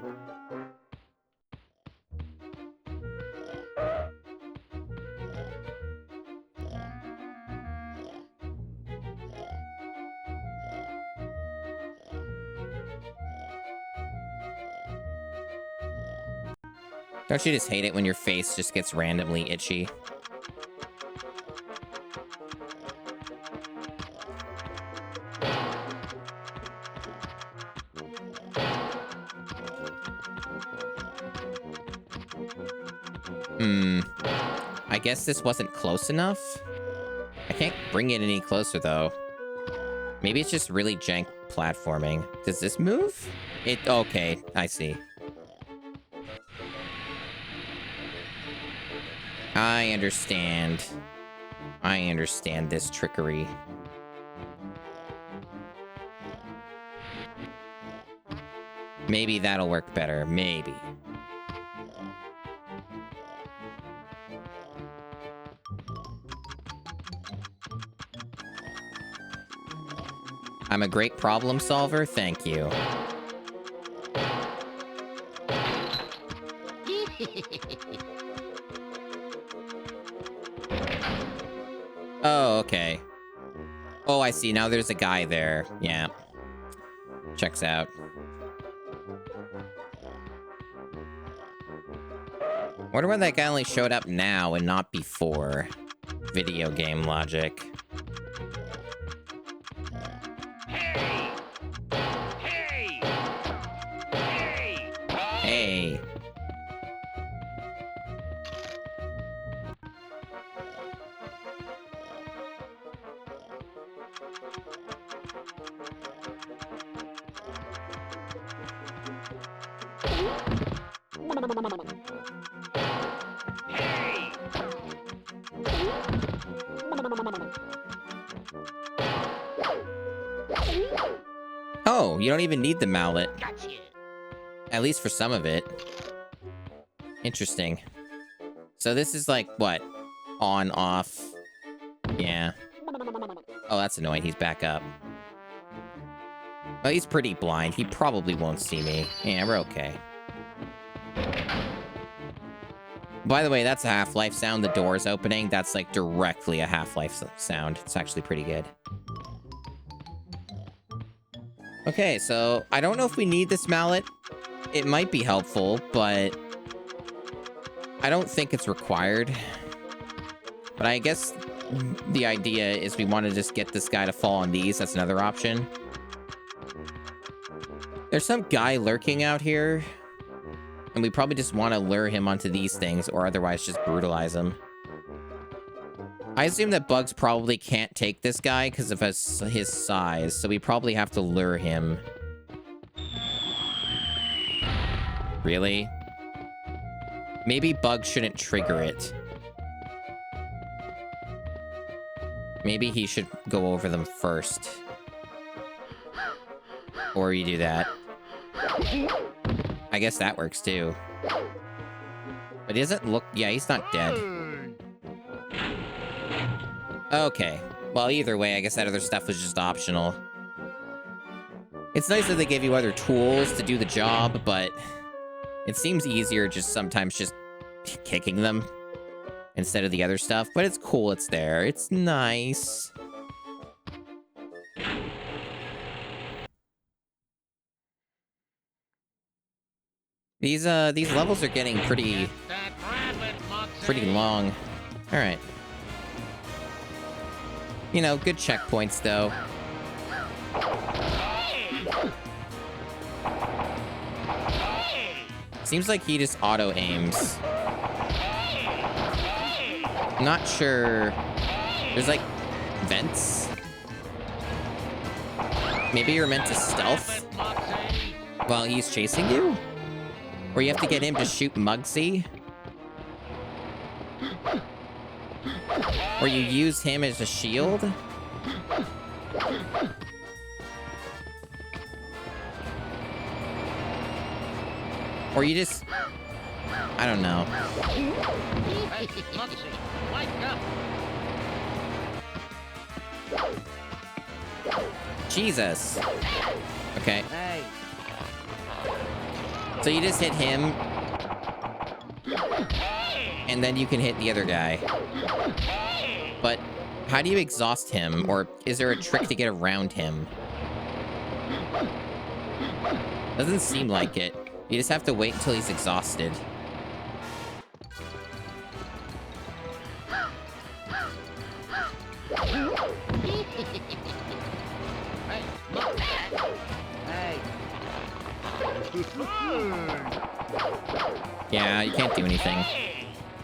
Don't you just hate it when your face just gets randomly itchy? I guess this wasn't close enough? I can't bring it any closer, though. Maybe it's just really jank platforming. Does this move? Okay, I see. I understand. I understand this trickery. Maybe that'll work better. Maybe. I'm a great problem solver. Thank you. Oh, okay. Oh, I see. Now there's a guy there. Yeah. Checks out. Wonder why that guy only showed up now and not before. Video game logic. Hey. Oh, you don't even need the mallet. Gotcha. At least for some of it. Interesting. So this is like, what? On, off. Yeah. Oh, that's annoying. He's back up. Well, he's pretty blind. He probably won't see me. Yeah, we're okay. By the way, that's a Half-Life sound. The door's opening. That's like directly a Half-Life sound. It's actually pretty good. Okay, so I don't know if we need this mallet. It might be helpful, but I don't think it's required. But I guess the idea is we want to just get this guy to fall on these. That's another option. There's some guy lurking out here. And we probably just want to lure him onto these things or otherwise just brutalize him. I assume that Bugs probably can't take this guy because of his size. So we probably have to lure him. Really? Maybe Bugs shouldn't trigger it. Maybe he should go over them first. Or you do that. I guess that works too. But he doesn't look... Yeah, he's not dead. Okay. Well, either way, I guess that other stuff was just optional. It's nice that they give you other tools to do the job, but it seems easier just sometimes just kicking them instead of the other stuff. But it's cool it's there. It's nice. These levels are getting pretty long. All right. You know, good checkpoints though. Seems like he just auto aims. I'm not sure. There's like vents. Maybe you're meant to stealth while he's chasing you? Or you have to get him to shoot Muggsy? Or you use him as a shield? Or you just... I don't know. Hey, Muggsy, wake up. Jesus. Okay. So you just hit him. And then you can hit the other guy. But how do you exhaust him? Or is there a trick to get around him? Doesn't seem like it. You just have to wait until he's exhausted. Yeah, you can't do anything.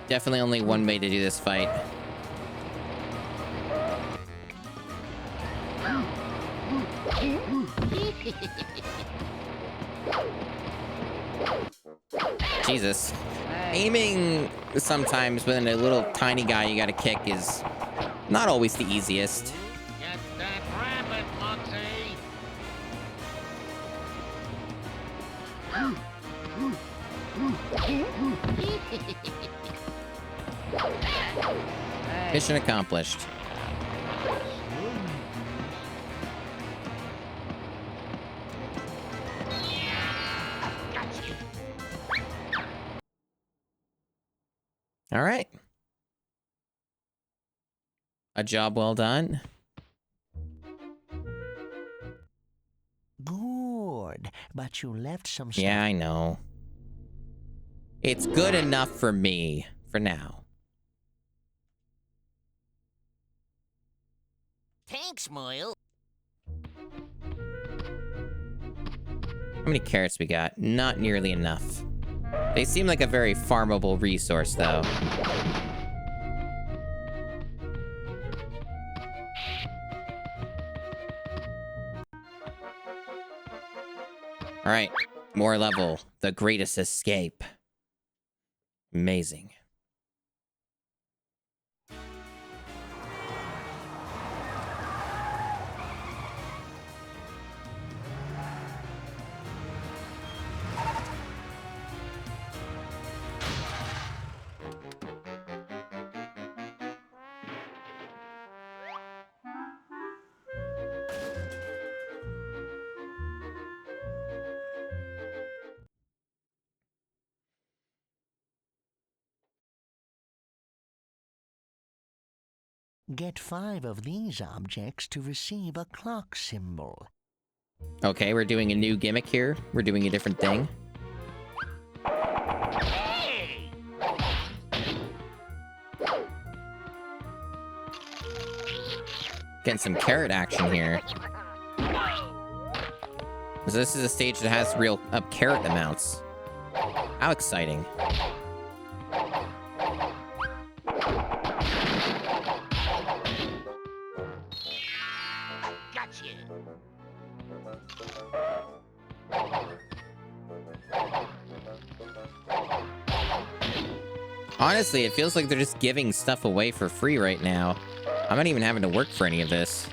Definitely only one way to do this fight. Jesus. Aiming sometimes within a little tiny guy you gotta kick is not always the easiest. Get that rabbit, Muggsy. Mission accomplished. All right. A job well done. Good, but you left some stuff. Yeah, I know. It's good enough for me, for now. Thanks, Moyle. How many carrots we got? Not nearly enough. They seem like a very farmable resource, though. All right, more level. The greatest escape. Amazing. Get 5 of these objects to receive a clock symbol. Okay, we're doing a new gimmick here. We're doing a different thing. Hey! Getting some carrot action here. So this is a stage that has real carrot amounts. How exciting. Gotcha. Honestly, it feels like they're just giving stuff away for free right now. I'm not even having to work for any of this.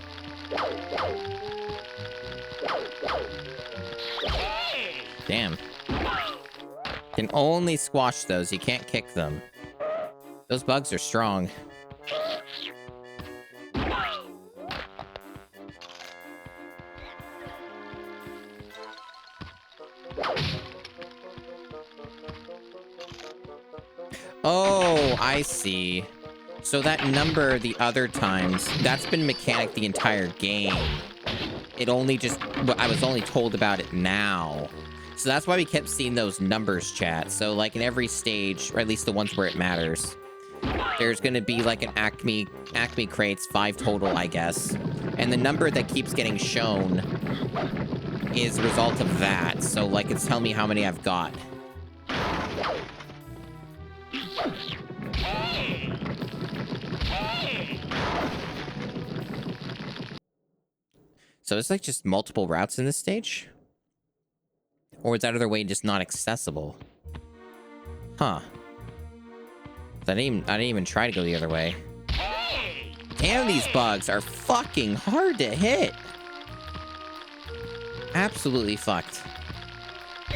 Damn. Can only squash those. You can't kick them. Those bugs are strong. Oh, I see. So that number the other times, that's been mechanic the entire game. It only just, I was only told about it now. So that's why we kept seeing those numbers, chat. So like in every stage, or at least the ones where it matters, there's going to be like an Acme crates, 5 total, I guess. And the number that keeps getting shown is a result of that. So like it's telling me how many I've got. So it's like just multiple routes in this stage? Or is that other way just not accessible? Huh. I didn't even try to go the other way. Damn, these bugs are fucking hard to hit. Absolutely fucked.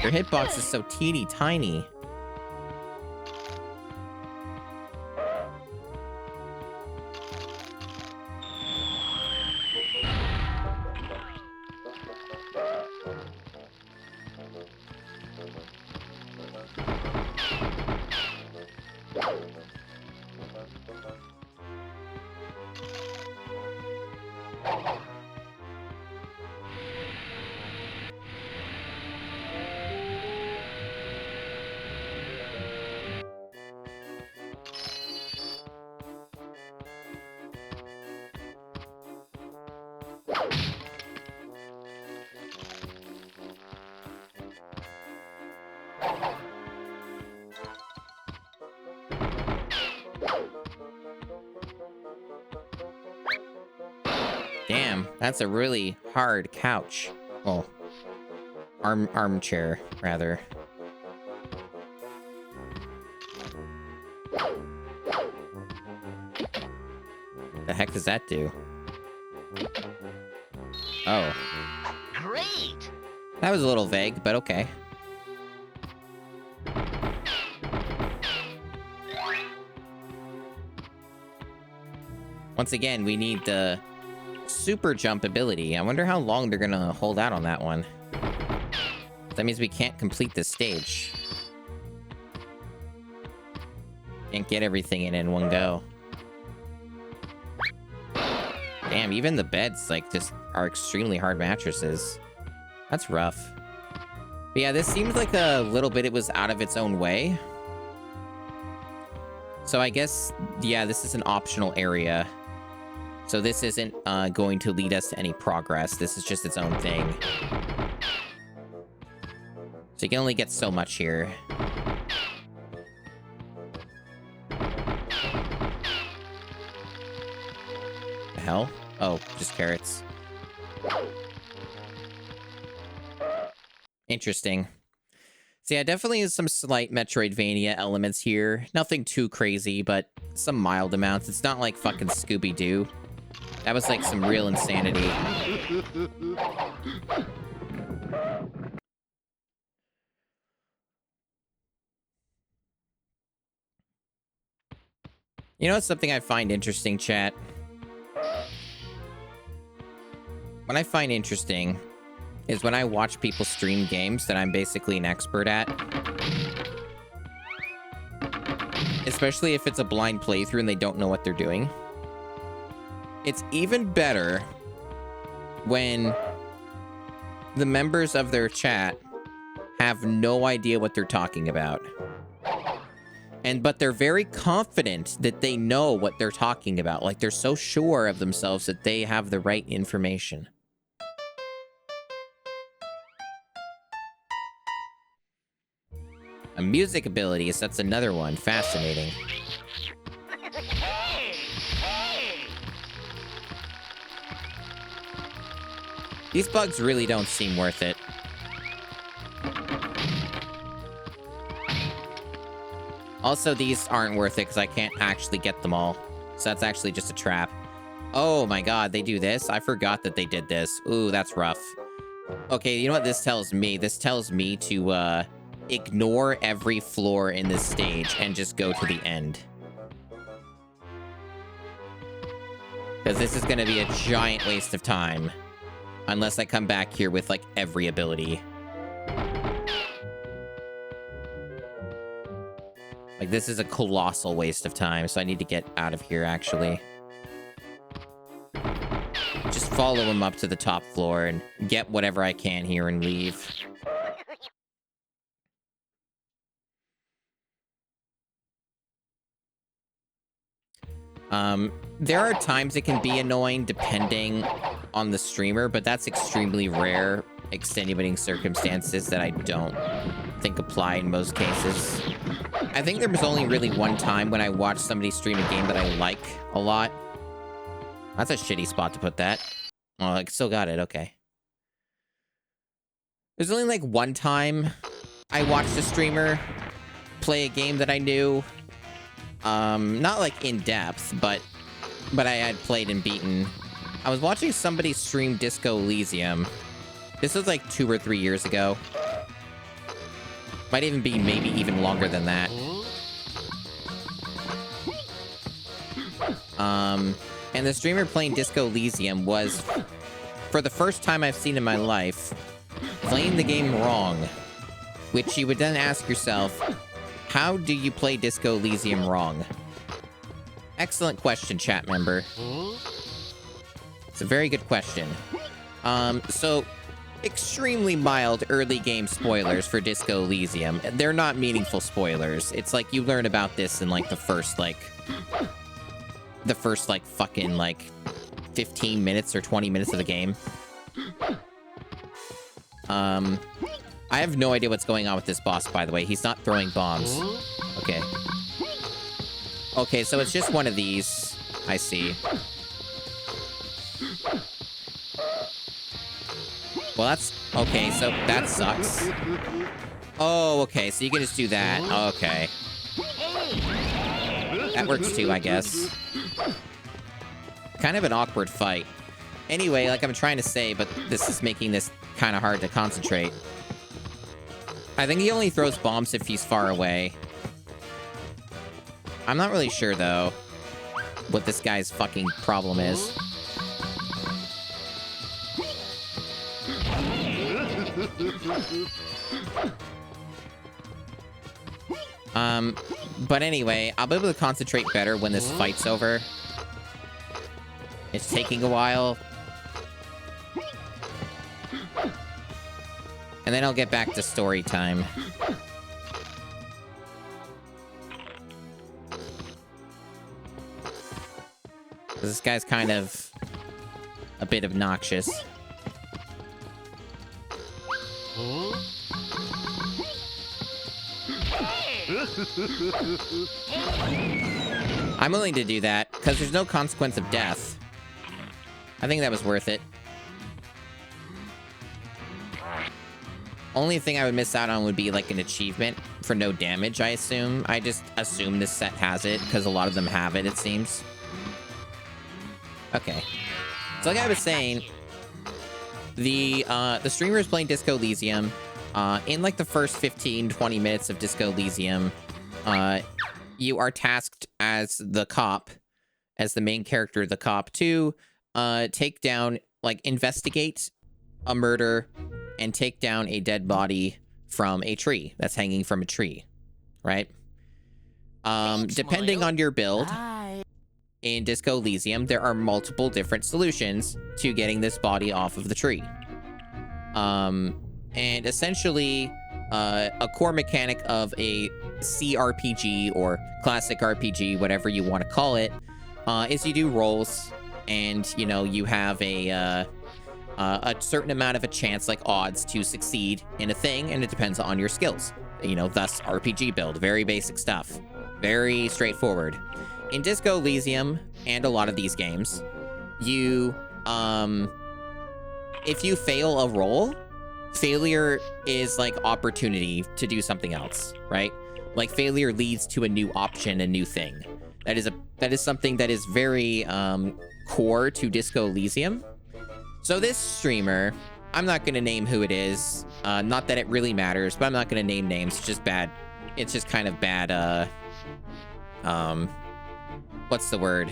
Their hitbox is so teeny tiny. Damn, that's a really hard couch. Oh, armchair, rather. The heck does that do? Oh. Great. That was a little vague, but okay. Once again, we need the super jump ability. I wonder how long they're gonna hold out on that one. That means we can't complete this stage. Can't get everything in one go. Damn, even the beds, like, just are extremely hard mattresses. That's rough. But yeah, this seems like a little bit it was out of its own way. So I guess, yeah, this is an optional area. So this isn't going to lead us to any progress. This is just its own thing. So you can only get so much here. The hell? Oh, just carrots. Interesting. So yeah, definitely is some slight Metroidvania elements here. Nothing too crazy, but some mild amounts. It's not like fucking Scooby-Doo. That was like some real insanity. You know what's something I find interesting, chat? What I find interesting is when I watch people stream games that I'm basically an expert at. Especially if it's a blind playthrough and they don't know what they're doing. It's even better when the members of their chat have no idea what they're talking about. But they're very confident that they know what they're talking about. Like, they're so sure of themselves that they have the right information. A music abilities, that's another one. Fascinating. These bugs really don't seem worth it. Also, these aren't worth it because I can't actually get them all. So that's actually just a trap. Oh my god, they do this? I forgot that they did this. Ooh, that's rough. Okay, you know what this tells me? This tells me to, ignore every floor in this stage and just go to the end. Because this is going to be a giant waste of time. Unless I come back here with, like, every ability. Like, this is a colossal waste of time, so I need to get out of here, actually. Just follow him up to the top floor and get whatever I can here and leave. There are times it can be annoying depending on the streamer, but that's extremely rare, extenuating circumstances that I don't think apply in most cases. I think there was only really one time when I watched somebody stream a game that I like a lot. That's a shitty spot to put that. Oh, I still got it, okay. There's only like one time I watched a streamer play a game that I knew. Not like in depth, but I had played and beaten. I was watching somebody stream Disco Elysium. This was like 2 or 3 years ago. Might even be maybe even longer than that. And the streamer playing Disco Elysium was, for the first time I've seen in my life, playing the game wrong. Which you would then ask yourself, how do you play Disco Elysium wrong? Excellent question, chat member. It's a very good question. So, extremely mild early game spoilers for Disco Elysium. They're not meaningful spoilers. It's like you learn about this in like the first fucking like 15 minutes or 20 minutes of the game. I have no idea what's going on with this boss, by the way. He's not throwing bombs. Okay. Okay, so it's just one of these. I see. Well, that's... Okay, so that sucks. Oh, okay, so you can just do that. Okay. That works too, I guess. Kind of an awkward fight. Anyway, like I'm trying to say, but this is making this kind of hard to concentrate. I think he only throws bombs if he's far away. I'm not really sure, though, what this guy's fucking problem is. But anyway, I'll be able to concentrate better when this fight's over. It's taking a while. And then I'll get back to story time. This guy's kind of a bit obnoxious. I'm willing to do that, because there's no consequence of death. I think that was worth it. Only thing I would miss out on would be like an achievement for no damage, I assume. I just assume this set has it, because a lot of them have it, it seems. Okay. So like I was saying, the streamer is playing Disco Elysium. In like the first 15-20 minutes of Disco Elysium, you are tasked as the cop, as the main character, the cop, to take down, like, investigate a murder and take down a dead body from a tree that's hanging from a tree, right? Depending on your build, in Disco Elysium, there are multiple different solutions to getting this body off of the tree. And essentially, a core mechanic of a CRPG or classic RPG, whatever you want to call it, is you do rolls, and you know you have a certain amount of a chance, like odds, to succeed in a thing, and it depends on your skills. You know, thus RPG build, very basic stuff, very straightforward. In Disco Elysium and a lot of these games, you if you fail a roll, failure is like opportunity to do something else, right? Like failure leads to a new option, a new thing. That is something that is very core to Disco Elysium. So this streamer, I'm not going to name who it is. Not that it really matters, but I'm not going to name names. It's just bad. It's just kind of bad. What's the word?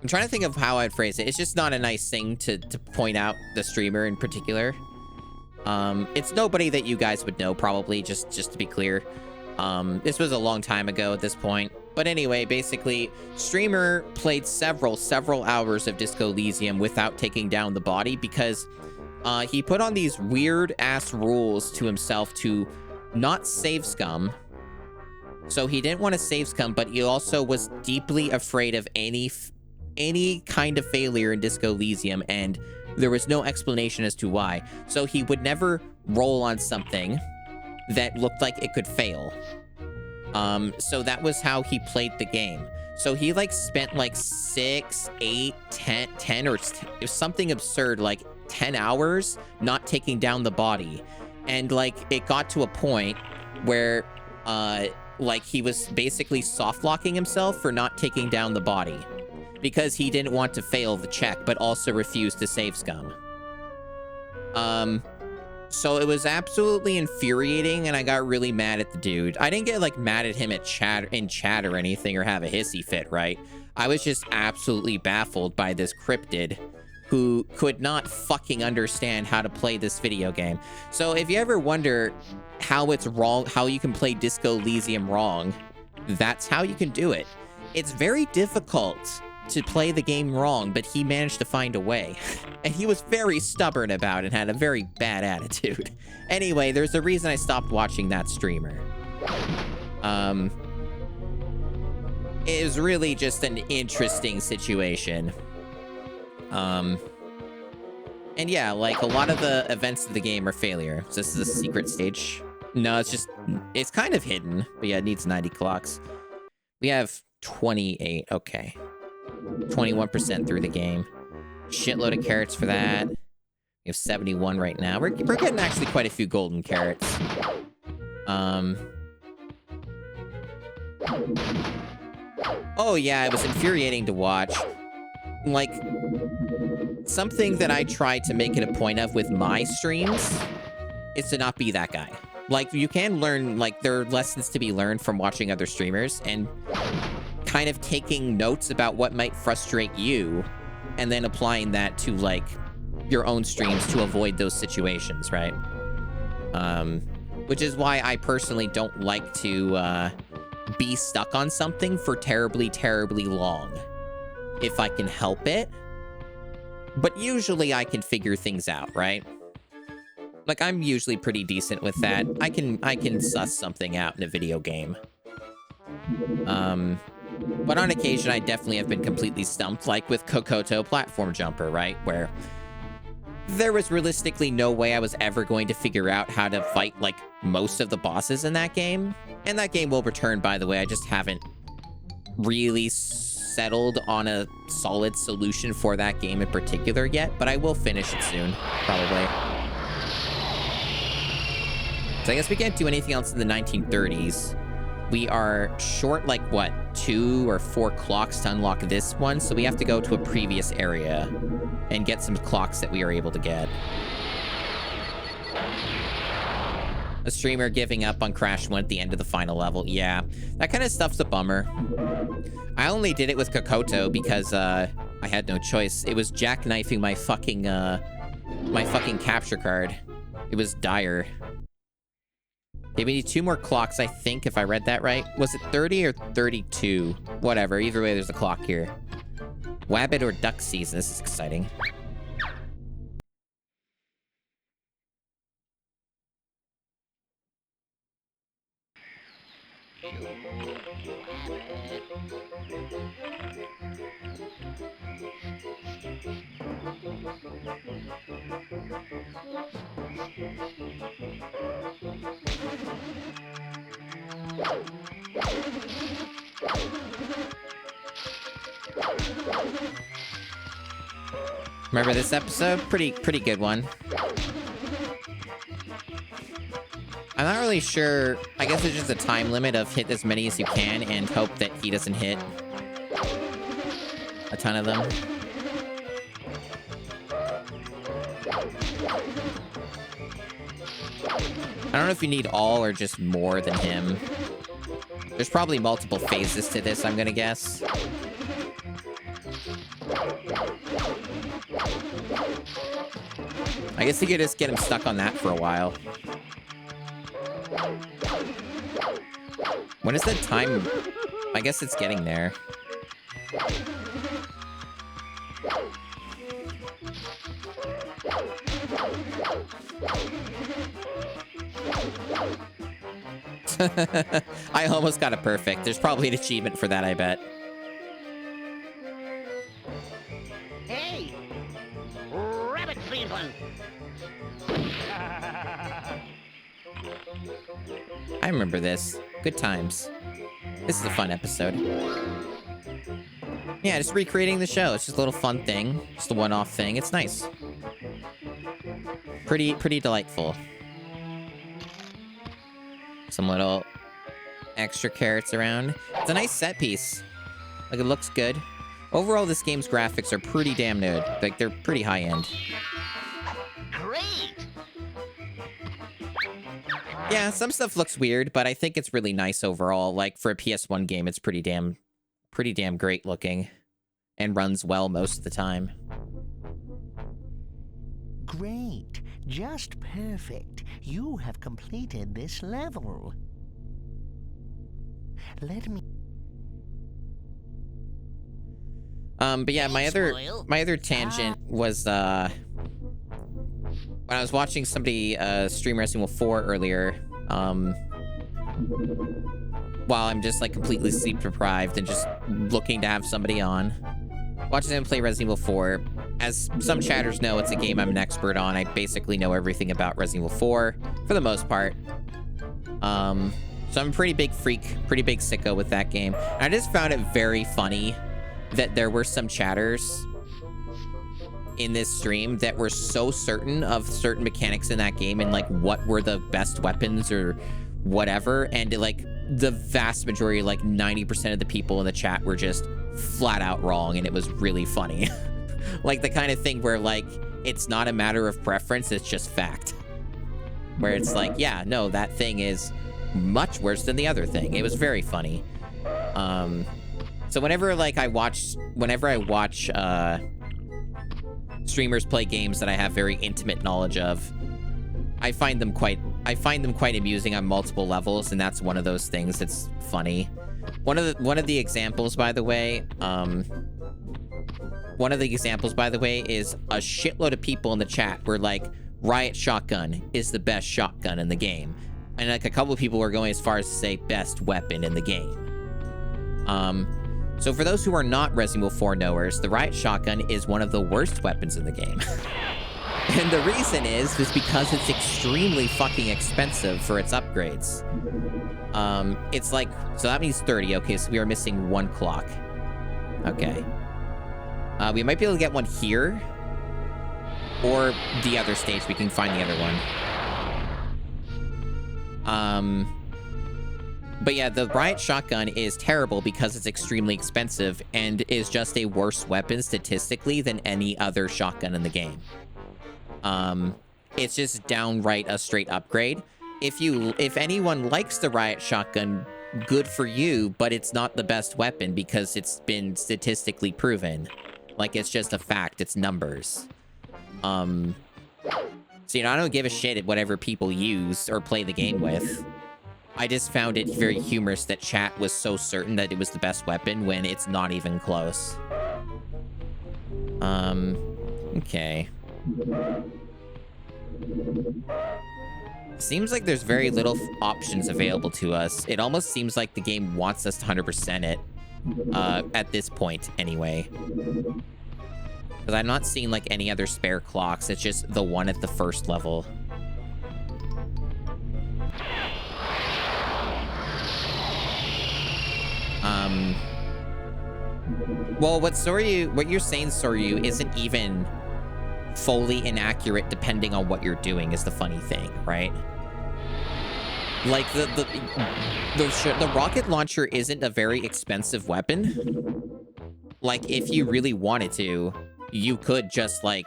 I'm trying to think of how I'd phrase it. It's just not a nice thing to point out the streamer in particular. It's nobody that you guys would know, probably, just to be clear. This was a long time ago at this point. But anyway, basically, streamer played several hours of Disco Elysium without taking down the body because he put on these weird-ass rules to himself to not save scum. So he didn't want to save scum, but he also was deeply afraid of any kind of failure in Disco Elysium, and there was no explanation as to why. So he would never roll on something that looked like it could fail. So that was how he played the game. So he like spent like 6, 8, 10 or something absurd, like 10 hours not taking down the body. And like it got to a point where like he was basically soft locking himself for not taking down the body because he didn't want to fail the check, but also refused to save scum. So it was absolutely infuriating, and I got really mad at the dude. I didn't get like mad at him in chat or anything, or have a hissy fit, right? I was just absolutely baffled by this cryptid who could not fucking understand how to play this video game. So if you ever wonder how it's wrong, how you can play Disco Elysium wrong, that's how you can do it. It's very difficult to play the game wrong, but he managed to find a way. And he was very stubborn about it and had a very bad attitude. Anyway, there's a reason I stopped watching that streamer. It was really just an interesting situation. And yeah, like a lot of the events of the game are failure. So this is a secret stage. No, it's kind of hidden, but yeah, it needs 90 clocks. We have 28, okay. 21% through the game. Shitload of carrots for that. We have 71 right now. We're getting actually quite a few golden carrots. Oh yeah, it was infuriating to watch. Like, something that I try to make it a point of with my streams is to not be that guy. Like, you can learn, like, there are lessons to be learned from watching other streamers, and kind of taking notes about what might frustrate you, and then applying that to, like, your own streams to avoid those situations, right? Which is why I personally don't like to be stuck on something for terribly, terribly long, if I can help it. But usually I can figure things out, right? Like, I'm usually pretty decent with that. I can suss something out in a video game. But on occasion, I definitely have been completely stumped, like with Kokoto Platform Jumper, right? Where there was realistically no way I was ever going to figure out how to fight, like, most of the bosses in that game. And that game will return, by the way. I just haven't really settled on a solid solution for that game in particular yet, but I will finish it soon, probably. So I guess we can't do anything else in the 1930s. We are short, like, what, 2 or 4 clocks to unlock this one, so we have to go to a previous area and get some clocks that we are able to get. A streamer giving up on Crash 1 at the end of the final level. Yeah, that kind of stuff's a bummer. I only did it with Kokoto because I had no choice. It was jackknifing my fucking capture card. It was dire. Okay, we need 2 more clocks, I think, if I read that right. Was it 30 or 32? Whatever. Either way, there's a clock here. Wabbit or duck season. This is exciting. Remember this episode? Pretty good one. I'm not really sure. I guess it's just a time limit of hit as many as you can and hope that he doesn't hit a ton of them. I don't know if you need all or just more than him. There's probably multiple phases to this, I'm gonna guess. I guess you could just get him stuck on that for a while. When is the time? I guess it's getting there. I almost got it perfect. There's probably an achievement for that, I bet. Hey! Rabbit season! I remember this. Good times. This is a fun episode. Yeah, just recreating the show. It's just a little fun thing. Just a one-off thing. It's nice. Pretty delightful. Some little extra carrots around. It's a nice set piece. Like, it looks good. Overall, this game's graphics are pretty damn good. Like, they're pretty high-end. Great! Yeah, some stuff looks weird, but I think it's really nice overall. Like, for a PS1 game, it's pretty damn great looking. And runs well most of the time. Great. Just perfect. You have completed this level. Let me... But yeah, my Thanks, other tangent was, when I was watching somebody, stream Resident Evil 4 earlier, while I'm just, like, completely sleep deprived and just looking to have somebody on. Watching them play Resident Evil 4. As some chatters know, it's a game I'm an expert on. I basically know everything about Resident Evil 4, for the most part. So I'm a pretty big freak, pretty big sicko with that game. And I just found it very funny that there were some chatters in this stream that were so certain of certain mechanics in that game and, like, what were the best weapons or whatever. And, like, the vast majority, like 90% of the people in the chat were just flat out wrong, and it was really funny. Like, the kind of thing where, like, it's not a matter of preference, it's just fact. Where it's like, yeah, no, that thing is much worse than the other thing. It was very funny. So whenever I watch streamers play games that I have very intimate knowledge of, I find them quite amusing on multiple levels, and that's one of those things that's funny. One of the examples, by the way, is a shitload of people in the chat were like, Riot Shotgun is the best shotgun in the game. And, like, a couple of people were going as far as to say best weapon in the game. So for those who are not Resident Evil 4 knowers, the Riot Shotgun is one of the worst weapons in the game. And the reason is because it's extremely fucking expensive for its upgrades. It's like, so that means 30. Okay, so we are missing 1 clock. Okay. We might be able to get one here. Or the other stage, we can find the other one. But yeah, the Riot Shotgun is terrible because it's extremely expensive and is just a worse weapon statistically than any other shotgun in the game. It's just downright a straight upgrade. If anyone likes the Riot Shotgun, good for you, but it's not the best weapon because it's been statistically proven. Like, it's just a fact, it's numbers. So, you know, I don't give a shit at whatever people use or play the game with. I just found it very humorous that chat was so certain that it was the best weapon when it's not even close. Okay. Seems like there's very little options available to us. It almost seems like the game wants us to 100% it. At this point, anyway. Because I'm not seeing, like, any other spare clocks. It's just the one at the first level. Well, what you're saying, Soryu, isn't even fully inaccurate depending on what you're doing is the funny thing, right? Like, the rocket launcher isn't a very expensive weapon. Like, if you really wanted to, you could just, like,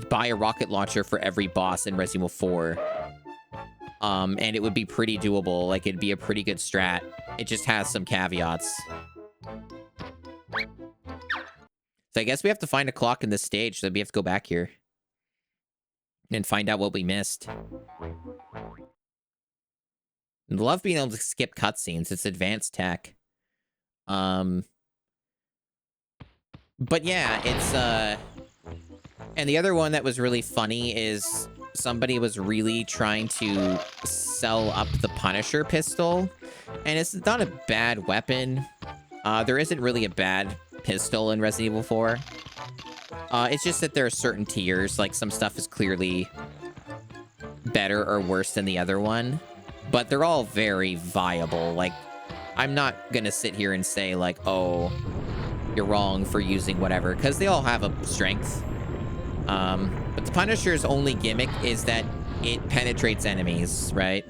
buy a rocket launcher for every boss in Resident Evil 4. And it would be pretty doable. Like, it'd be a pretty good strat. It just has some caveats. So I guess we have to find a clock in this stage, so we have to go back here. And find out what we missed. I love being able to skip cutscenes. It's advanced tech. But yeah, it's, and the other one that was really funny is somebody was really trying to sell up the Punisher pistol. And it's not a bad weapon. There isn't really a bad pistol in Resident Evil 4. It's just that there are certain tiers. Like, some stuff is clearly better or worse than the other one. But they're all very viable. Like, I'm not gonna sit here and say, like, oh, you're wrong for using whatever, because they all have a strength. But the Punisher's only gimmick is that it penetrates enemies, right?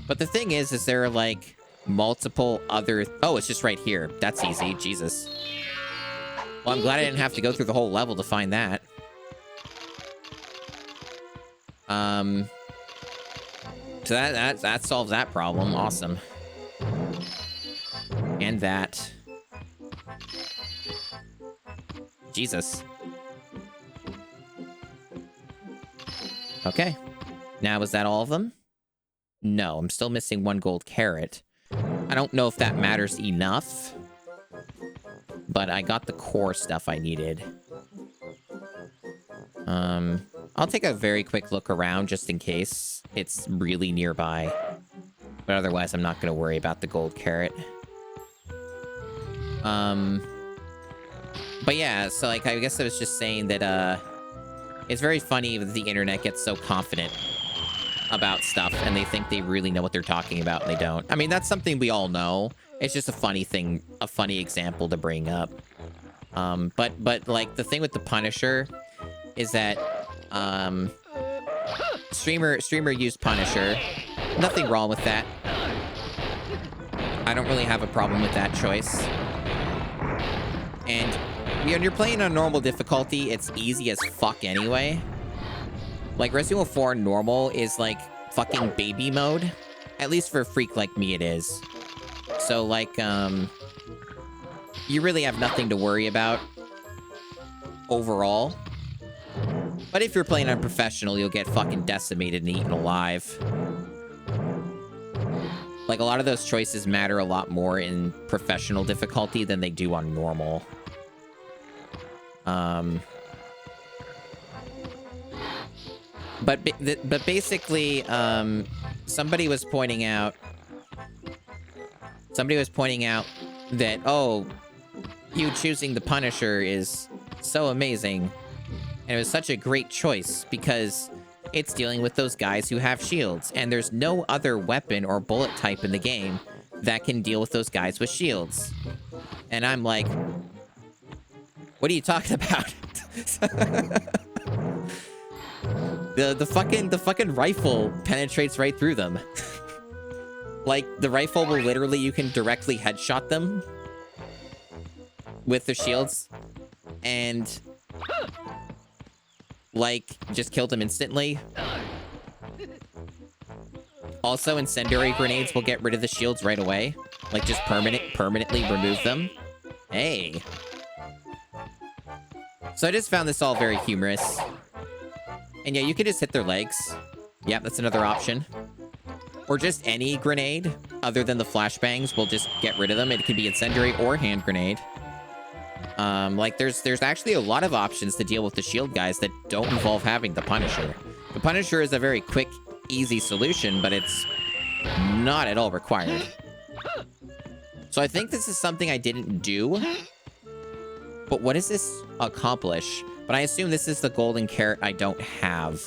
But the thing is there are, like, multiple other... Oh, it's just right here. That's easy. Jesus. Well, I'm glad I didn't have to go through the whole level to find that. So that solves that problem. Awesome. And that. Jesus. Okay. Now, is that all of them? No, I'm still missing one gold carrot. I don't know if that matters enough. But I got the core stuff I needed. I'll take a very quick look around just in case it's really nearby. But otherwise, I'm not going to worry about the gold carrot. But yeah, so, like, I guess I was just saying that, it's very funny that the internet gets so confident about stuff and they think they really know what they're talking about and they don't. I mean, that's something we all know. It's just a funny thing, a funny example to bring up. But like, the thing with the Punisher is that, streamer used Punisher. Nothing wrong with that. I don't really have a problem with that choice. And when you're playing on normal difficulty, it's easy as fuck anyway. Like, Resident Evil 4 normal is like fucking baby mode. At least for a freak like me it is. So, like, you really have nothing to worry about overall. But if you're playing on professional, you'll get fucking decimated and eaten alive. Like, a lot of those choices matter a lot more in professional difficulty than they do on normal. But basically, somebody was pointing out that, oh, you choosing the Punisher is so amazing. And it was such a great choice because it's dealing with those guys who have shields. And there's no other weapon or bullet type in the game that can deal with those guys with shields. And I'm like, what are you talking about? The fucking rifle penetrates right through them. Like, the rifle will literally, you can directly headshot them with the shields. And, like, just kill them instantly. Also, incendiary grenades will get rid of the shields right away. Like, just permanently remove them. Hey. So I just found this all very humorous. And yeah, you can just hit their legs. Yep, that's another option. or just any grenade other than the flashbangs, we'll just get rid of them. It could be incendiary or hand grenade. Like there's actually a lot of options to deal with the shield guys that don't involve having the Punisher. The Punisher is a very quick, easy solution, but it's not at all required. So I think this is something I didn't do. But what does this accomplish? But I assume this is the golden carrot I don't have.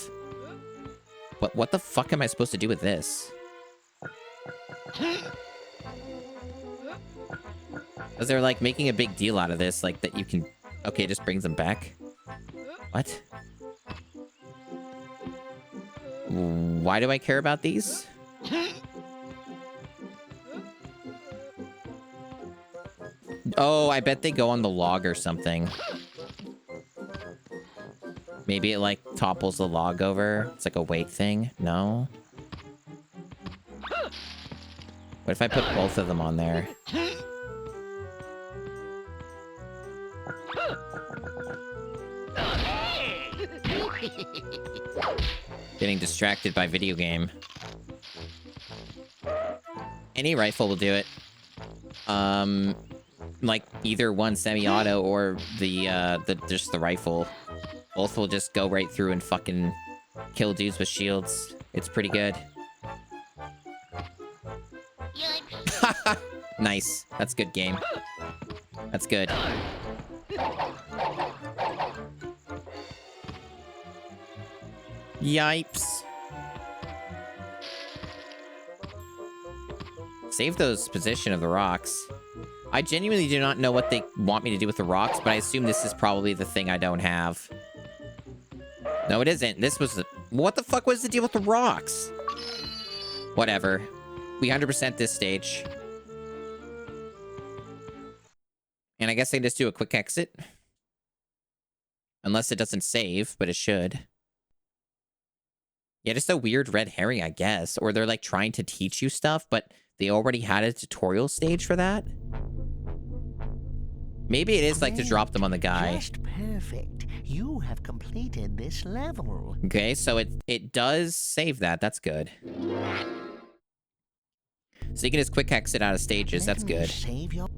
But what the fuck am I supposed to do with this? Because they're like making a big deal out of this, like that you can... Okay, it just brings them back. What? Why do I care about these? Oh, I bet they go on the log or something. Maybe it, like, topples the log over. It's like a weight thing. No? What if I put both of them on there? Getting distracted by video game. Any rifle will do it. Like either one semi-auto or just the rifle. Both will just go right through and fucking kill dudes with shields. It's pretty good. Nice. That's good game. That's good. Yipes. Save those position of the rocks. I genuinely do not know what they want me to do with the rocks, but I assume this is probably the thing I don't have. No, it isn't. This was the... What the fuck was the deal with the rocks? Whatever. We 100% this stage. And I guess I can just do a quick exit. Unless it doesn't save, but it should. Yeah, just a weird red herring, I guess. Or they're like trying to teach you stuff, but they already had a tutorial stage for that? Maybe it is like to drop them on the guy. Just perfect. You have completed this level. Okay, so it does save that. That's good. So you can just quick exit out of stages. That's good. Save your...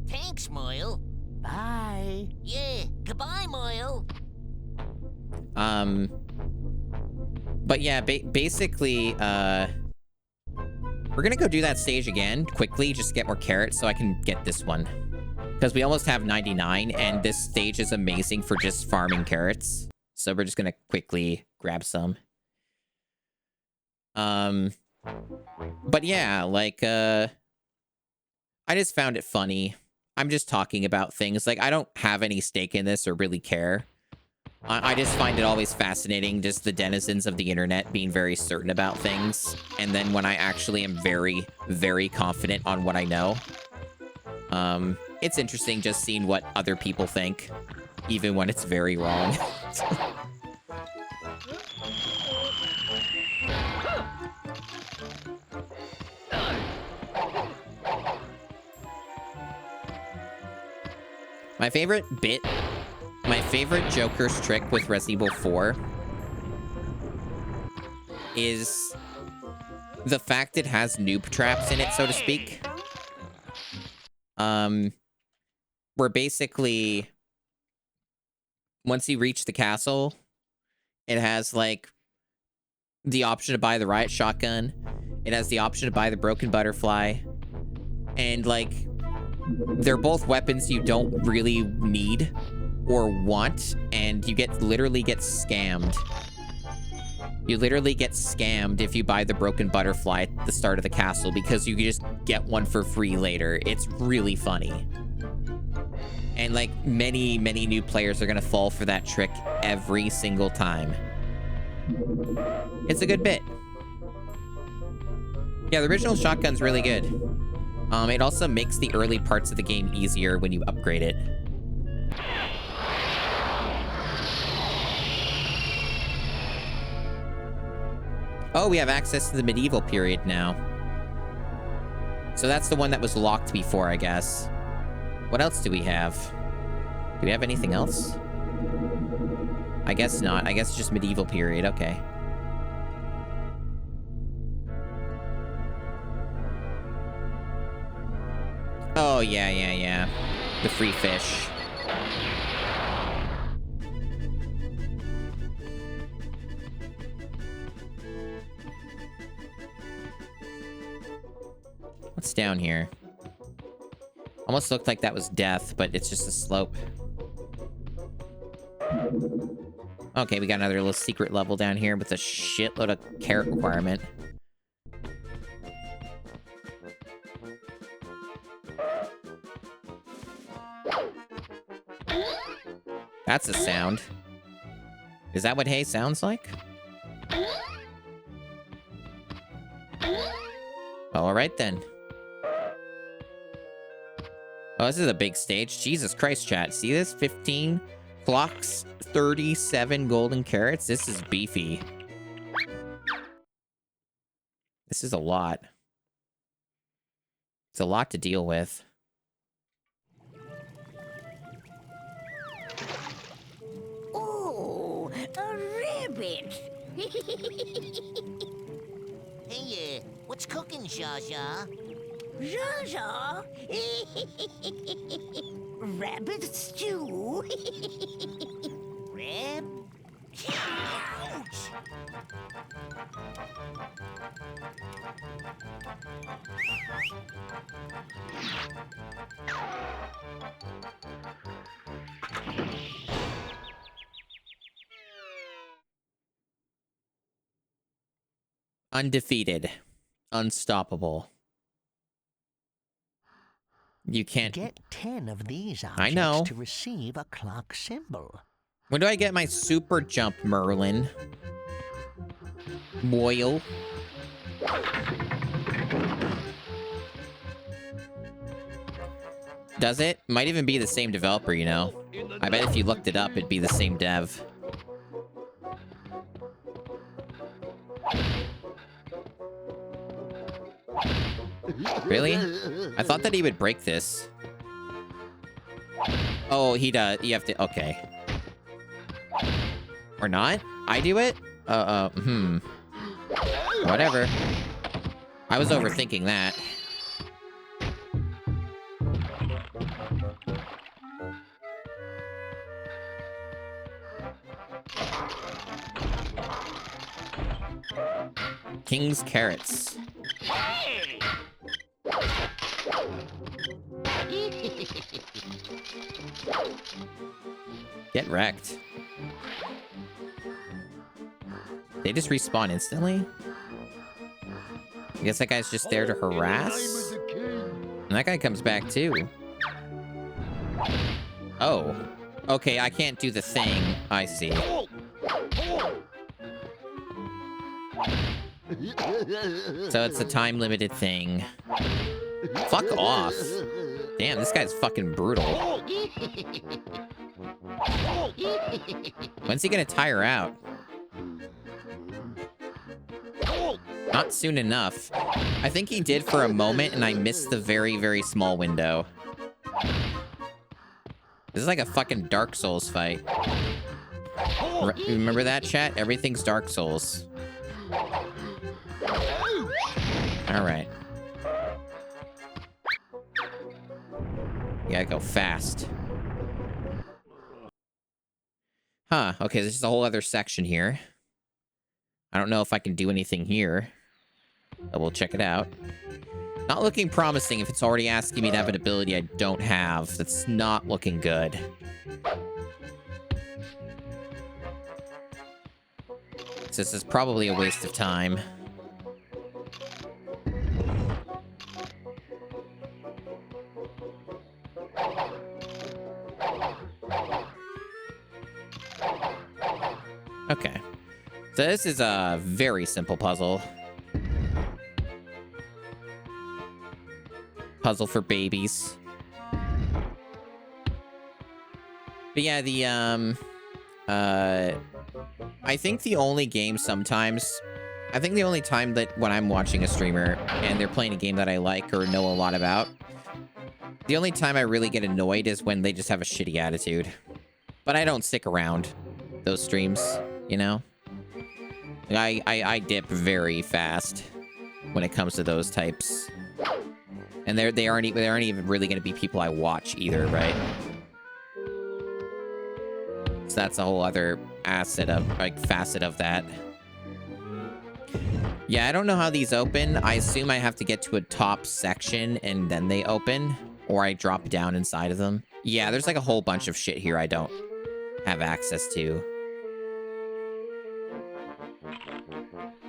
Thanks, Moyle. Bye. Yeah, goodbye, Moyle. But yeah, basically, we're gonna go do that stage again, quickly, just to get more carrots so I can get this one. Because we almost have 99, and this stage is amazing for just farming carrots. So we're just gonna quickly grab some. But yeah, like, I just found it funny. I'm just talking about things. Like, I don't have any stake in this or really care. I just find it always fascinating, just the denizens of the internet being very certain about things. And then when I actually am very, very confident on what I know. It's interesting just seeing what other people think, even when it's very wrong. My favorite bit... My favorite Joker's trick with Resident Evil 4 is the fact it has noob traps in it, so to speak. Where basically, once you reach the castle, it has, like, the option to buy the riot shotgun. It has the option to buy the broken butterfly. And, like, they're both weapons you don't really need or want, and you literally get scammed. You literally get scammed if you buy the broken butterfly at the start of the castle, because you can just get one for free later. It's really funny. And like, many, many new players are gonna fall for that trick every single time. It's a good bit. Yeah, the original shotgun's really good. It also makes the early parts of the game easier when you upgrade it. Oh, we have access to the medieval period now. So that's the one that was locked before, I guess. What else do we have? Do we have anything else? I guess not. I guess just medieval period. Okay. Oh, yeah, yeah, yeah. The free fish. What's down here? Almost looked like that was death, but it's just a slope. Okay, we got another little secret level down here with a shitload of carrot requirement. That's a sound. Is that what hay sounds like? Alright then. Oh, this is a big stage. Jesus Christ, chat. See this? 15 clocks, 37 golden carrots. This is beefy. This is a lot. It's a lot to deal with. Ooh, a rabbit. Hey, what's cooking, Zha Zha? Zha Zha? Rabbit stew? Rab? Ouch! Undefeated. Unstoppable. You can't... Get 10 of these I know. objects to receive a clock symbol. When do I get my super jump, Merlin? Boyle. Does it? Might even be the same developer, you know? I bet if you looked it up, it'd be the same dev. Really? I thought that he would break this. Oh, he does. You have to... Okay. Or not? I do it? Whatever. I was overthinking that. King's carrots. Get wrecked. They just respawn instantly? I guess that guy's just there to harass? And that guy comes back too. Oh. Okay, I can't do the thing. I see. So it's a time-limited thing. Fuck off. Damn, this guy's fucking brutal. When's he gonna tire out? Not soon enough. I think he did for a moment, and I missed the very, very small window. This is like a fucking Dark Souls fight. Remember that, chat? Everything's Dark Souls. Alright. You gotta go fast. Huh, okay, there's just a whole other section here. I don't know if I can do anything here. But we'll check it out. Not looking promising if it's already asking me to have an ability I don't have. That's not looking good. So this is probably a waste of time. Okay. So this is a very simple puzzle. Puzzle for babies. But yeah, I think the only game sometimes... I think the only time that when I'm watching a streamer and they're playing a game that I like or know a lot about, the only time I really get annoyed is when they just have a shitty attitude. But I don't stick around those streams, you know? I dip very fast when it comes to those types. And they aren't even really going to be people I watch either, right? So that's a whole other facet of that. Yeah, I don't know how these open. I assume I have to get to a top section and then they open, or I drop down inside of them. Yeah, there's like a whole bunch of shit here I don't have access to.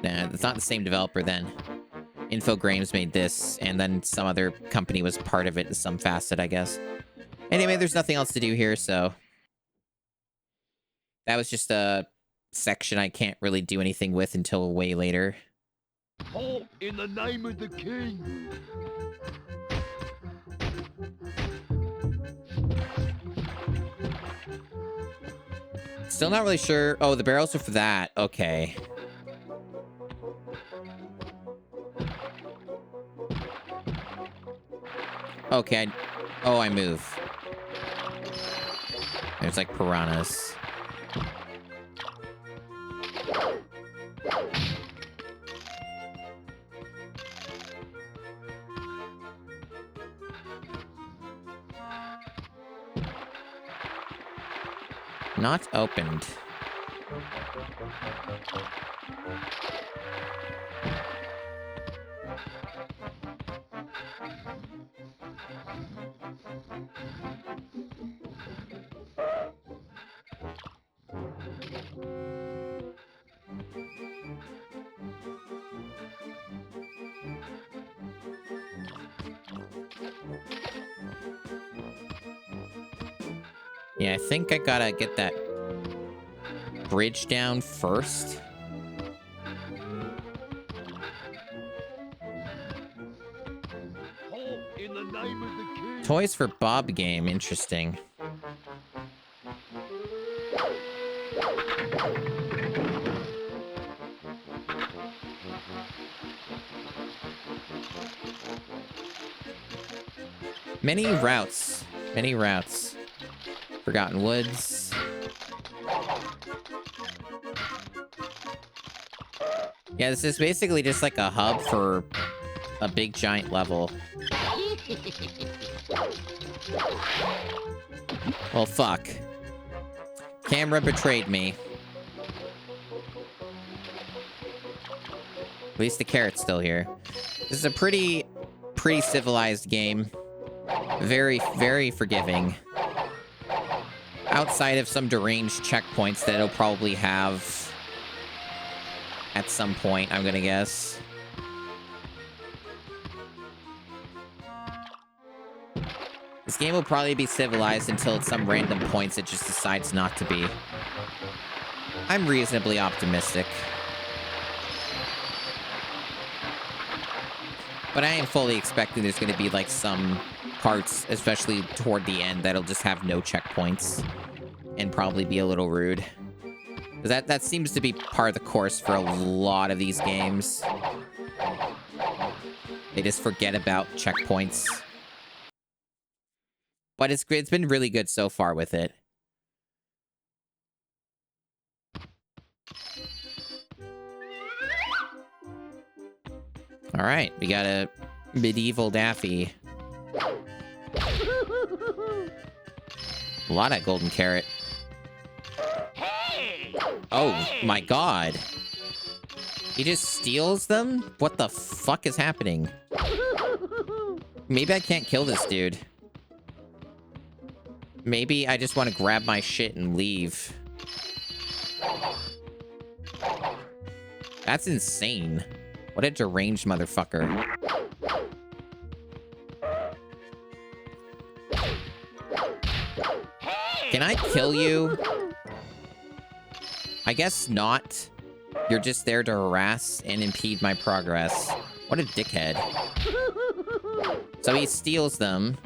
Nah, it's not the same developer then. Infogrames made this, and then some other company was part of it in some facet, I guess. Anyway, there's nothing else to do here, so... That was just a section I can't really do anything with until way later. Halt in the name of the king. Still not really sure. Oh, the barrels are for that. Okay. Okay. Oh, I move. There's like piranhas. Not opened. Yeah, I think I gotta get that bridge down first. Halt in the name of the king. Toys for Bob game, interesting. Many routes. Many routes. Forgotten Woods. Yeah, this is basically just like a hub for a big giant level. Well, fuck. Camera betrayed me. At least the carrot's still here. This is a pretty civilized game. Very, very forgiving. Outside of some deranged checkpoints that it'll probably have at some point, I'm gonna guess. This game will probably be civilized until at some random points it just decides not to be. I'm reasonably optimistic. But I am fully expecting there's going to be, like, some parts, especially toward the end, that'll just have no checkpoints. And probably be a little rude. That seems to be part of the course for a lot of these games. They just forget about checkpoints. But it's been really good so far with it. All right, we got a medieval Daffy. A lot of golden carrot. Oh my god. He just steals them? What the fuck is happening? Maybe I can't kill this dude. Maybe I just want to grab my shit and leave. That's insane. What a deranged motherfucker. Can I kill you? I guess not. You're just there to harass and impede my progress. What a dickhead. So he steals them.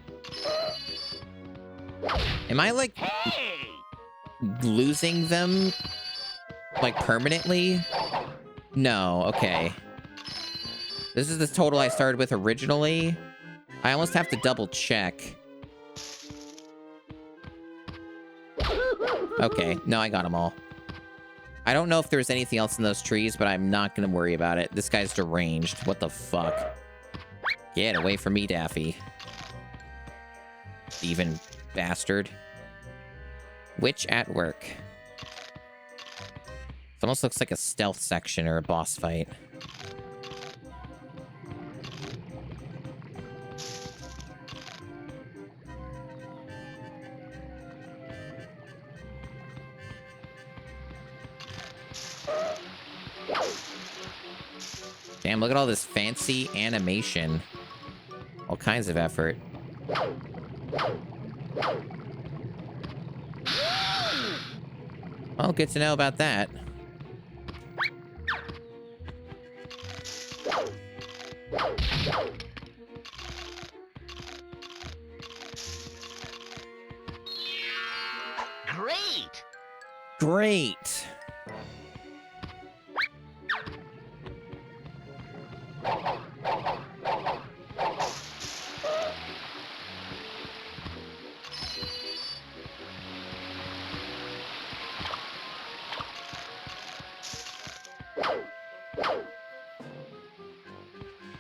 Am I, like, losing them? Like, permanently? No, okay. This is the total I started with originally. I almost have to double check. Okay, no, I got them all. I don't know if there's anything else in those trees, but I'm not gonna worry about it. This guy's deranged. What the fuck? Get away from me, Daffy. Even bastard. Witch at work. It almost looks like a stealth section or a boss fight. Damn, look at all this fancy animation. All kinds of effort. Well, good to know about that. Great! Great!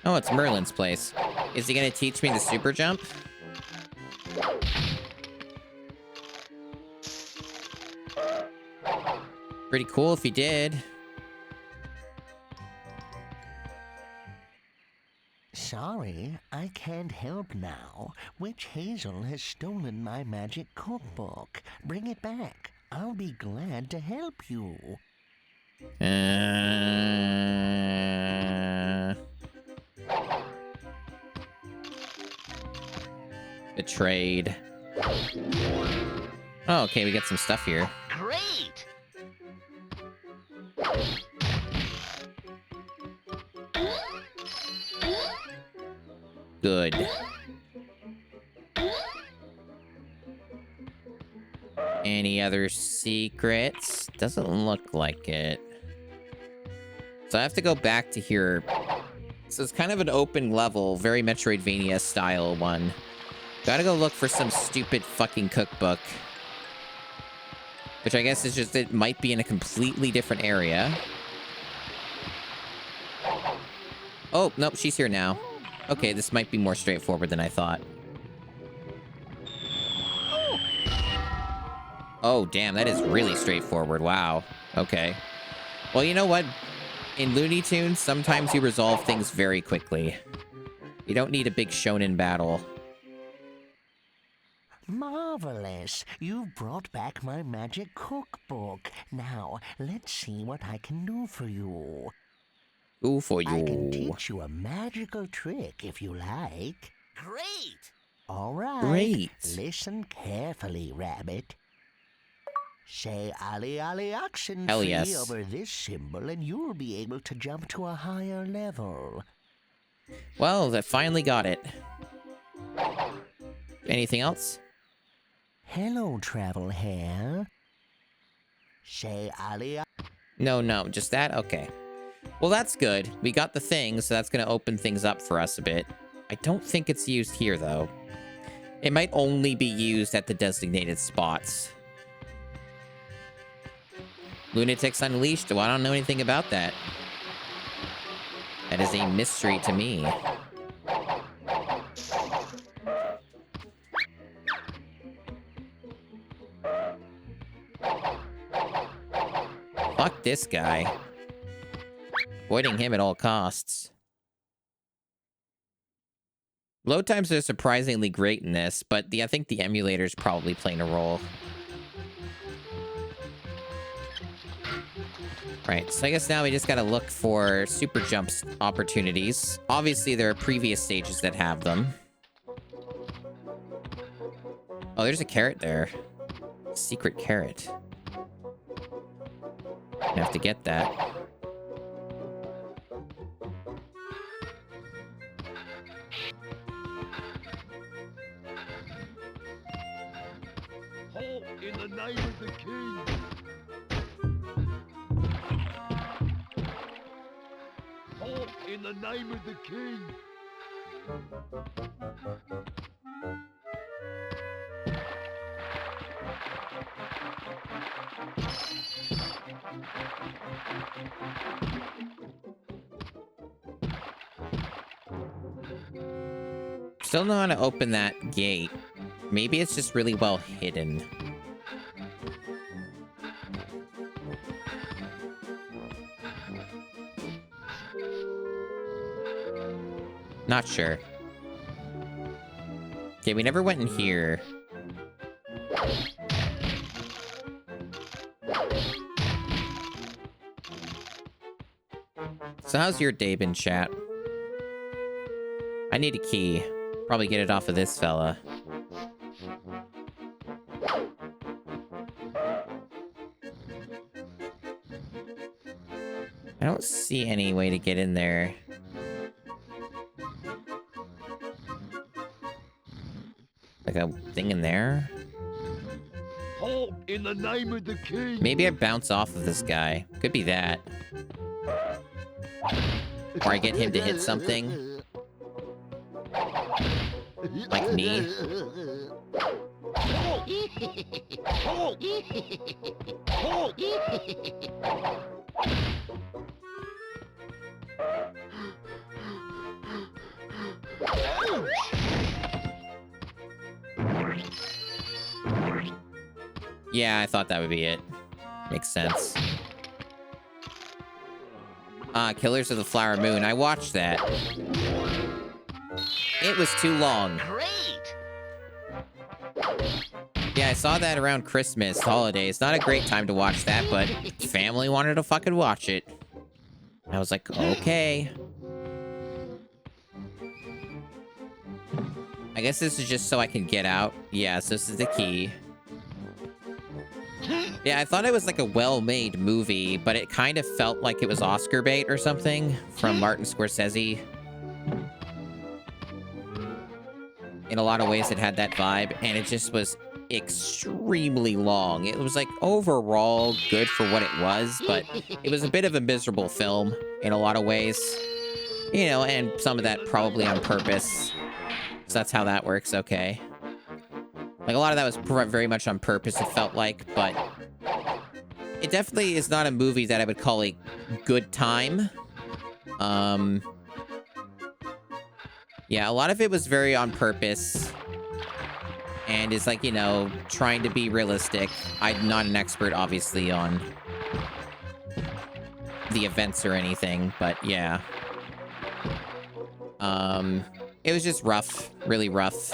Oh, it's Merlin's place. Is he gonna teach me the super jump? Pretty cool if he did. Sorry, I can't help now. Witch Hazel has stolen my magic cookbook. Bring it back. I'll be glad to help you. Betrayed. Oh, okay, we got some stuff here. Great! Good. Any other secrets? Doesn't look like it. So I have to go back to here. So it's kind of an open level, very Metroidvania style one. Gotta go look for some stupid fucking cookbook. Which I guess is just, it might be in a completely different area. Oh, nope, she's here now. Okay, this might be more straightforward than I thought. Oh, damn, that is really straightforward. Wow. Okay. Well, you know what? In Looney Tunes, sometimes you resolve things very quickly. You don't need a big shonen battle. Marvelous! You've brought back my magic cookbook. Now, let's see what I can do for you. Ooh, for you. I can teach you a magical trick if you like. Great! All right. Great. Listen carefully, Rabbit. Say Ali Ali Oxen Hell free yes. over this symbol and you'll be able to jump to a higher level. Well, I finally got it. Anything else? Hello, Travel Hair. Say Ali. No, just that? Okay. Well, that's good. We got the thing, so that's going to open things up for us a bit. I don't think it's used here, though. It might only be used at the designated spots. Lunatics Unleashed? Well, I don't know anything about that. That is a mystery to me. Fuck this guy. Avoiding him at all costs. Load times are surprisingly great in this, but I think the emulator's probably playing a role. Right, so I guess now we just gotta look for super jumps opportunities. Obviously, there are previous stages that have them. Oh, there's a carrot there. Secret carrot. I have to get that. Halt in the name of the king. Halt in the name of the king. Still know how to open that gate. Maybe it's just really well hidden. Not sure. Okay, we never went in here. So how's your day been, chat? I need a key. Probably get it off of this fella. I don't see any way to get in there. Like a thing in there? Halt in the name of the king. Maybe I bounce off of this guy. Could be that. Or I get him to hit something. Like me. Halt! Halt! Yeah, I thought that would be it. Makes sense. Killers of the Flower Moon. I watched that. It was too long. Great! Yeah, I saw that around Christmas, holidays. Not a great time to watch that, but family wanted to fucking watch it. I was like, okay. I guess this is just so I can get out. Yeah, so this is the key. Yeah, I thought it was like a well-made movie, but it kind of felt like it was Oscar bait or something from Martin Scorsese. In a lot of ways, it had that vibe, and it just was extremely long. It was like overall good for what it was, but it was a bit of a miserable film in a lot of ways. You know, and some of that probably on purpose. So that's how that works, okay. Like, a lot of that was very much on purpose, it felt like, but it definitely is not a movie that I would call a good time. Yeah, a lot of it was very on purpose. And is like, you know, trying to be realistic. I'm not an expert, obviously, on the events or anything, but yeah. It was just rough, really rough.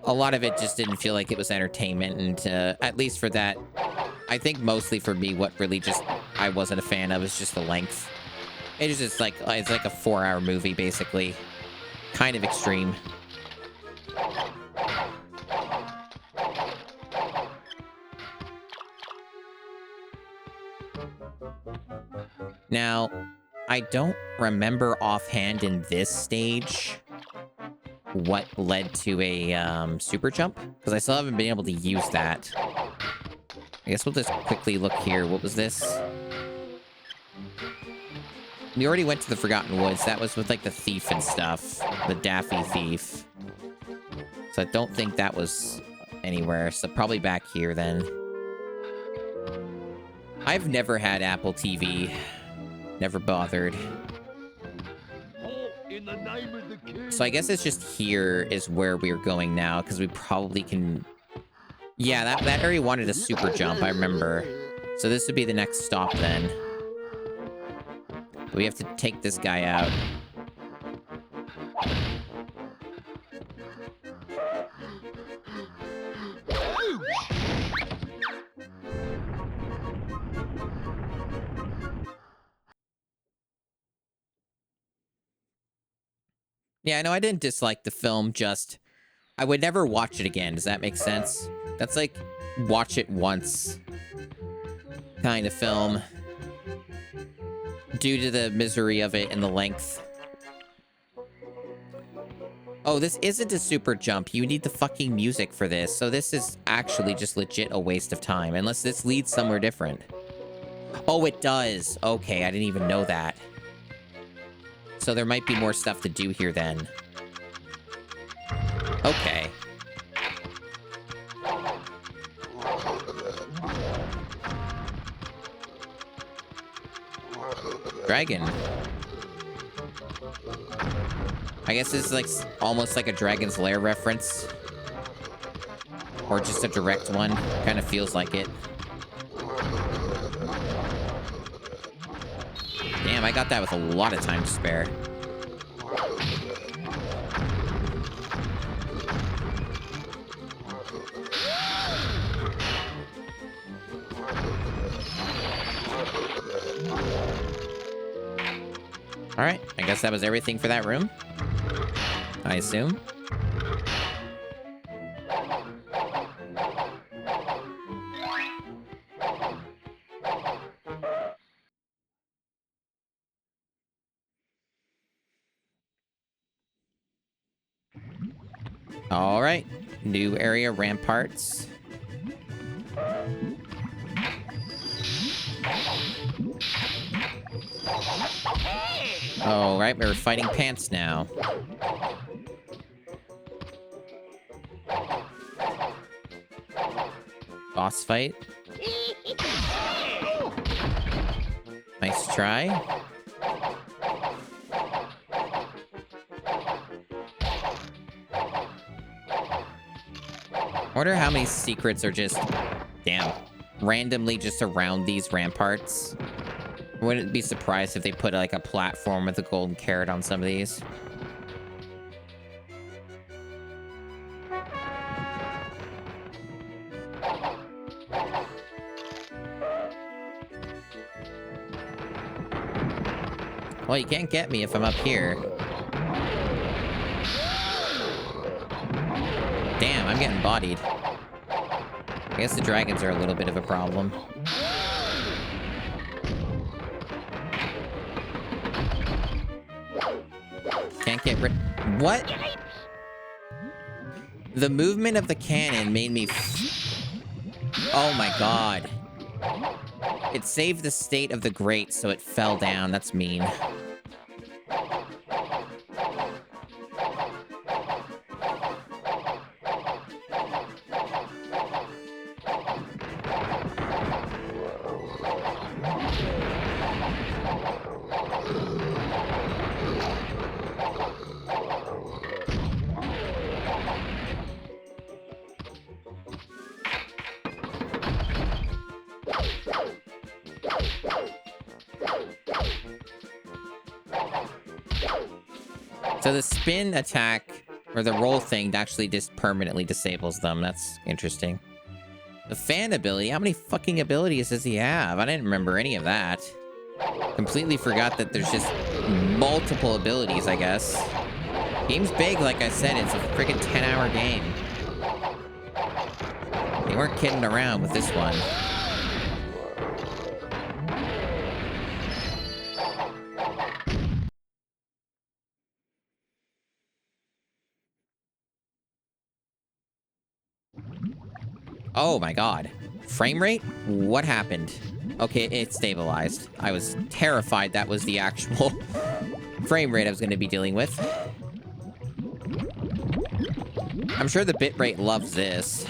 A lot of it just didn't feel like it was entertainment, and at least for that, I think mostly for me, what really just I wasn't a fan of is just the length. It is just like, it's like a 4-hour movie, basically. Kind of extreme. Now, I don't remember offhand in this stage what led to a super jump, because I still haven't been able to use that. I guess we'll just quickly look here. What was this? We already went to the Forgotten Woods. That was with, like, the thief and stuff. The Daffy thief. So I don't think that was anywhere. So probably back here, then. I've never had Apple TV. Never bothered. In the name of the king. So I guess it's just here is where we're going now, because we probably can... Yeah, that area wanted a super jump, I remember. So this would be the next stop, then. We have to take this guy out. Yeah, I know I didn't dislike the film, just... I would never watch it again, does that make sense? That's like, watch it once kind of film. Due to the misery of it and the length. Oh, this isn't a super jump. You need the fucking music for this. So this is actually just legit a waste of time. Unless this leads somewhere different. Oh, it does. Okay, I didn't even know that. So there might be more stuff to do here then. Okay. Dragon. I guess this is like almost like a Dragon's Lair reference. Or just a direct one. Kind of feels like it. Damn, I got that with a lot of time to spare. Alright, I guess that was everything for that room. I assume. Alright, new area, ramparts. Oh, right, we're fighting pants now. Boss fight. Nice try. I wonder how many secrets are just, damn, randomly just around these ramparts. I wouldn't be surprised if they put like a platform with a golden carrot on some of these. Well, you can't get me if I'm up here. Damn, I'm getting bodied. I guess the dragons are a little bit of a problem. Can't get rid... What? The movement of the cannon made me... Oh my god. It saved the state of the grate, so it fell down. That's mean. So the spin attack, or the roll thing, actually just permanently disables them. That's interesting. The fan ability, how many fucking abilities does he have? I didn't remember any of that. Completely forgot that there's just multiple abilities, I guess. Game's big, like I said, it's a freaking 10-hour game. They weren't kidding around with this one. Oh my god. Frame rate? What happened? Okay, it stabilized. I was terrified that was the actual frame rate I was going to be dealing with. I'm sure the bitrate loves this.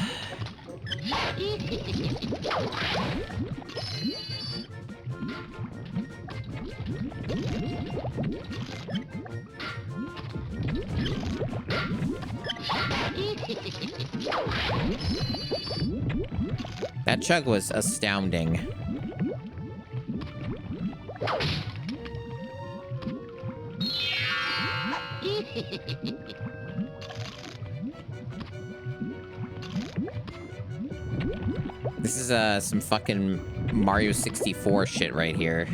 That chug was astounding. This is some fucking Mario 64 shit right here.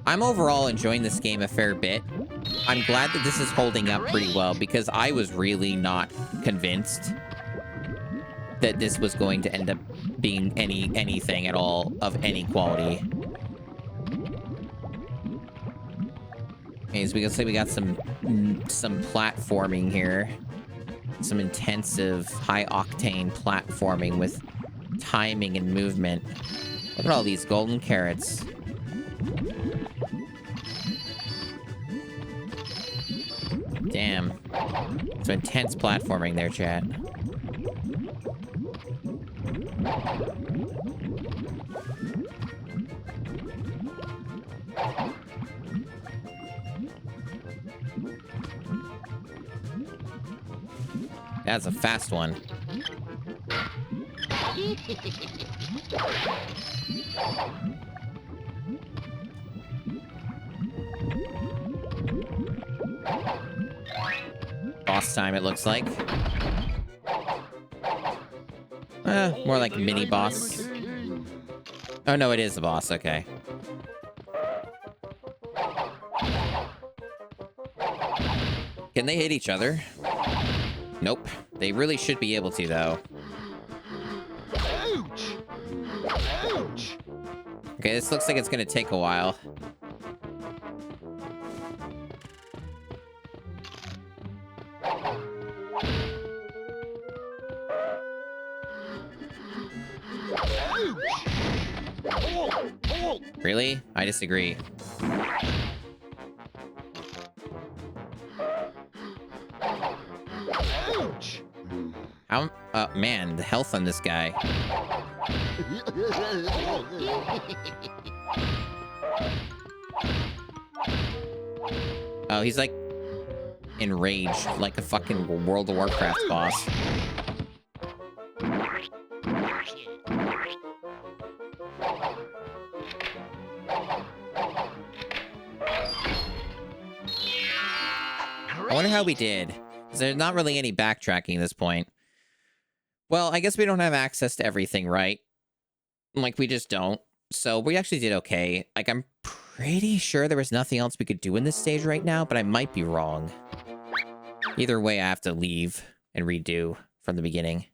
I'm overall enjoying this game a fair bit. I'm glad that this is holding up pretty well because I was really not convinced that this was going to end up being anything at all of any quality. Okay, so we can say we got some platforming here. Some intensive, high-octane platforming with timing and movement. Look at all these golden carrots. Damn. Some intense platforming there, chat. That's a fast one. Boss time, it looks like. More like mini boss. Oh, no, it is a boss. Okay. Can they hit each other? Nope. They really should be able to, though. Ouch! Ouch! Okay, this looks like it's gonna take a while. Really? I disagree. Ouch! How? Man, the health on this guy. Oh, he's like enraged, like a fucking World of Warcraft boss. I wonder how we did. 'Cause there's not really any backtracking at this point. Well, I guess we don't have access to everything, right? Like, we just don't. So we actually did okay. Like, I'm pretty sure there was nothing else we could do in this stage right now, but I might be wrong. Either way, I have to leave and redo from the beginning.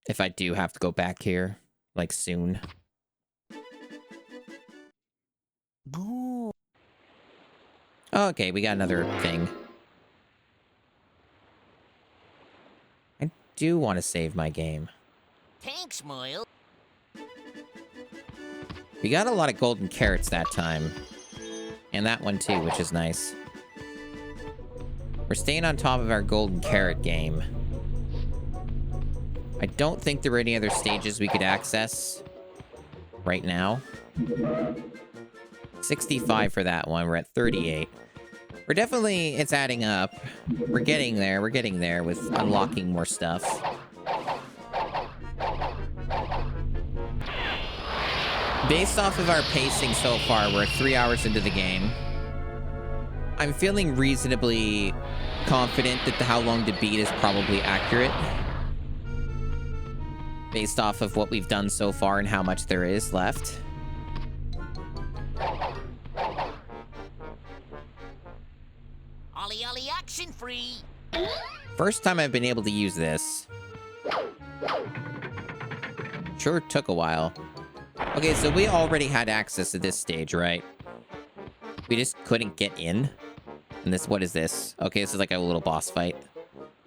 If I do have to go back here, like, soon. Okay, we got another thing. I do want to save my game. Thanks, Moyle. We got a lot of golden carrots that time. And that one too, which is nice. We're staying on top of our golden carrot game. I don't think there were any other stages we could access right now. 65 for that one. We're at 38. We're definitely, it's adding up. We're getting there. We're getting there with unlocking more stuff. Based off of our pacing so far, we're 3 hours into the game. I'm feeling reasonably confident that the how long to beat is probably accurate. Based off of what we've done so far and how much there is left. Ollie Ollie action free. First time I've been able to use this. Sure took a while. Okay, so we already had access to this stage, right? We just couldn't get in. And this, what is this? Okay, this is like a little boss fight.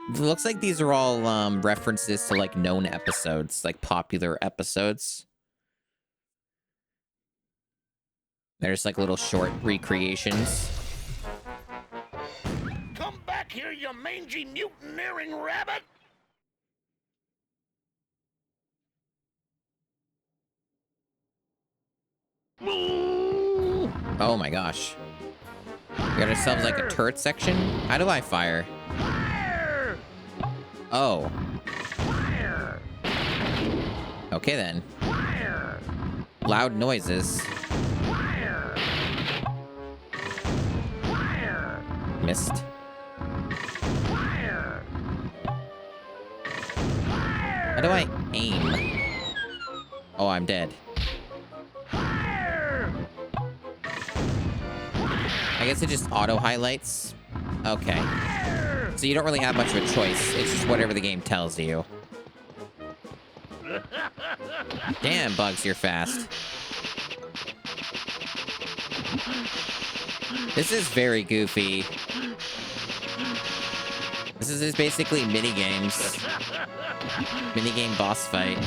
It looks like these are all references to like known episodes, like popular episodes. There's like little short recreations. Come back here, you mangy mutineering rabbit! Oh my gosh. We got ourselves like a turret section. How do I fire? Fire! Oh. Fire! Okay then. Fire! Loud noises. Fire! Fire! Missed. Fire! How do I aim? Oh, I'm dead. Fire! I guess it just auto highlights. Okay. So you don't really have much of a choice. It's just whatever the game tells you. Damn, Bugs, you're fast. This is very goofy. This is just basically mini games. Minigame boss fight.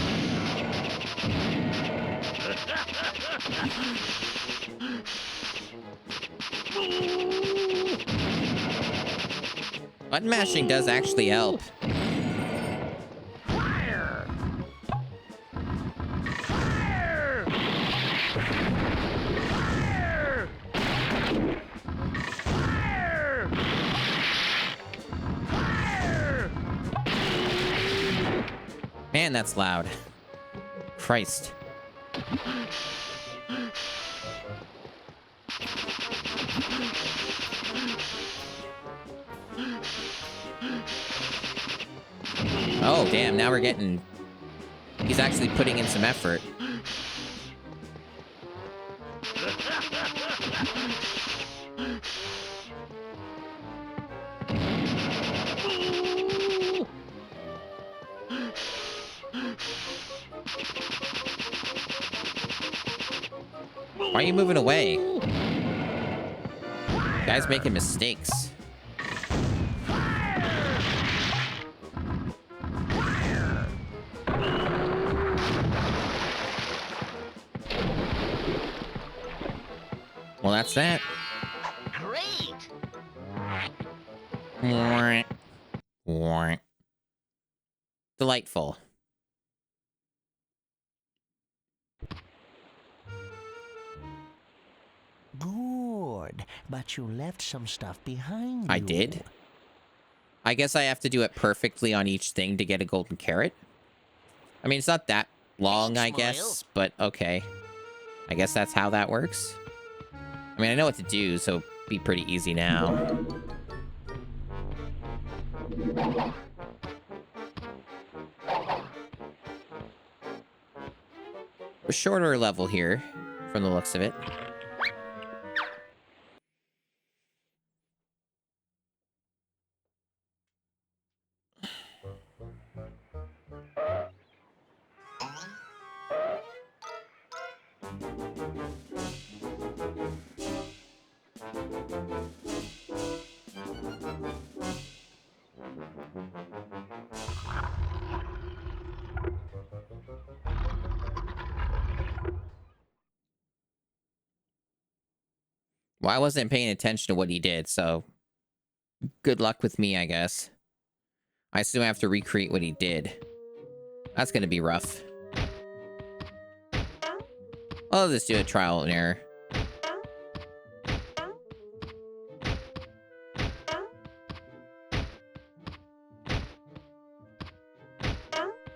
Button mashing does actually help. Fire! Fire! Fire! Fire! Fire! Man, that's loud. Christ. Oh, damn, now we're getting... He's actually putting in some effort. Why are you moving away? Guy's making mistakes. Well, that's that. Great! Delightful. Good, but you left some stuff behind you. I did? I guess I have to do it perfectly on each thing to get a golden carrot. I mean, it's not that long, Thanks, I guess, Miles. but okay. I guess that's how that works. I mean, I know what to do, so it'll be pretty easy now. A shorter level here, from the looks of it. Well, I wasn't paying attention to what he did, so good luck with me, I guess. I still have to recreate what he did. That's gonna be rough. I'll just do a trial and error.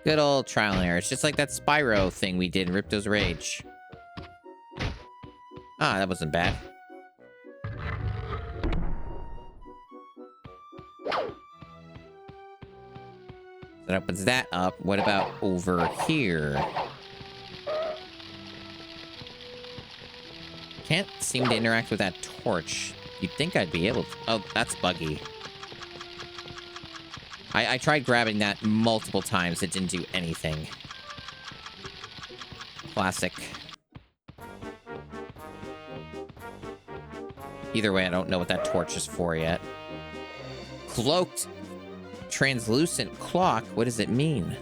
Good old trial and error. It's just like that Spyro thing we did in Ripto's Rage. Ah, that wasn't bad. That opens that up. What about over here? Can't seem to interact with that torch. You'd think I'd be able to. Oh, that's buggy. I tried grabbing that multiple times. It didn't do anything. Classic. Either way, I don't know what that torch is for yet. Cloaked translucent clock? What does it mean?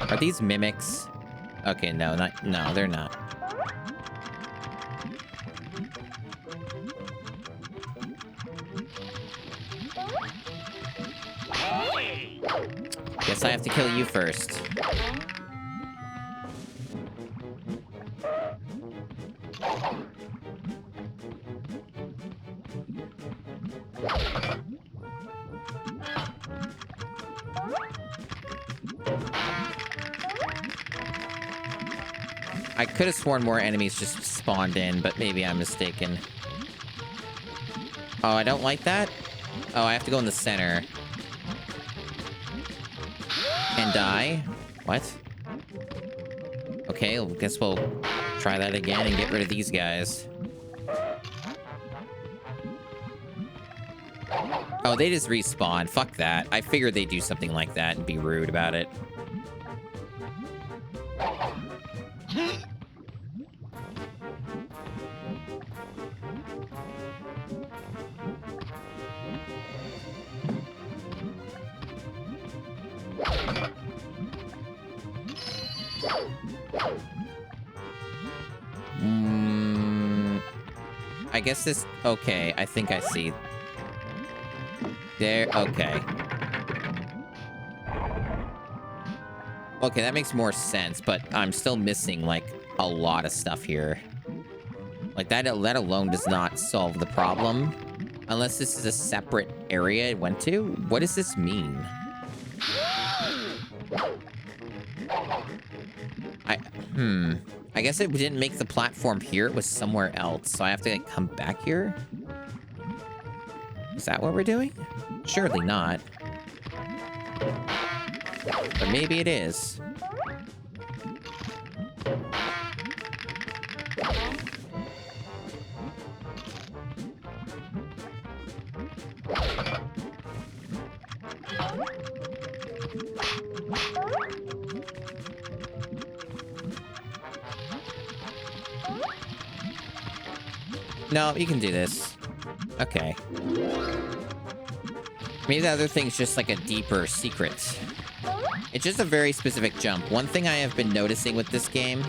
Are these mimics? Okay, no, no, they're not. Guess I have to kill you first. I could have sworn more enemies just spawned in, but maybe I'm mistaken. Oh, I don't like that? Oh, I have to go in the center. And die? What? Okay, well, guess we'll try that again and get rid of these guys. Oh, they just respawn. Fuck that. I figured they'd do something like that and be rude about it. I guess this... Okay, I think I see. There, okay. Okay, that makes more sense, but I'm still missing, like, a lot of stuff here. Like, that alone does not solve the problem. Unless this is a separate area it went to? What does this mean? I guess it didn't make the platform here. It was somewhere else. So I have to, like, come back here? Is that what we're doing? Surely not. But maybe it is. No, you can do this. Okay. Maybe the other thing's just like a deeper secret. It's just a very specific jump. One thing I have been noticing with this game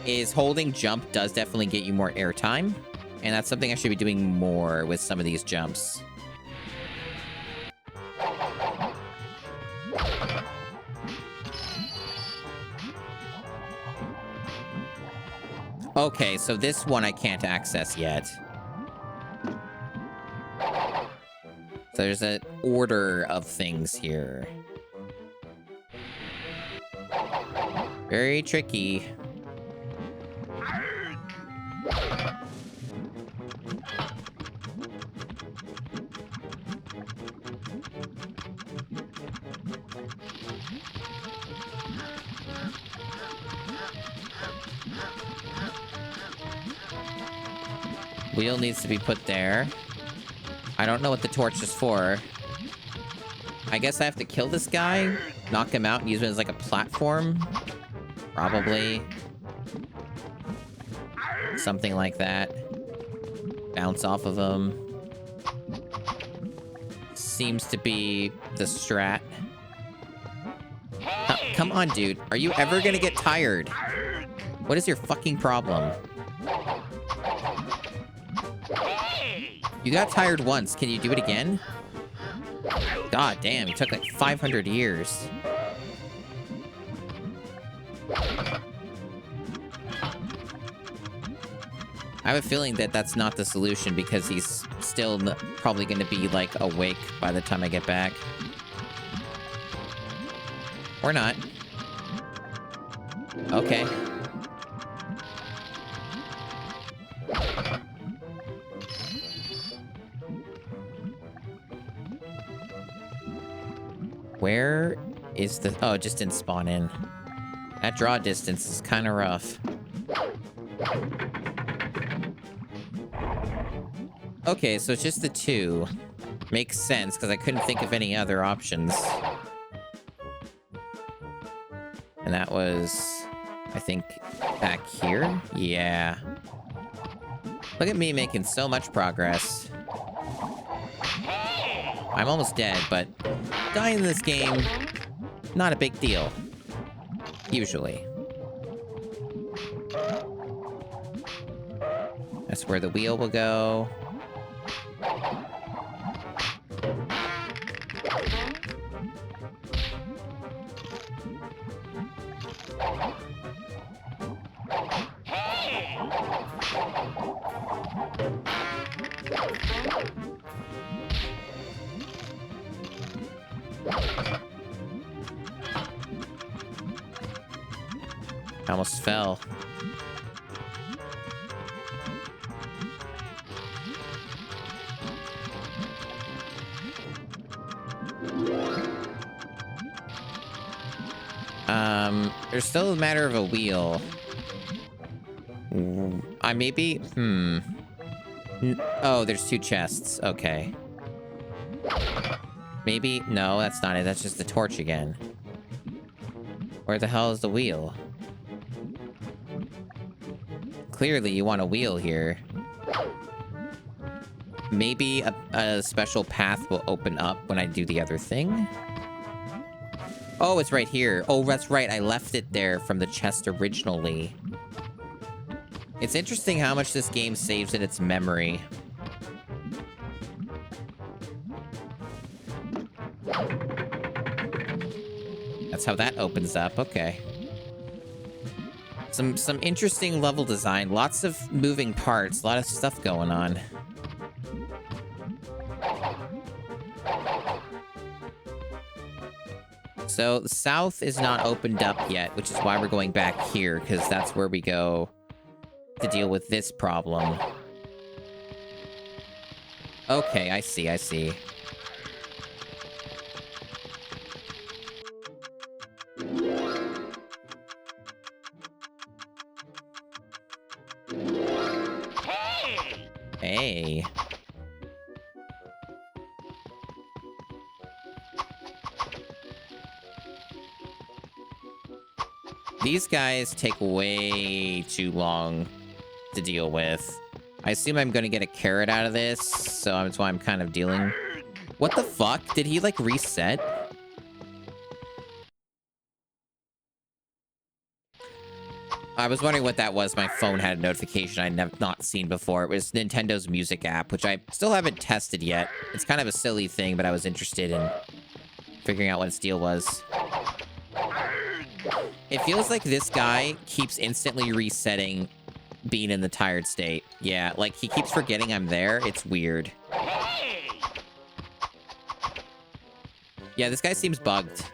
is holding jump does definitely get you more airtime. And that's something I should be doing more with some of these jumps. Okay, so this one I can't access yet. So there's an order of things here. Very tricky. Wheel needs to be put there. I don't know what the torch is for. I guess I have to kill this guy, knock him out, and use it as like a platform. Probably. Something like that. Bounce off of him. Seems to be the strat. Come on, dude. Are you ever gonna get tired? What is your fucking problem? You got tired once. Can you do it again? God damn, you took like 500 years. I have a feeling that that's not the solution because he's still probably going to be like awake by the time I get back. Or not. Okay. Where is the... Oh, it just didn't spawn in. That draw distance is kind of rough. Okay, so it's just the two. Makes sense, because I couldn't think of any other options. And that was, I think, back here? Yeah. Look at me making so much progress. I'm almost dead, but dying in this game, not a big deal. Usually. That's where the wheel will go. I almost fell. There's still a matter of a wheel. I maybe... Oh, there's two chests. Okay. Maybe... No, that's not it. That's just the torch again. Where the hell is the wheel? Clearly, you want a wheel here. Maybe a special path will open up when I do the other thing? Oh, it's right here. Oh, that's right. I left it there from the chest originally. It's interesting how much this game saves in its memory. That's how that opens up. Okay. Some interesting level design. Lots of moving parts. A lot of stuff going on. So the south is not opened up yet, which is why we're going back here, because that's where we go to deal with this problem. Okay, I see, I see. Hey. These guys take way too long to deal with. I assume I'm going to get a carrot out of this, so that's why I'm kind of dealing... What the fuck? Did he, like, reset? I was wondering what that was. My phone had a notification I'd not seen before. It was Nintendo's music app, which I still haven't tested yet. It's kind of a silly thing, but I was interested in figuring out what its deal was. It feels like this guy keeps instantly resetting being in the tired state. Yeah, like he keeps forgetting I'm there. It's weird. Yeah, this guy seems bugged.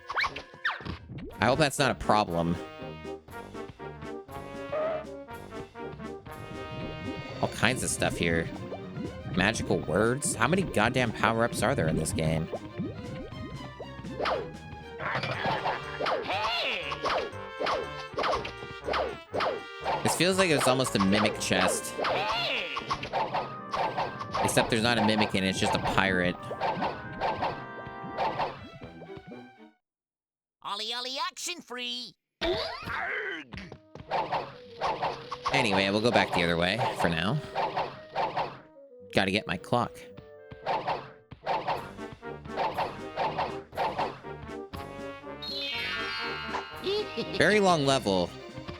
I hope that's not a problem. All kinds of stuff here. Magical words? How many goddamn power-ups are there in this game? This feels like it was almost a mimic chest. Except there's not a mimic in it, it's just a pirate. Ollie Ollie action free! Anyway, we'll go back the other way for now. Gotta get my clock. Very long level.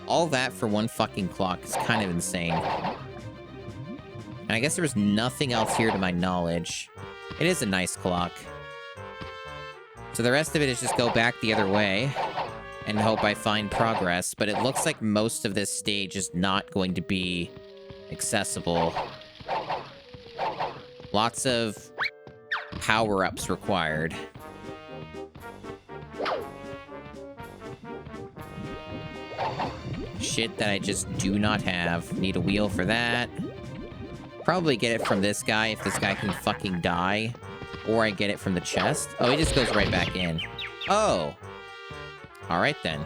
All that for one fucking clock is kind of insane. And I guess there was nothing else here to my knowledge. It is a nice clock. So the rest of it is just go back the other way and hope I find progress. But it looks like most of this stage is not going to be accessible. Lots of power-ups required. Shit that I just do not have. Need a wheel for that. Probably get it from this guy if this guy can fucking die. Or I get it from the chest. Oh, he just goes right back in. Oh. Alright then.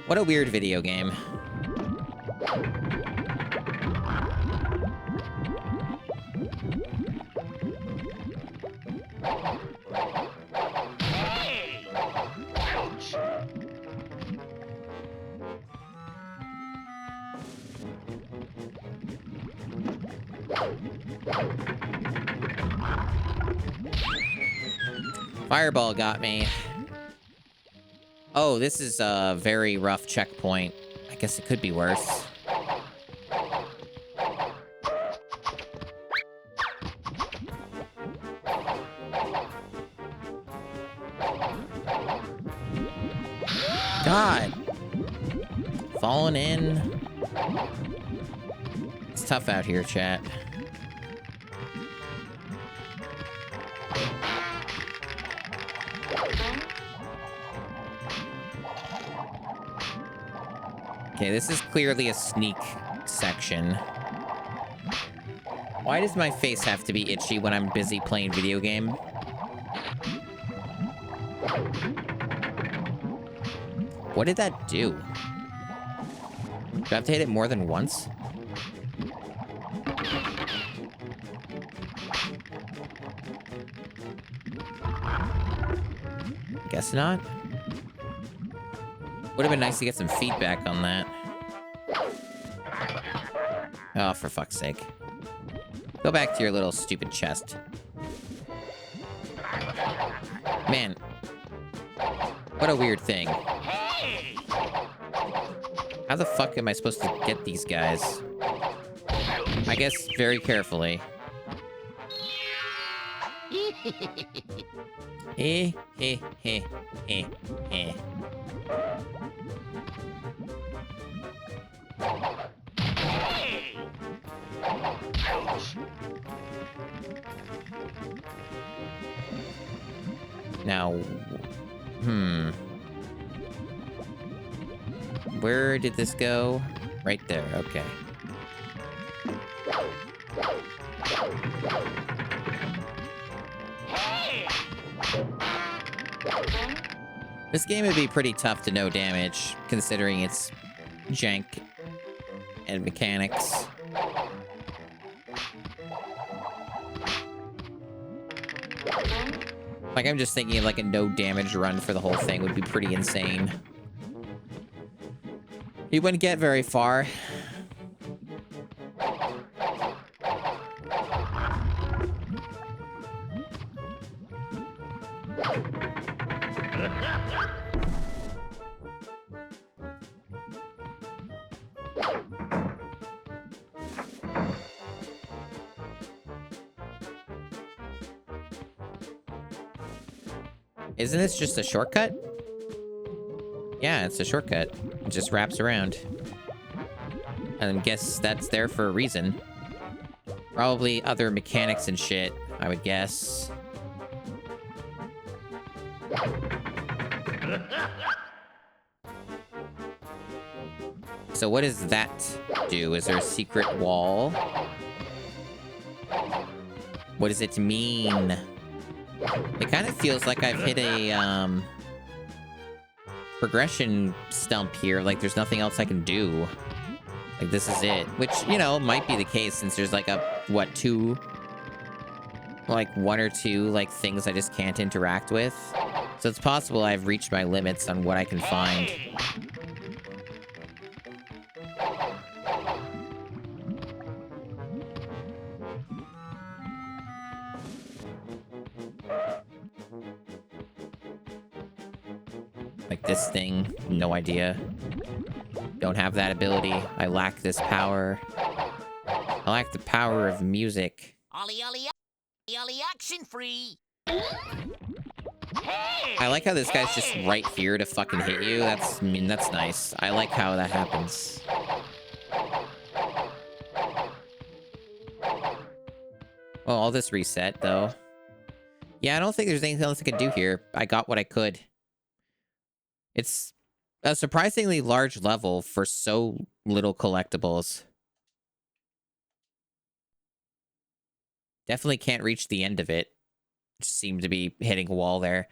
What a weird video game. Fireball got me. Oh, this is a very rough checkpoint. I guess it could be worse. God. Falling in. It's tough out here, chat. Okay, this is clearly a sneak section. Why does my face have to be itchy when I'm busy playing video game? What did that do? Do I have to hit it more than once? Guess not. Would have been nice to get some feedback on that. Oh, for fuck's sake. Go back to your little stupid chest. Man. What a weird thing. How the fuck am I supposed to get these guys? I guess very carefully. Eh, eh, eh, eh, eh. Now, where did this go? Right there, okay. This game would be pretty tough to no damage, considering its jank and mechanics. Like, I'm just thinking like a no damage run for the whole thing would be pretty insane. You wouldn't get very far. Isn't this just a shortcut? Yeah, it's a shortcut. It just wraps around. And I guess that's there for a reason. Probably other mechanics and shit, I would guess. So what does that do? Is there a secret wall? What does it mean? It kind of feels like I've hit a, progression stump here. Like, there's nothing else I can do. Like, this is it. Which, you know, might be the case since there's, like, one or two, like, things I just can't interact with. So it's possible I've reached my limits on what I can find. Like this thing, no idea. Don't have that ability. I lack this power. I lack the power of music. Ollie, ollie, ollie, ollie, action free. I like how this guy's just right here to fucking hit you. That's nice. I like how that happens. Well, all this reset, though. Yeah, I don't think there's anything else I could do here. I got what I could. It's a surprisingly large level for so little collectibles. Definitely can't reach the end of it. Just seemed to be hitting a wall there.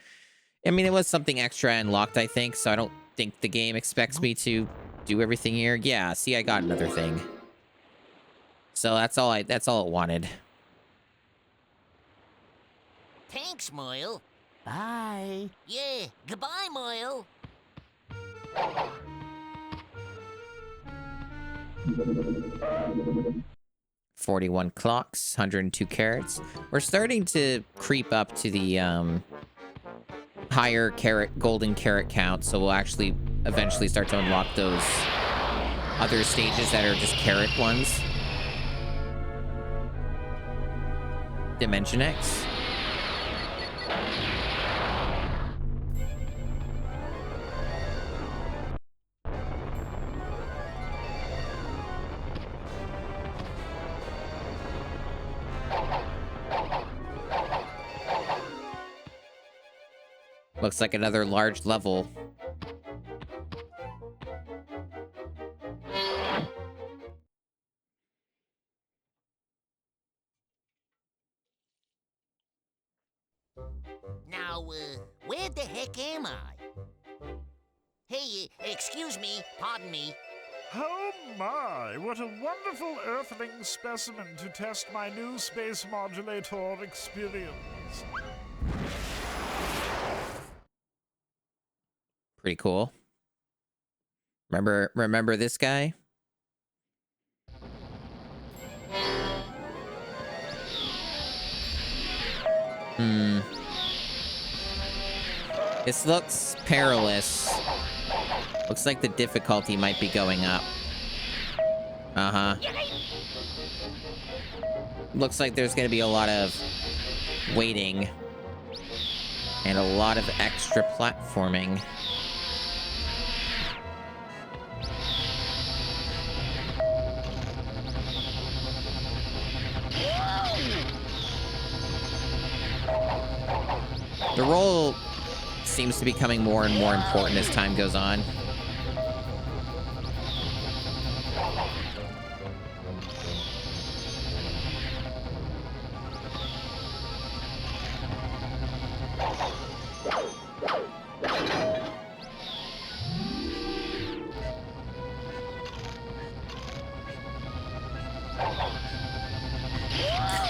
I mean, it was something extra unlocked, I think, so I don't think the game expects me to do everything here. Yeah, see, I got another thing. So that's all it wanted. Thanks, Moyle. Bye. Yeah, goodbye, Moyle. 41 clocks, 102 carats. We're starting to creep up to the higher golden carat count, so we'll actually eventually start to unlock those other stages that are just carat ones. Dimension X. Looks like another large level. Now, where the heck am I? Hey, excuse me, pardon me. Oh my, what a wonderful Earthling specimen to test my new space modulator experience. Pretty cool. Remember this guy? This looks perilous. Looks like the difficulty might be going up. Uh-huh. Looks like there's gonna be a lot of waiting and a lot of extra platforming. The roll seems to be becoming more and more important as time goes on.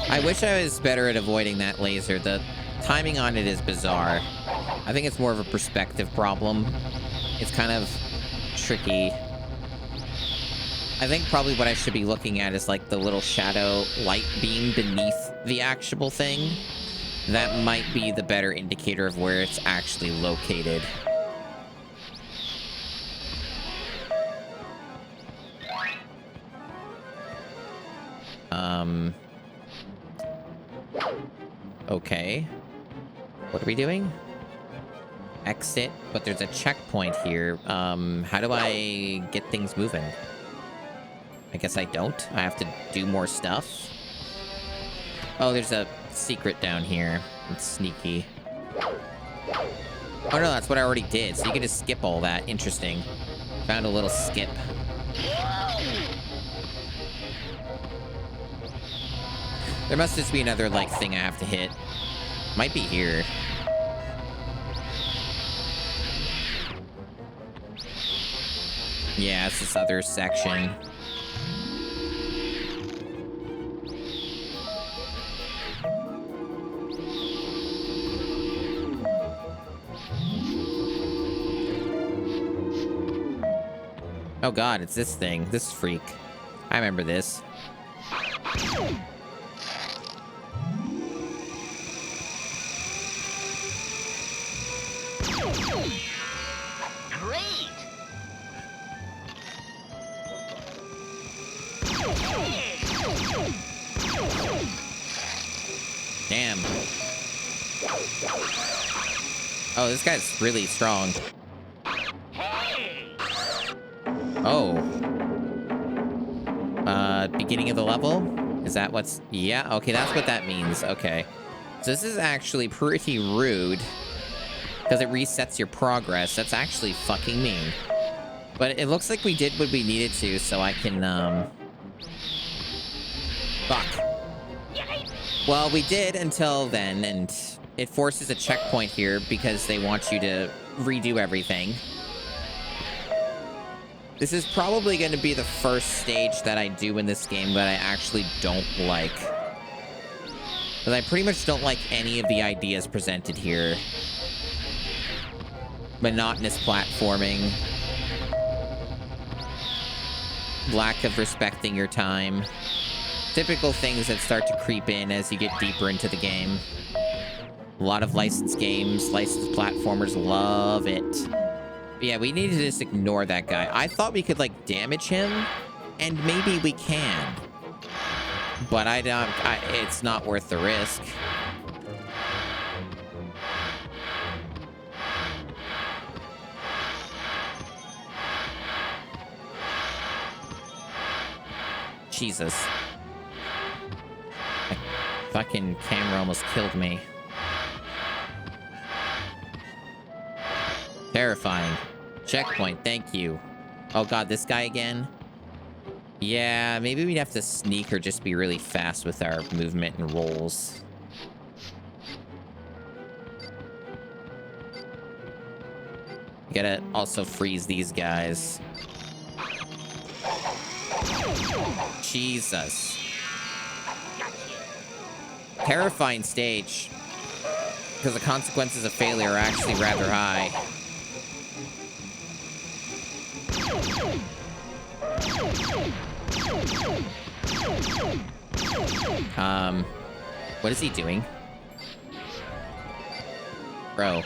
I wish I was better at avoiding that laser. The timing on it is bizarre. I think it's more of a perspective problem. It's kind of tricky. I think probably what I should be looking at is like the little shadow light beam beneath the actual thing. That might be the better indicator of where it's actually located. Okay. What are we doing? Exit, but there's a checkpoint here. How do I get things moving? I guess I don't. I have to do more stuff. Oh, there's a secret down here. It's sneaky. Oh no, that's what I already did. So you can just skip all that. Interesting. Found a little skip. There must just be another, like, thing I have to hit. Might be here. Yeah, it's this other section. Oh god, it's this thing. This freak. I remember this. Great! Damn. Oh, this guy's really strong. Oh. Beginning of the level? Is that what's... Yeah, okay, that's what that means. Okay. So this is actually pretty rude. Because it resets your progress. That's actually fucking mean. But it looks like we did what we needed to, so I can, Fuck. Well, we did until then, and it forces a checkpoint here because they want you to redo everything. This is probably going to be the first stage that I do in this game that I actually don't like. Because I pretty much don't like any of the ideas presented here. Monotonous platforming. Lack of respecting your time. Typical things that start to creep in as you get deeper into the game. A lot of licensed games, licensed platformers love it. But yeah, we need to just ignore that guy. I thought we could, like, damage him, and maybe we can. But it's not worth the risk. Jesus. My fucking camera almost killed me. Terrifying. Checkpoint, thank you. Oh god, this guy again? Yeah, maybe we'd have to sneak or just be really fast with our movement and rolls. You gotta also freeze these guys. Jesus. Terrifying stage. Because the consequences of failure are actually rather high. What is he doing? Bro.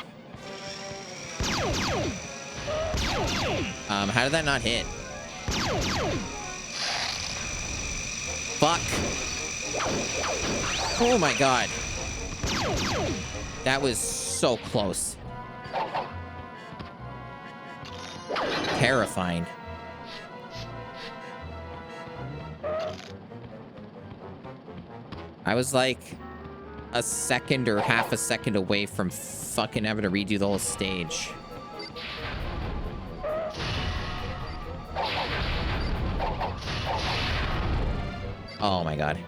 How did that not hit? Fuck. Oh my god. That was so close. Terrifying. I was like a second or half a second away from fucking having to redo the whole stage. Oh my god.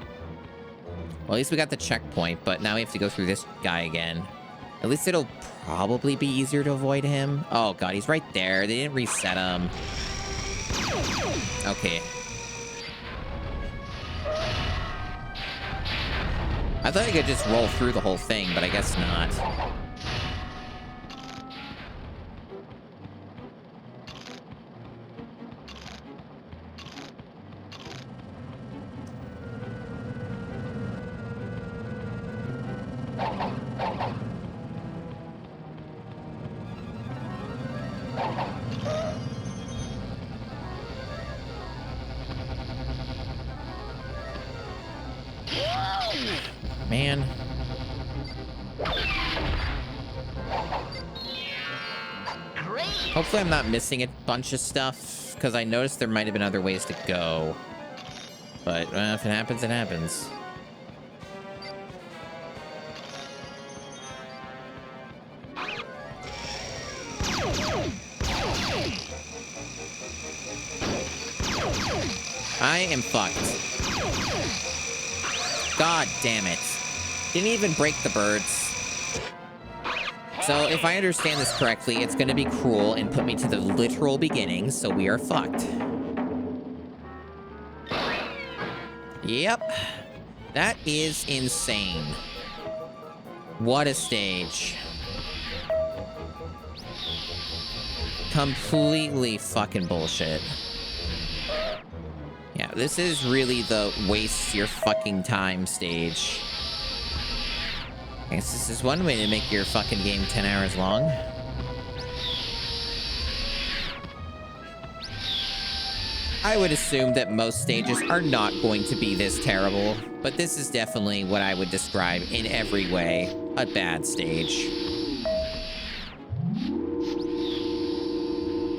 Well, at least we got the checkpoint, but now we have to go through this guy again. At least it'll probably be easier to avoid him. Oh god, he's right there. They didn't reset him. Okay. I thought I could just roll through the whole thing, but I guess not. Man. Hopefully I'm not missing a bunch of stuff, because I noticed there might have been other ways to go. But if it happens, it happens. I am fucked. God damn it. Didn't even break the birds. So if I understand this correctly, it's going to be cruel and put me to the literal beginning, so we are fucked. Yep. That is insane. What a stage. Completely fucking bullshit. Yeah, this is really the waste your fucking time stage. I guess this is one way to make your fucking game 10 hours long. I would assume that most stages are not going to be this terrible, but this is definitely what I would describe in every way a bad stage.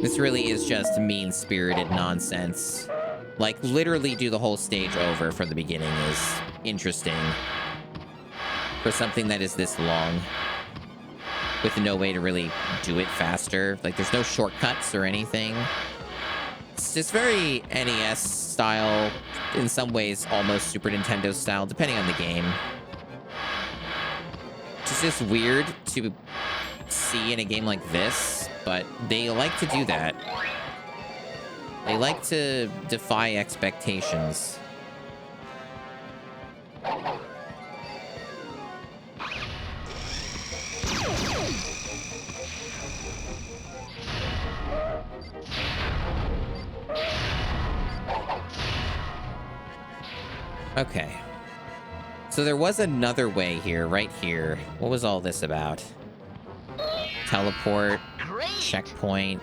This really is just mean-spirited nonsense. Like, literally do the whole stage over from the beginning is interesting. For something that is this long. With no way to really do it faster. Like, there's no shortcuts or anything. It's just very NES style. In some ways, almost Super Nintendo style, depending on the game. It's just weird to see in a game like this, but they like to do that. They like to defy expectations. Okay. So there was another way here, right here. What was all this about? Teleport, checkpoint.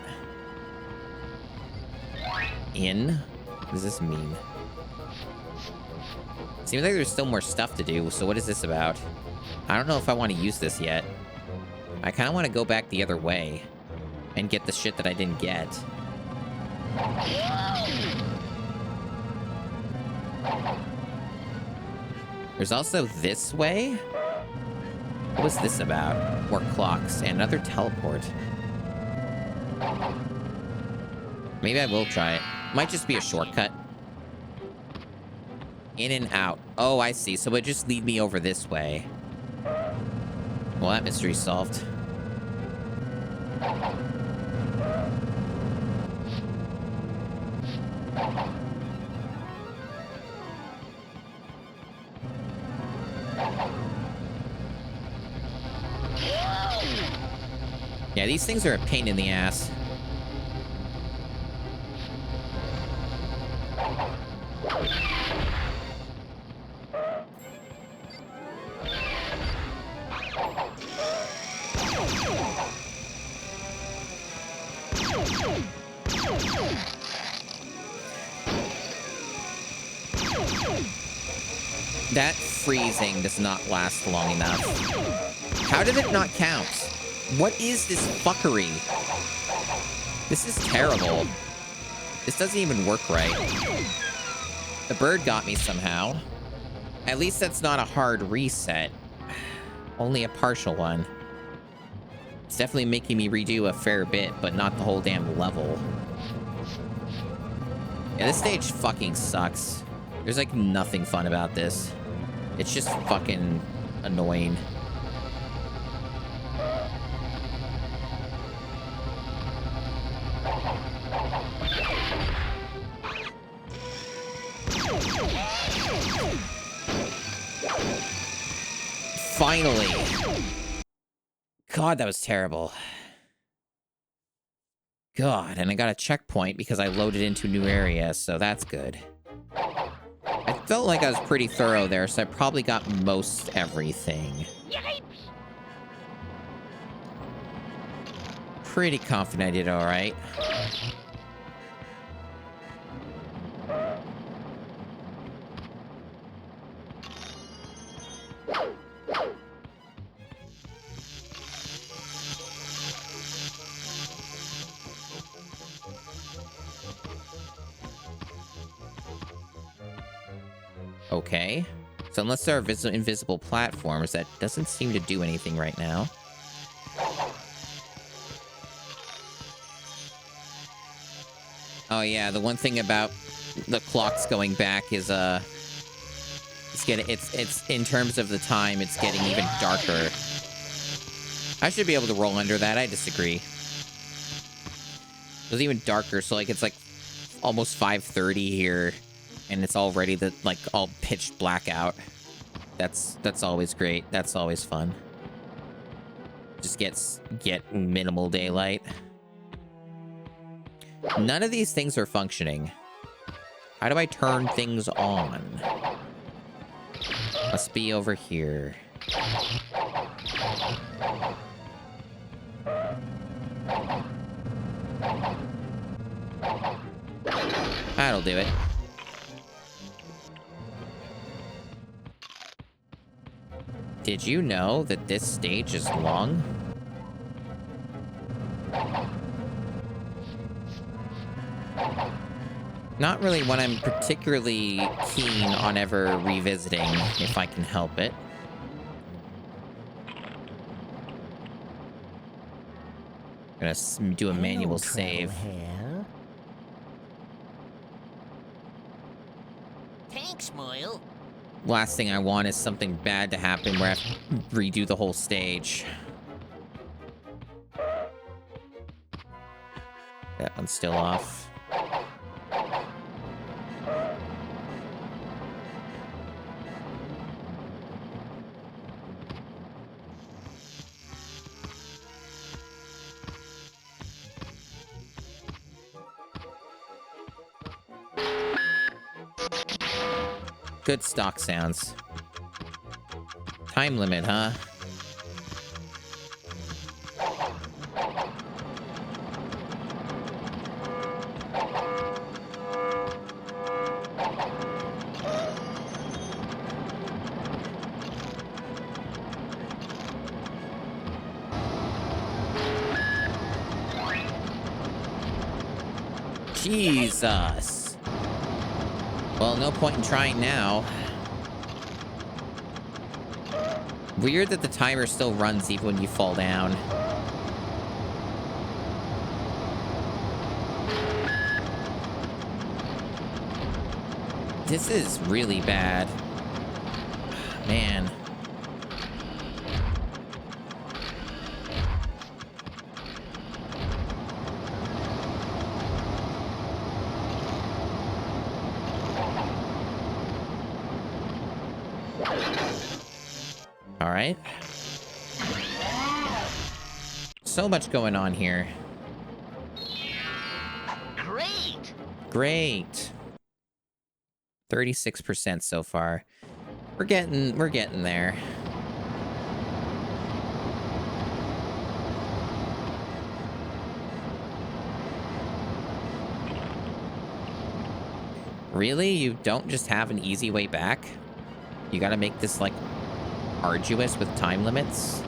In? What does this mean? Seems like there's still more stuff to do, so what is this about? I don't know if I want to use this yet. I kind of want to go back the other way and get the shit that I didn't get. There's also this way? What was this about? More clocks and another teleport. Maybe I will try it. Might just be a shortcut. In and out. Oh, I see. So it would just lead me over this way. Well, that mystery's solved. Yeah, these things are a pain in the ass. That freezing does not last long enough. How did it not count? What is this fuckery? This is terrible. This doesn't even work right. The bird got me somehow. At least that's not a hard reset. Only a partial one. It's definitely making me redo a fair bit, but not the whole damn level. Yeah, this stage fucking sucks. There's like nothing fun about this. It's just fucking annoying. Finally. God, that was terrible. God, and I got a checkpoint because I loaded into a new area, so that's good. I felt like I was pretty thorough there, so I probably got most everything. Pretty confident I did all right. Okay. So unless there are invisible platforms, that doesn't seem to do anything right now. Oh yeah, the one thing about the clocks going back is it's in terms of the time, it's getting even darker. I should be able to roll under that. I disagree. It was even darker, so like it's like almost 5:30 here. And it's already like all pitched black out. That's always great. That's always fun. Just get minimal daylight. None of these things are functioning. How do I turn things on? Must be over here. That'll do it. Did you know that this stage is long? Not really one I'm particularly keen on ever revisiting, if I can help it. Gonna do a manual save. Thanks, Moyle. Last thing I want is something bad to happen where I have to redo the whole stage. That one's still off. Good stock sounds. Time limit, huh? Jesus. Well, no point in trying now. Weird that the timer still runs even when you fall down. This is really bad. Man. All right. So much going on here. Great. Great. 36% so far. We're getting there. Really? You don't just have an easy way back? You gotta make this, like, arduous with time limits?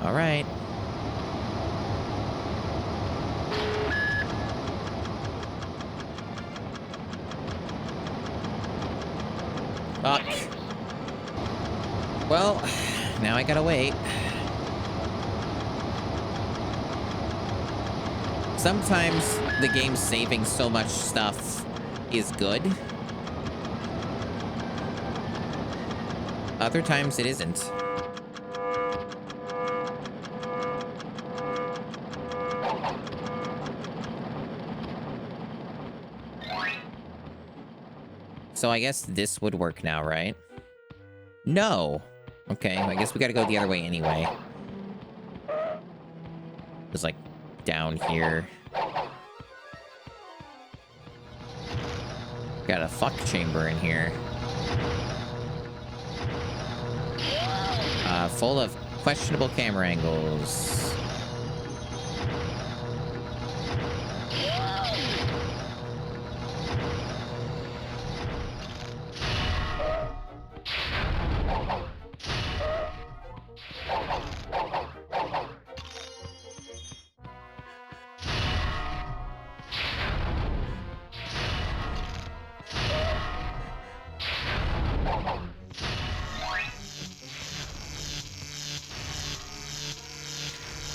Alright. Fuck. Well, now I gotta wait. Sometimes the game saving so much stuff is good. Other times it isn't. So I guess this would work now, right? No. Okay, I guess we gotta go the other way anyway. It's like down here. Got a fuck chamber in here. Full of questionable camera angles.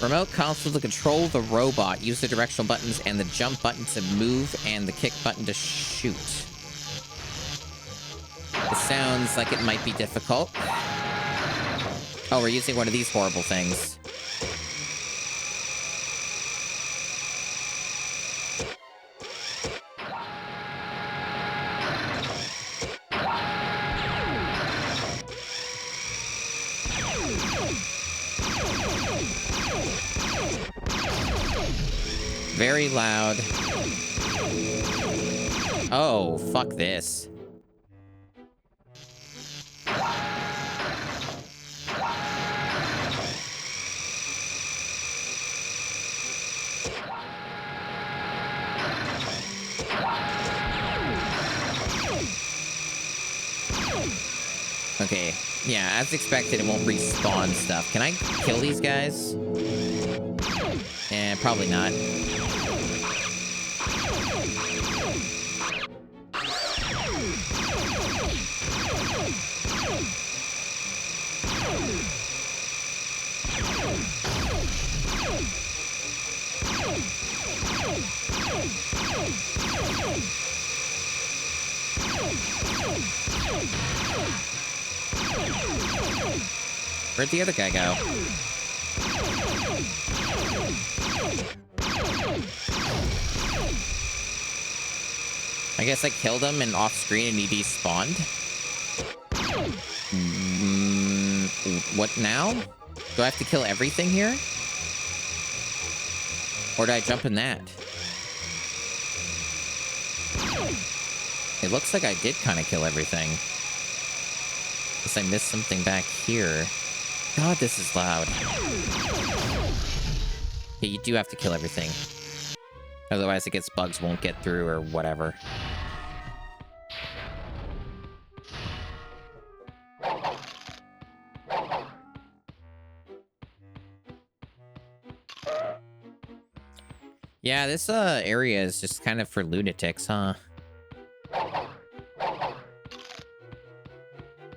Remote console to control the robot. Use the directional buttons and the jump button to move and the kick button to shoot. It sounds like it might be difficult. Oh, we're using one of these horrible things. Very loud. Oh, fuck this. Okay, yeah, as expected, it won't respawn stuff. Can I kill these guys? Eh, probably not. Where'd the other guy go? I guess I killed him and off screen and he despawned. What now? Do I have to kill everything here? Or did I jump in that? It looks like I did kind of kill everything. Unless I missed something back here. God, this is loud. Yeah, you do have to kill everything. Otherwise, I guess bugs won't get through or whatever. Yeah, this area is just kind of for lunatics, huh?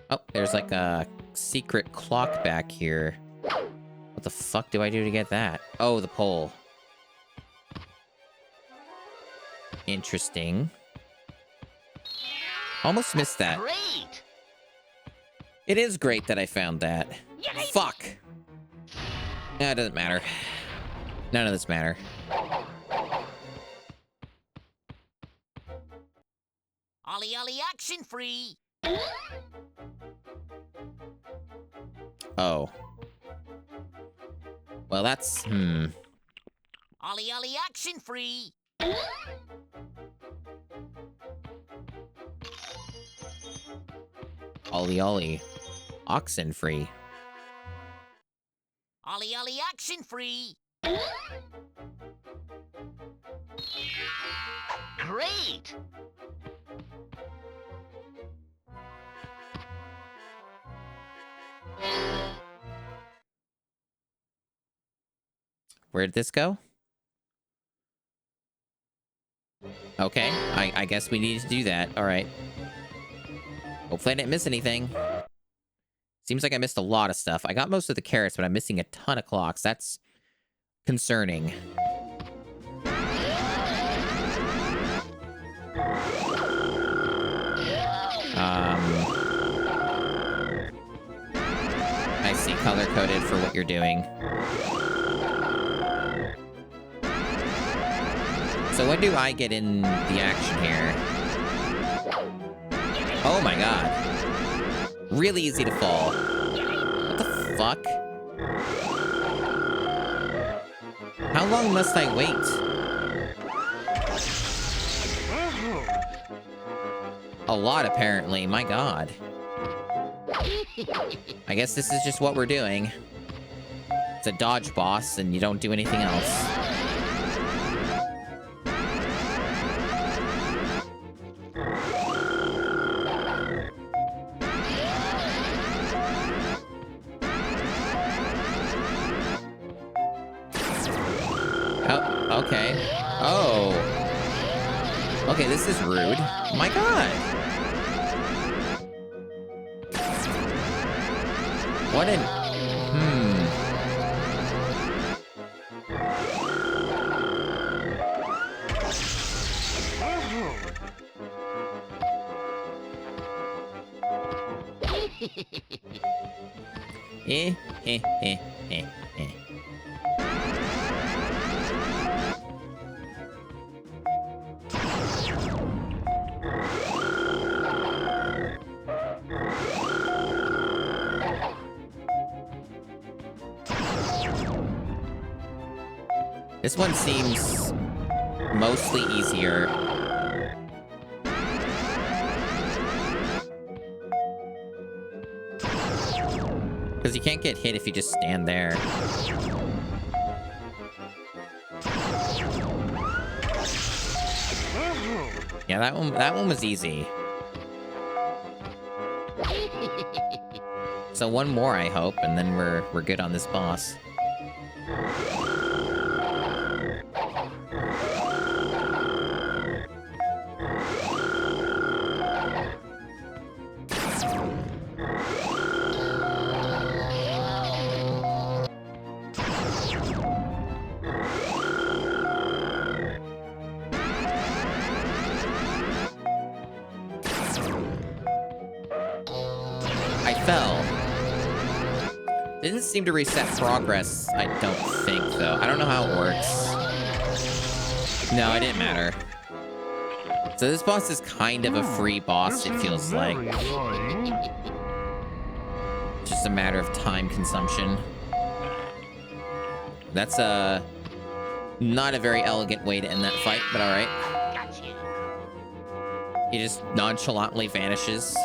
Oh, there's like a secret clock back here. What the fuck do I do to get that? Oh, the pole. Interesting. Almost missed that. Great! It is great that I found that. Yay! Fuck! Nah, it doesn't matter. None of this matter. Ollie Ollie action free! Oh. Well, that's... Ollie Ollie action free! Ollie Ollie. Oxen free. Ollie Ollie action free! great! Where'd this go? Okay, I guess we needed to do that. All right. Hopefully I didn't miss anything. Seems like I missed a lot of stuff. I got most of the carrots, but I'm missing a ton of clocks. That's concerning. I see, color-coded for what you're doing. So what do I get in the action here? Oh my god. Really easy to fall. What the fuck? How long must I wait? A lot, apparently. My god. I guess this is just what we're doing. It's a dodge boss, and you don't do anything else. Oh, okay. Oh. Okay, this is rude. My god. What an... Eh, eh, eh, eh, eh. This one seems mostly easier. Because you can't get hit if you just stand there. Yeah, that one was easy. So one more, I hope, and then we're good on this boss. I fell. Didn't seem to reset progress, I don't think, though. I don't know how it works. No, it didn't matter. So this boss is kind of a free boss, it feels like. Just a matter of time consumption. That's not a very elegant way to end that fight, but alright. He just nonchalantly vanishes.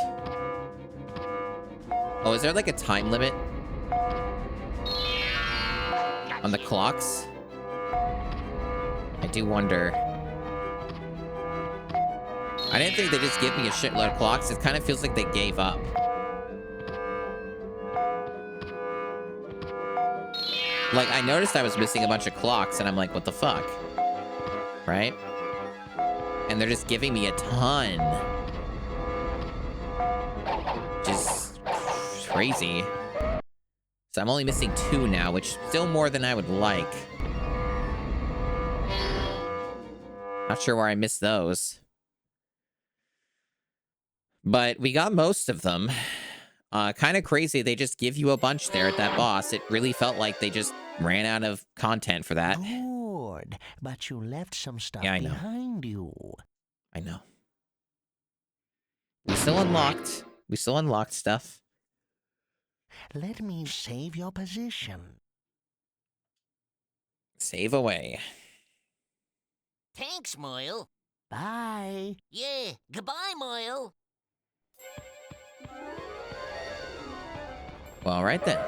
Oh, is there like a time limit on the clocks? I do wonder. I didn't think they'd just give me a shitload of clocks. It kind of feels like they gave up. Like, I noticed I was missing a bunch of clocks, and I'm like, what the fuck? Right? And they're just giving me a ton. Just crazy. So I'm only missing 2 now, which is still more than I would like. Not sure where I missed those. But we got most of them. Kind of crazy. They just give you a bunch there at that boss. It really felt like they just ran out of content for that. Good, but you left some stuff Yeah, I know. behind you. I know. We still unlocked stuff. Let me save your position. Save away. Thanks, Moyle. Bye. Yeah, goodbye, Moyle. Well, all right then.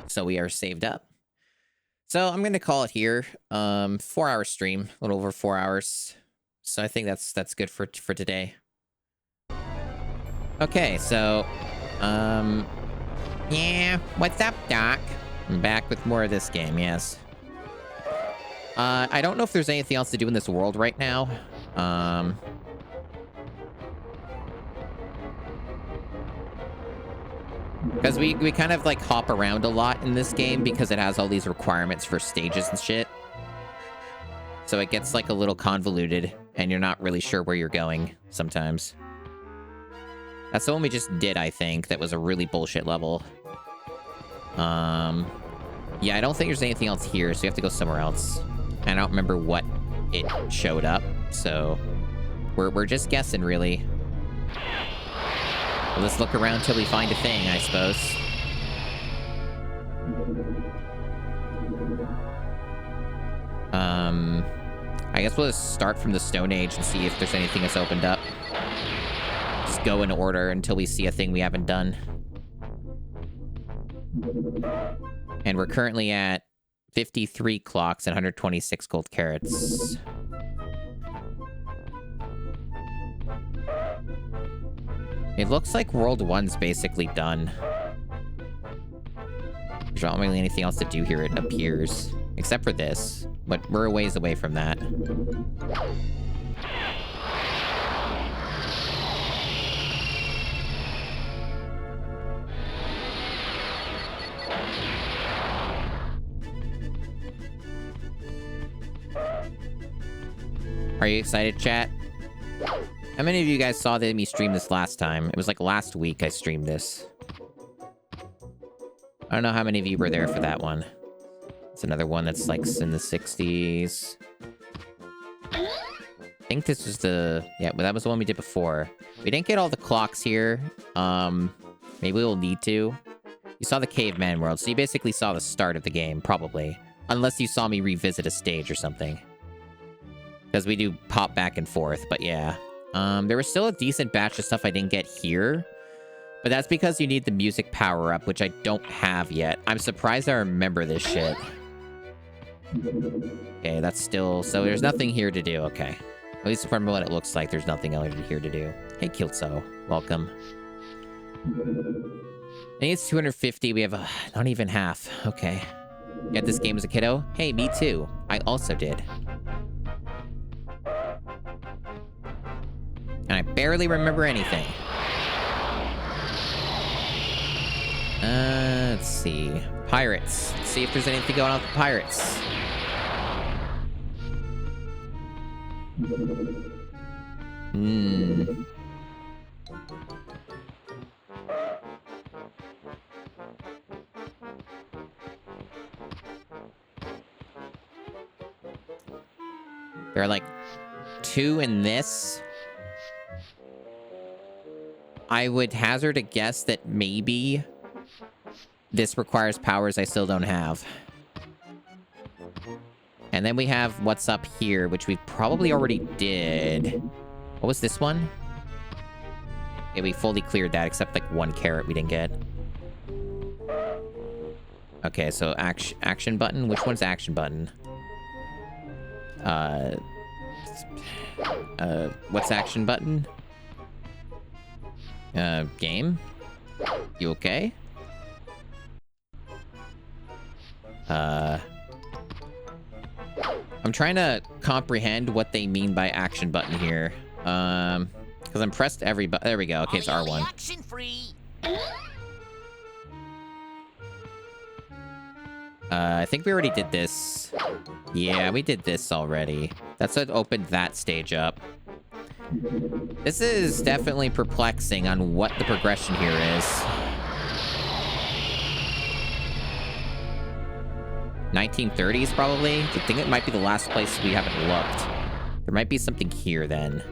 So we are saved up. So I'm going to call it here. 4-hour stream, a little over 4 hours. So I think that's good for today. Okay, so yeah, what's up, Doc? I'm back with more of this game, yes. I don't know if there's anything else to do in this world right now. Because we kind of like hop around a lot in this game because it has all these requirements for stages and shit. So it gets like a little convoluted and you're not really sure where you're going sometimes. That's the one we just did, I think. That was a really bullshit level. Yeah, I don't think there's anything else here, so you have to go somewhere else. I don't remember what it showed up, so we're just guessing, really. We'll just look around till we find a thing, I suppose. I guess we'll just start from the Stone Age and see if there's anything that's opened up. Just go in order until we see a thing we haven't done. And we're currently at 53 clocks and 126 gold carrots. It looks like World 1's basically done. There's not really anything else to do here, it appears. Except for this. But we're a ways away from that. Are you excited, chat? How many of you guys saw me stream this last time? It was like last week I streamed this. I don't know how many of you were there for that one. It's another one that's like in the 60s. I think this was the... Yeah, but that was the one we did before. We didn't get all the clocks here. Maybe we'll need to. You saw the caveman world, so you basically saw the start of the game, probably. Unless you saw me revisit a stage or something. Because we do pop back and forth, but yeah. There was still a decent batch of stuff I didn't get here. But that's because you need the music power-up, which I don't have yet. I'm surprised I remember this shit. Okay, that's still... So there's nothing here to do, okay. At least from what it looks like, there's nothing else here to do. Hey, Kiltso. Welcome. I think it's 250. We have not even half. Okay. You got this game as a kiddo? Hey, me too. I also did. And I barely remember anything. Let's see. Pirates. Let's see if there's anything going on with the pirates. There are like 2 in this. I would hazard a guess that maybe this requires powers I still don't have. And then we have what's up here, which we probably already did. What was this one? Okay, we fully cleared that, except like 1 carrot we didn't get. Okay, so action button. Which one's action button? What's action button? Game? You okay? I'm trying to comprehend what they mean by action button here. Because I'm pressed every button. There we go. Okay, it's R1. Action free. I think we already did this. Yeah, we did this already. That's what opened that stage up. This is definitely perplexing on what the progression here is. 1930s, probably? I think it might be the last place we haven't looked. There might be something here, then.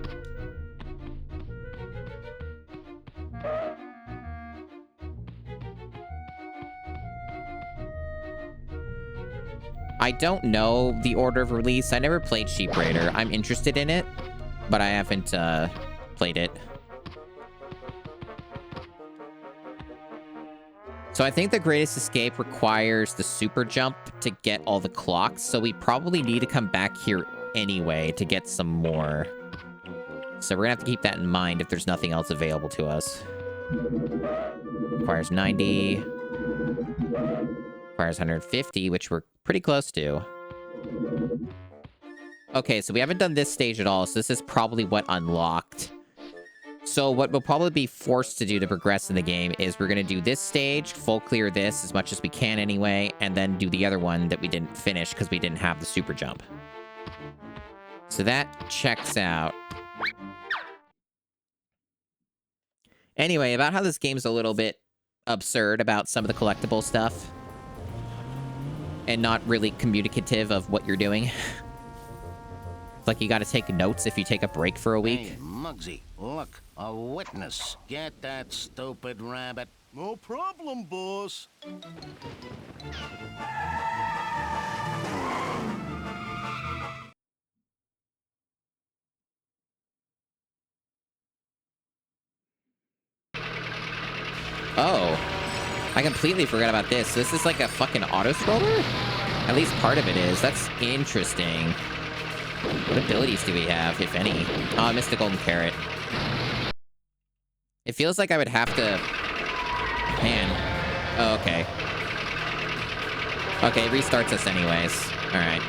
I don't know the order of release. I never played Sheep Raider. I'm interested in it, but I haven't played it. So I think the Greatest Escape requires the super jump to get all the clocks, so we probably need to come back here anyway to get some more. So we're gonna have to keep that in mind if there's nothing else available to us. Requires 90. Requires 150, which we're pretty close to. Okay, so we haven't done this stage at all, so this is probably what unlocked. So what we'll probably be forced to do to progress in the game is we're going to do this stage, full clear this as much as we can anyway, and then do the other one that we didn't finish because we didn't have the super jump. So that checks out. Anyway, about how this game's a little bit absurd about some of the collectible stuff. And not really communicative of what you're doing. It's like you gotta take notes if you take a break for a week. Hey, Muggsy, look, a witness. Get that stupid rabbit. No problem, boss. Oh. I completely forgot about this. This is like a fucking auto-scroller? At least part of it is. That's interesting. What abilities do we have, if any? Oh, I missed the golden carrot. It feels like I would have to... Man. Oh, okay. Okay, it restarts us anyways. Alright.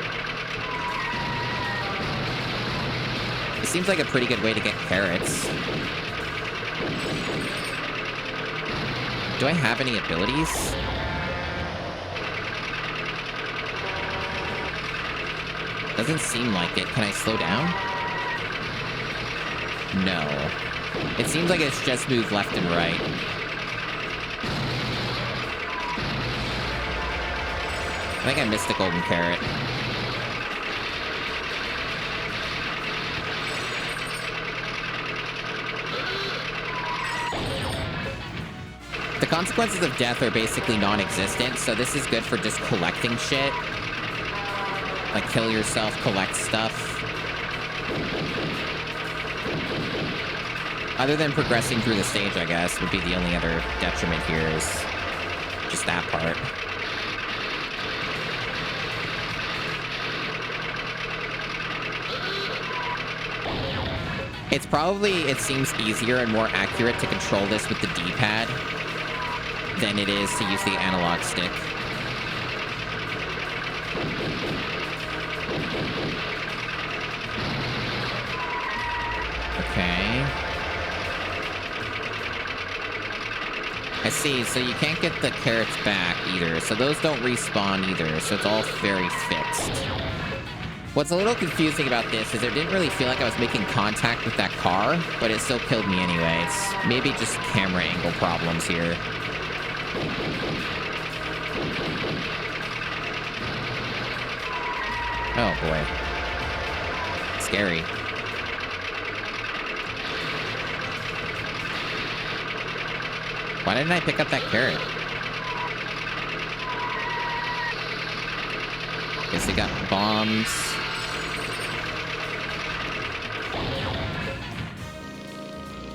It seems like a pretty good way to get carrots. Do I have any abilities? Doesn't seem like it. Can I slow down? No. It seems like it's just move left and right. I think I missed the golden carrot. The consequences of death are basically non-existent, so this is good for just collecting shit. Like, kill yourself, collect stuff. Other than progressing through the stage, I guess, would be the only other detriment here is just that part. It's probably, it seems easier and more accurate to control this with the D-pad than it is to use the analog stick. Okay. I see, so you can't get the carrots back either, so those don't respawn either, so it's all very fixed. What's a little confusing about this is it didn't really feel like I was making contact with that car, but it still killed me anyway. It's maybe just camera angle problems here. Oh boy. Scary. Why didn't I pick up that carrot? Guess they got bombs.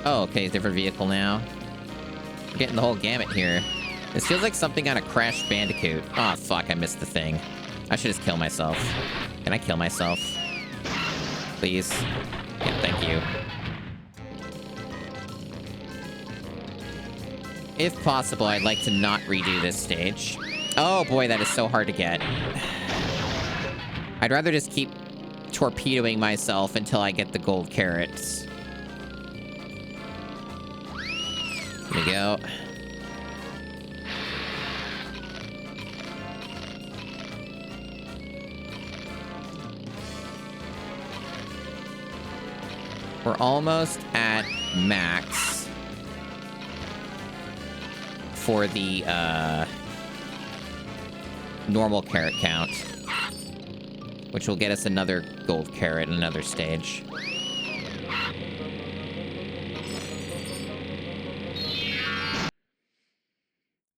Oh, okay, different vehicle now. We're getting the whole gamut here. This feels like something out of Crash Bandicoot. Oh, fuck, I missed the thing. I should just kill myself. Can I kill myself? Please? Yeah, thank you. If possible, I'd like to not redo this stage. Oh boy, that is so hard to get. I'd rather just keep torpedoing myself until I get the gold carrots. Here we go. We're almost at max for the normal carrot count, which will get us another gold carrot in another stage.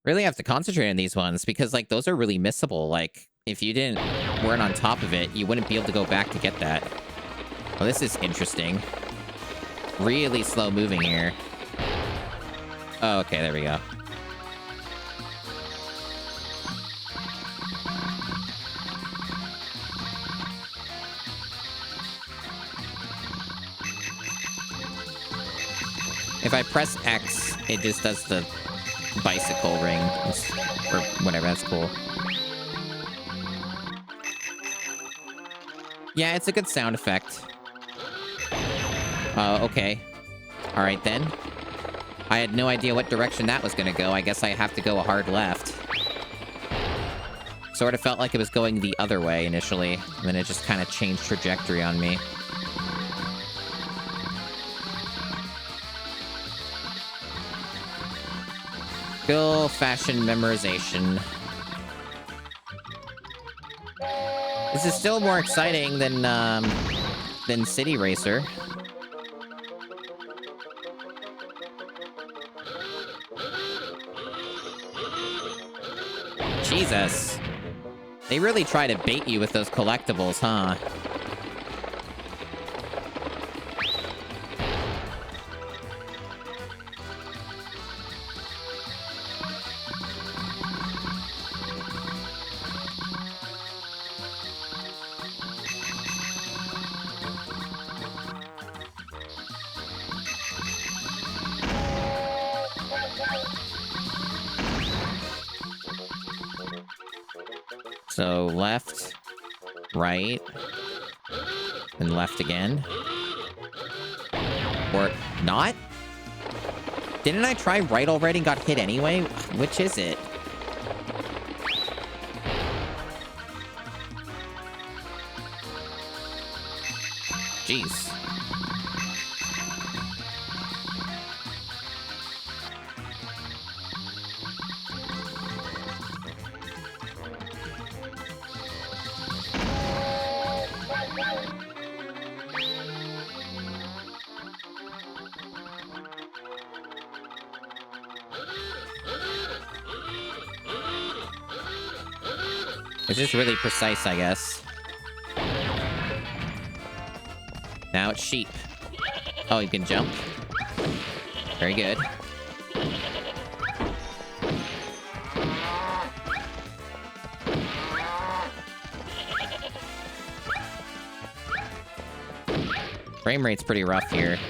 Really have to concentrate on these ones because, like, those are really missable. Like, if you weren't on top of it, you wouldn't be able to go back to get that. Well, this is interesting. Really slow moving here. Oh, okay, there we go. If I press X, it just does the bicycle ring. Or whatever, that's cool. Yeah, it's a good sound effect. Okay. Alright then. I had no idea what direction that was gonna go. I guess I have to go a hard left. Sort of felt like it was going the other way initially, and then it just kind of changed trajectory on me. Good old-fashioned memorization. This is still more exciting than City Racer. Jesus. They really try to bait you with those collectibles, huh? So left, right, and left again. Or not? Didn't I try right already and got hit anyway? Which is it? Jeez. It's just really precise, I guess. Now it's sheep. Oh, you can jump. Very good. Frame rate's pretty rough here.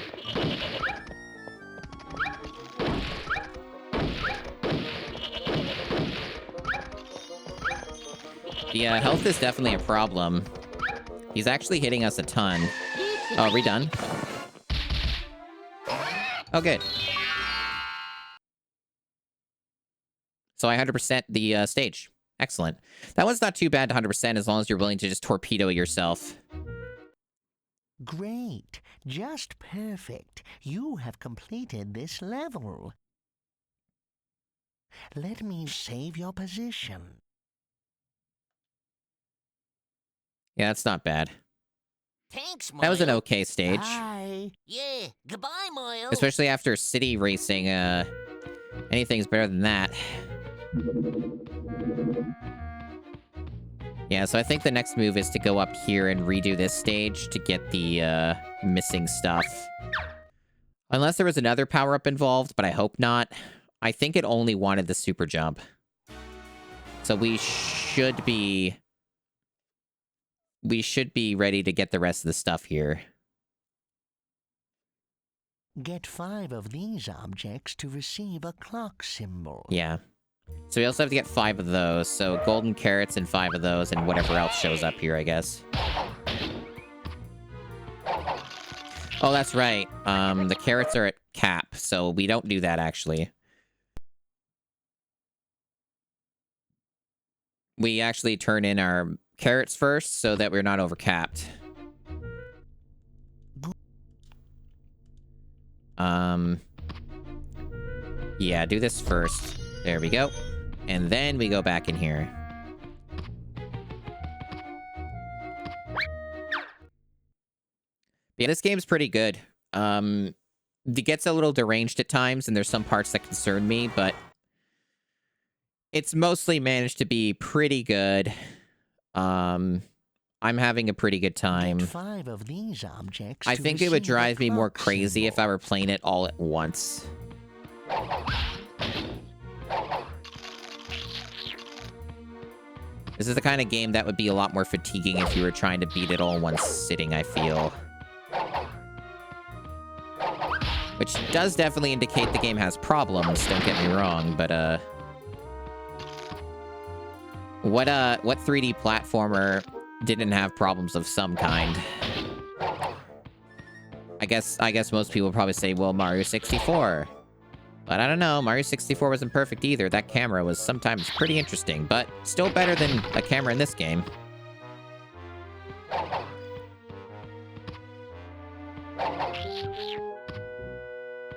Yeah, health is definitely a problem. He's actually hitting us a ton. Oh, redone. Oh, good. So I 100% the stage. Excellent. That one's not too bad to 100% as long as you're willing to just torpedo it yourself. Great. Just perfect. You have completed this level. Let me save your position. Yeah, that's not bad. Thanks, Moyle. That was an okay stage. Bye. Yeah, goodbye, Moyle. Especially after city racing, anything's better than that. Yeah, so I think the next move is to go up here and redo this stage to get the, missing stuff. Unless there was another power-up involved, but I hope not. I think it only wanted the super jump. So we should be ready to get the rest of the stuff here. Get 5 of these objects to receive a clock symbol. Yeah. So we also have to get 5 of those. So golden carrots and 5 of those and whatever else shows up here, I guess. Oh, that's right. The carrots are at cap, so we don't do that, actually. We actually turn in our carrots first so that we're not overcapped. Yeah, do this first. There we go. And then we go back in here. Yeah, this game's pretty good. It gets a little deranged at times, and there's some parts that concern me, but it's mostly managed to be pretty good. I'm having a pretty good time. Get 5 of these objects I to think it would receive a drive me more clock crazy if I symbol. were playing it all at once. This is the kind of game that would be a lot more fatiguing if you were trying to beat it all in one sitting, I feel. Which does definitely indicate the game has problems, don't get me wrong, but, what 3D platformer didn't have problems of some kind? I guess most people probably say, well, Mario 64. But I don't know, Mario 64 wasn't perfect either. That camera was sometimes pretty interesting, but still better than a camera in this game.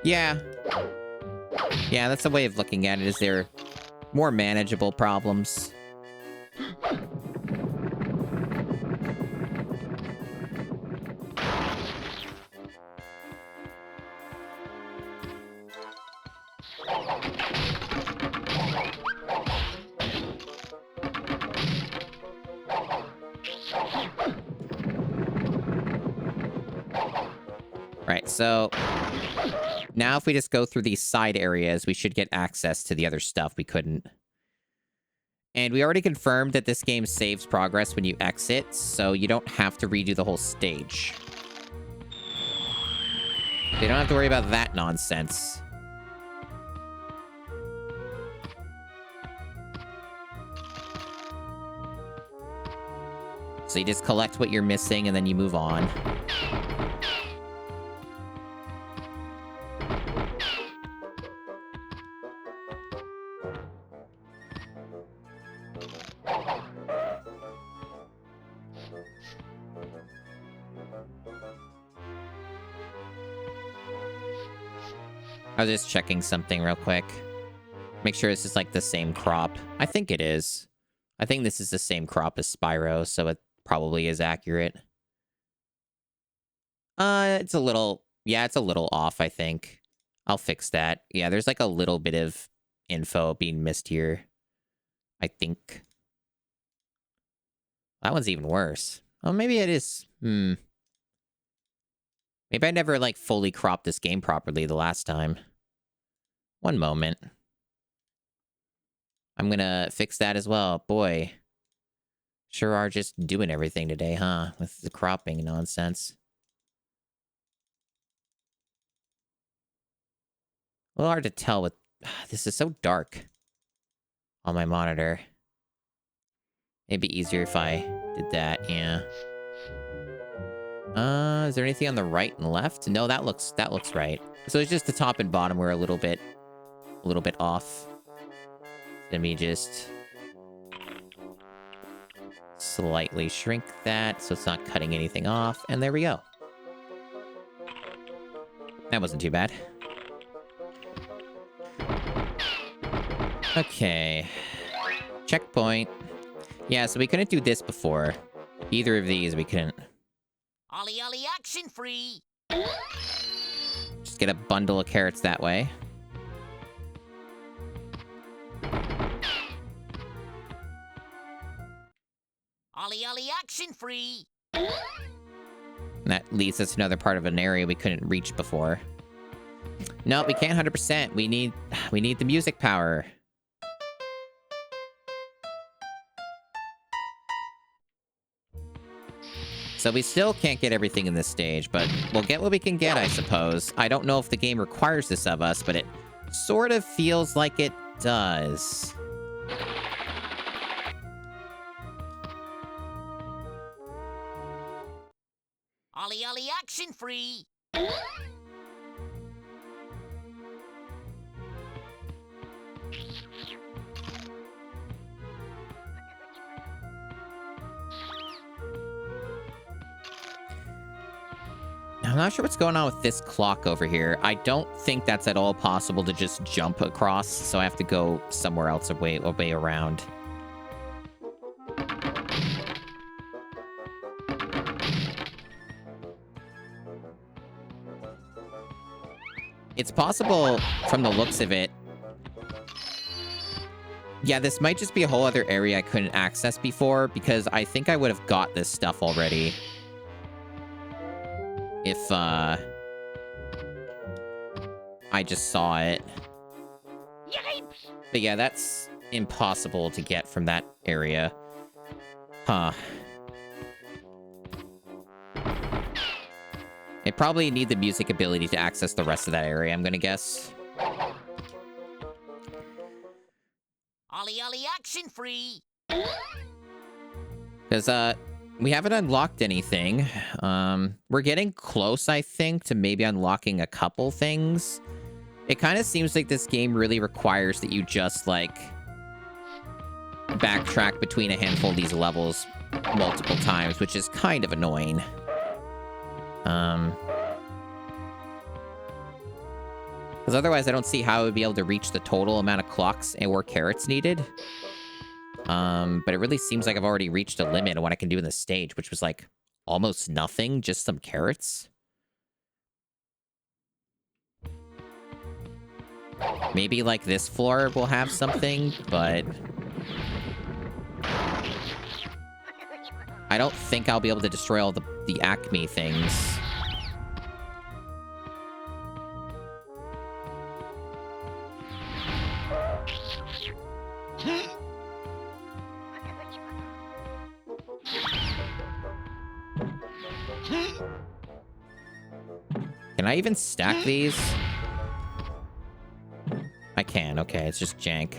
Yeah. Yeah, that's a way of looking at it. Is there more manageable problems? Right, so now if we just go through these side areas, we should get access to the other stuff we couldn't. And we already confirmed that this game saves progress when you exit, so you don't have to redo the whole stage. You don't have to worry about that nonsense. So you just collect what you're missing and then you move on. I was just checking something real quick. Make sure this is like the same crop. I think it is. I think this is the same crop as Spyro, so it probably is accurate. It's a little... Yeah, it's a little off, I think. I'll fix that. Yeah, there's like a little bit of info being missed here. I think. That one's even worse. Oh, maybe it is. Maybe I never, like, fully cropped this game properly the last time. One moment. I'm gonna fix that as well. Boy. Sure are just doing everything today, huh? With the cropping nonsense. A little hard to tell with... This is so dark on my monitor. It'd be easier if I did that, yeah. Is there anything on the right and left? No, that looks right. So it's just the top and bottom were a little bit off. Let me just slightly shrink that so it's not cutting anything off, and there we go. That wasn't too bad. Okay. Checkpoint. Yeah, so we couldn't do this before. Either of these we couldn't. Ollie Ollie action free! Just get a bundle of carrots that way. Ollie Ollie action free! And that leads us to another part of an area we couldn't reach before. No, we can't 100%. We need the music power. So we still can't get everything in this stage, but we'll get what we can get, I suppose. I don't know if the game requires this of us, but it sort of feels like it does. Ollie Ollie action free! I'm not sure what's going on with this clock over here. I don't think that's at all possible to just jump across, so I have to go somewhere else a way around. It's possible from the looks of it. Yeah, this might just be a whole other area I couldn't access before, because I think I would have got this stuff already. If, I just saw it. Yipes! But yeah, that's impossible to get from that area. Huh. It probably need the music ability to access the rest of that area, I'm gonna guess. Ollie Ollie action free. Because, we haven't unlocked anything. We're getting close, I think, to maybe unlocking a couple things. It kind of seems like this game really requires that you just, like, backtrack between a handful of these levels multiple times, which is kind of annoying. Because otherwise I don't see how I would be able to reach the total amount of clocks or carrots needed. But it really seems like I've already reached a limit of what I can do in the stage, which was like almost nothing, just some carrots. Maybe like this floor will have something, but I don't think I'll be able to destroy all the Acme things. Can I even stack these? I can, okay, it's just jank.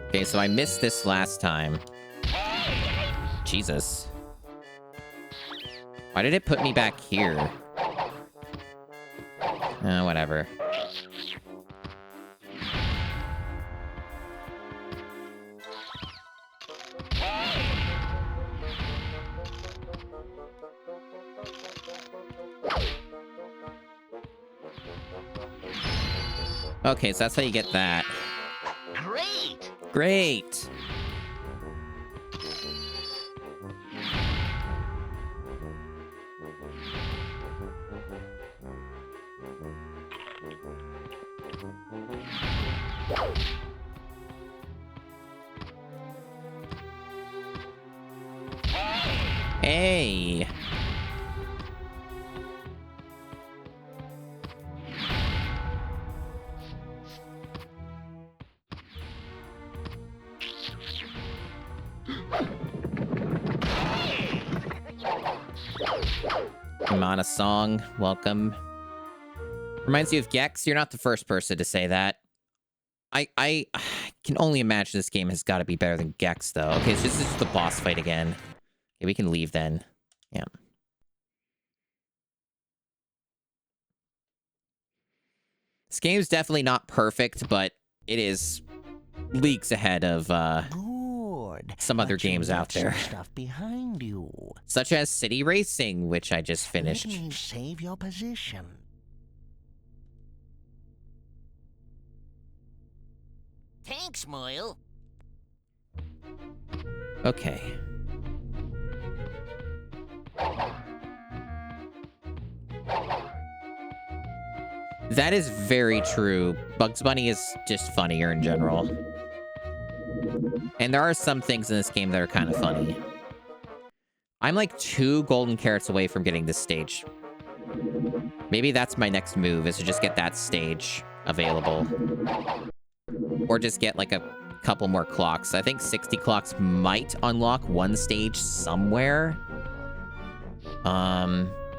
Okay, so I missed this last time. Jesus. Why did it put me back here? Whatever. Okay, so that's how you get that. Great. Great! Hey! Imana Song, welcome. Reminds you of Gex. You're not the first person to say that. I can only imagine this game has got to be better than Gex, though. Okay, so this is the boss fight again. Okay, we can leave then. Yeah. This game's definitely not perfect, but it is leagues ahead of some other games out there. Stuff behind you. Such as City Racing, which I just finished. Let me save your position. Thanks, Moyle. Okay. That is very true. Bugs Bunny is just funnier in general. And there are some things in this game that are kind of funny. I'm like 2 golden carrots away from getting this stage. Maybe that's my next move, is to just get that stage available. Or just get like a couple more clocks. I think 60 clocks might unlock one stage somewhere.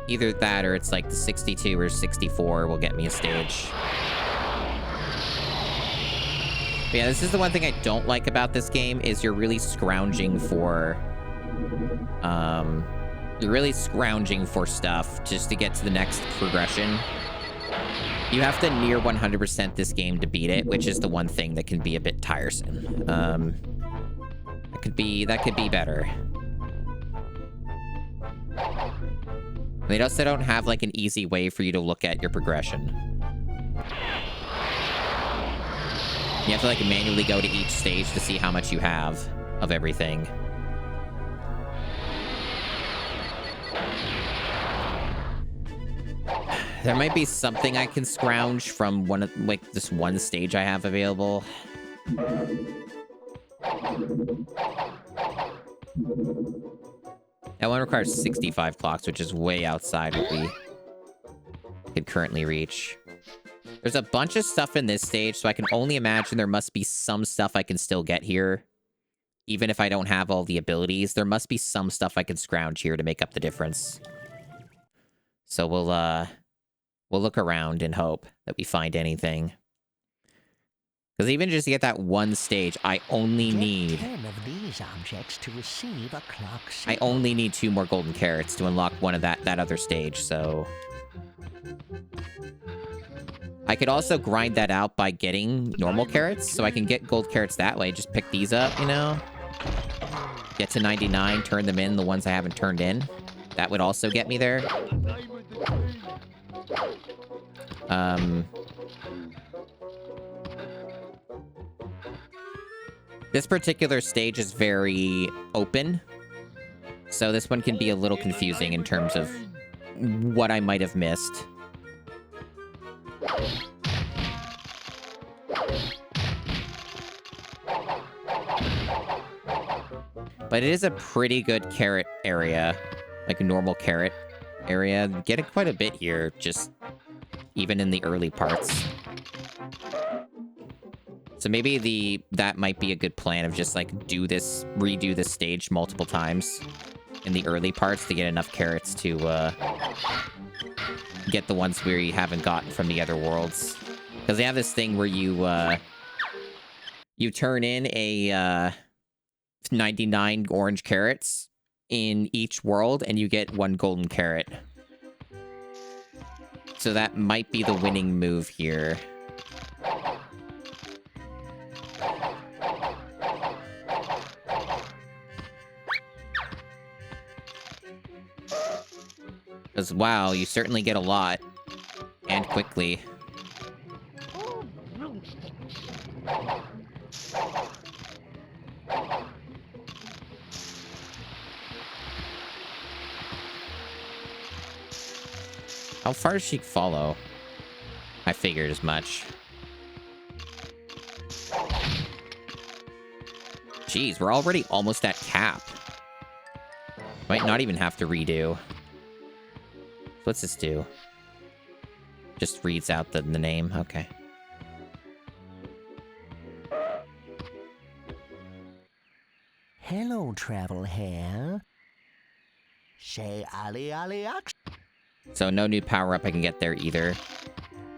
Either that or it's like the 62 or 64 will get me a stage. But yeah, this is the one thing I don't like about this game, is you're really scrounging for... you're really scrounging for stuff just to get to the next progression. You have to near 100% this game to beat it, which is the one thing that can be a bit tiresome. That could be better. They also don't have like an easy way for you to look at your progression. You have to like manually go to each stage to see how much you have of everything. There might be something I can scrounge from one of, like, this one stage I have available. That one requires 65 clocks, which is way outside what we could currently reach. There's a bunch of stuff in this stage, so I can only imagine there must be some stuff I can still get here. Even if I don't have all the abilities, there must be some stuff I can scrounge here to make up the difference. So we'll look around and hope that we find anything. Because even just to get that one stage, I only need... 10 of these objects to receive a clock I signal. only need 2 more golden carrots to unlock one of that other stage, so... I could also grind that out by getting normal carrots, so I can get gold carrots that way. Just pick these up, you know? Get to 99, turn them in, the ones I haven't turned in. That would also get me there. This particular stage is very open, so this one can be a little confusing in terms of what I might have missed. But it is a pretty good carrot area, like a normal carrot area. Getting quite a bit here, just even in the early parts. So maybe that might be a good plan of just like redo this stage multiple times in the early parts to get enough carrots to get the ones we haven't gotten from the other worlds. Because they have this thing where you turn in a 99 orange carrots in each world and you get 1 golden carrot. So that might be the winning move here. Because, wow, you certainly get a lot. And quickly. How far does she follow? I figured as much. Jeez, we're already almost at cap. Might not even have to redo. What's this do? Just reads out the name. Okay. Hello, travel hair. Say Ali Ali Ox. So no new power-up I can get there either.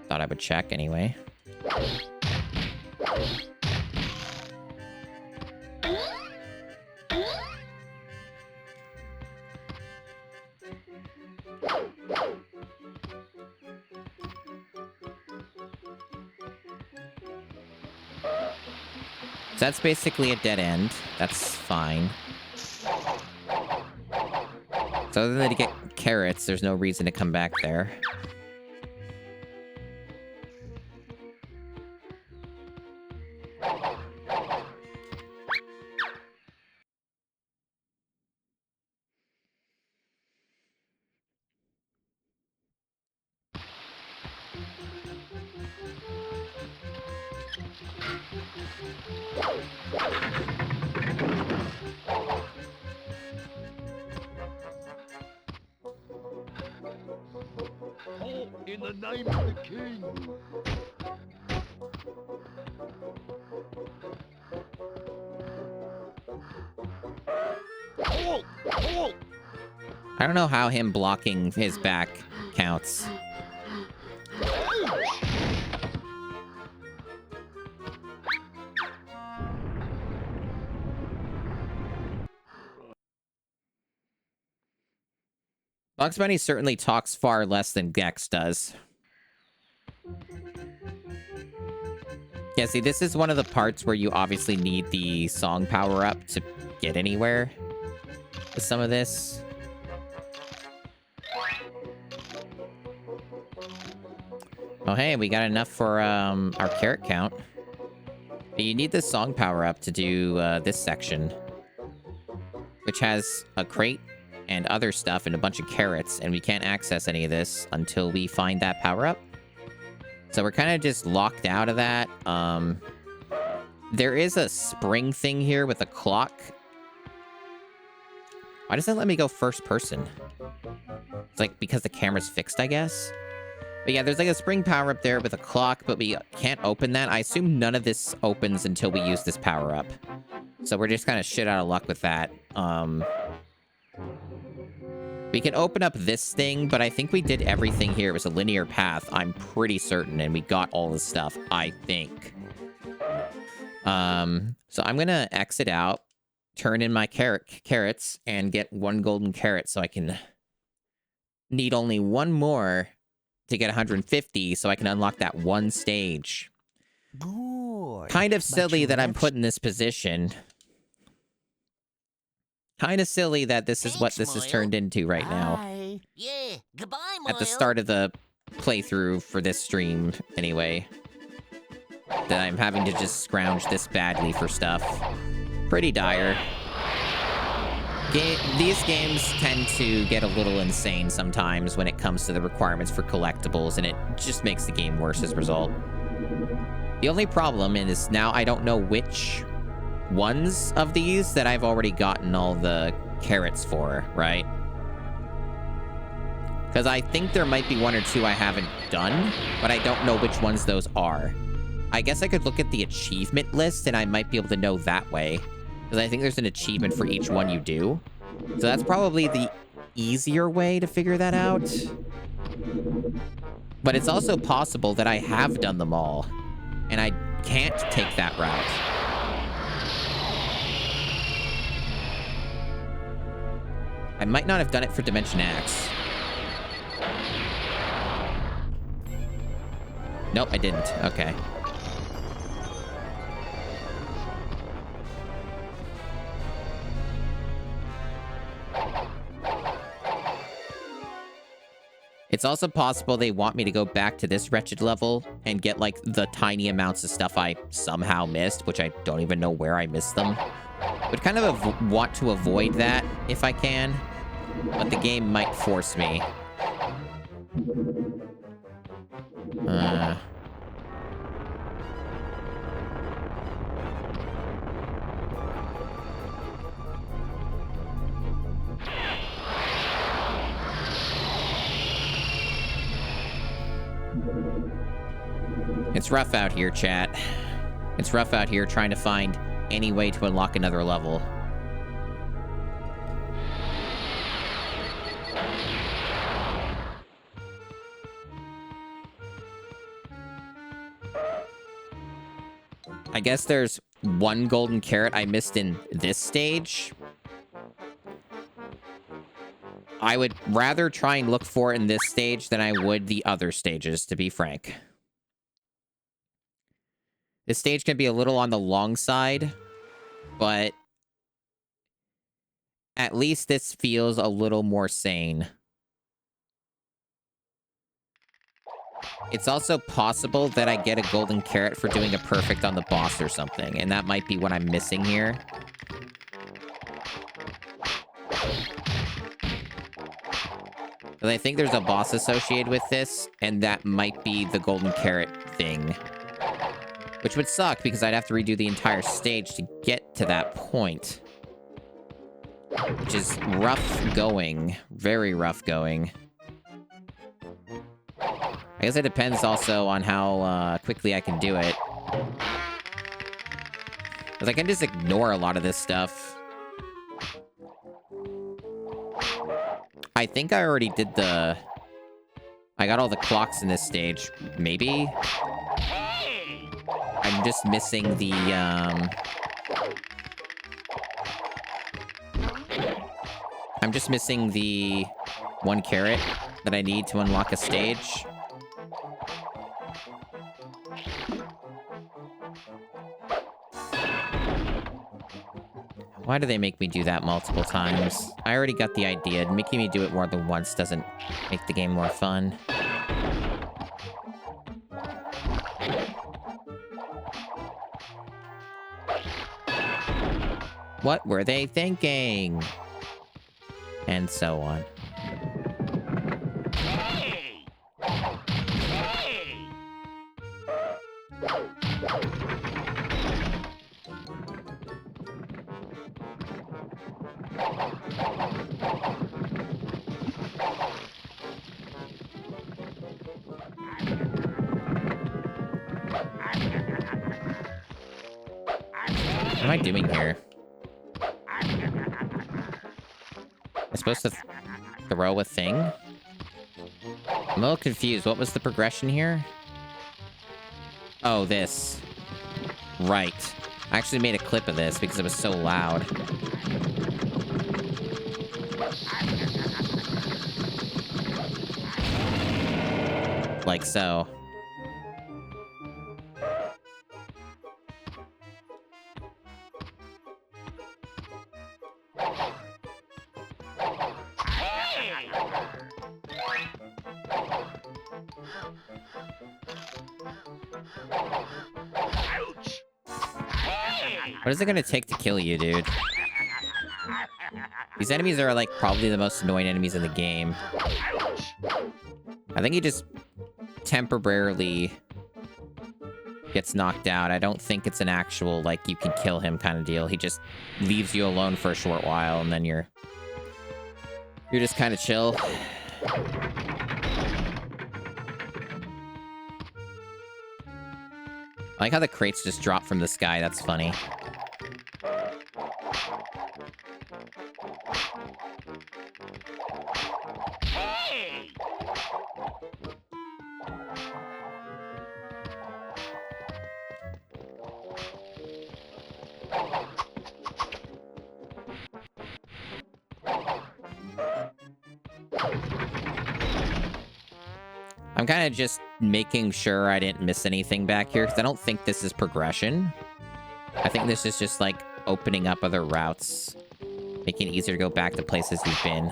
Thought I would check anyway. So that's basically a dead end. That's fine. So other than to get carrots, there's no reason to come back there. Halt in the name of the king. Halt! Halt! I don't know how him blocking his back counts. Bugs Bunny certainly talks far less than Gex does. Yeah, see, this is one of the parts where you obviously need the song power-up to get anywhere with some of this. Oh, hey, we got enough for our carrot count. But you need the song power-up to do this section, which has a crate and other stuff and a bunch of carrots, and we can't access any of this until we find that power-up. So we're kind of just locked out of that. There is a spring thing here with a clock. Why does that let me go first person? It's like because the camera's fixed, I guess. But yeah, there's like a spring power-up there with a clock, but we can't open that. I assume none of this opens until we use this power-up. So we're just kind of shit out of luck with that. We can open up this thing, but I think we did everything here. It was a linear path, I'm pretty certain, and we got all the stuff, I think. So I'm gonna exit out, turn in my carrots, and get 1 golden carrot so I can need only 1 more to get 150 so I can unlock that 1 stage. Good. Kind of But silly you that I'm left put in this position. Kind of silly that this is what Thanks, this is Moyle. turned into right now. Bye. Yeah, goodbye, Moyle. At the start of the playthrough for this stream, anyway. That I'm having to just scrounge this badly for stuff. Pretty dire. These games tend to get a little insane sometimes when it comes to the requirements for collectibles, and it just makes the game worse as a result. The only problem is now I don't know which ones of these that I've already gotten all the carrots for, right? Because I think there might be 1 or 2 I haven't done, but I don't know which ones those are. I guess I could look at the achievement list and I might be able to know that way. Because I think there's an achievement for each one you do. So that's probably the easier way to figure that out. But it's also possible that I have done them all. And I can't take that route. I might not have done it for Dimension X. Nope, I didn't. Okay. It's also possible they want me to go back to this wretched level and get, like, the tiny amounts of stuff I somehow missed, which I don't even know where I missed them. Would kind of want to avoid that if I can, but the game might force me. It's rough out here, chat. It's rough out here trying to find any way to unlock another level. I guess there's 1 golden carrot I missed in this stage. I would rather try and look for it in this stage than I would the other stages, to be frank. This stage can be a little on the long side, but at least this feels a little more sane. It's also possible that I get a golden carrot for doing a perfect on the boss or something, and that might be what I'm missing here. But I think there's a boss associated with this, and that might be the golden carrot thing. Which would suck, because I'd have to redo the entire stage to get to that point. Which is rough going. Very rough going. I guess it depends also on how quickly I can do it. Because I can just ignore a lot of this stuff. I think I already did the... I got all the clocks in this stage. Maybe? I'm just missing the, I'm just missing the 1 carrot that I need to unlock a stage. Why do they make me do that multiple times? I already got the idea. Making me do it more than once doesn't make the game more fun. What were they thinking? And so on. Hey! Hey! am I doing here? Am I supposed to throw a thing? I'm a little confused. What was the progression here? Oh, this. Right. I actually made a clip of this because it was so loud. Like so. What is it gonna take to kill you, dude? These enemies are, like, probably the most annoying enemies in the game. I think he just temporarily gets knocked out. I don't think it's an actual, like, you can kill him kind of deal. He just leaves you alone for a short while, and then you're just kind of chill. I like how the crates just drop from the sky. That's funny. I'm kind of just making sure I didn't miss anything back here, because I don't think this is progression. I think this is just, like, opening up other routes, making it easier to go back to places you've been.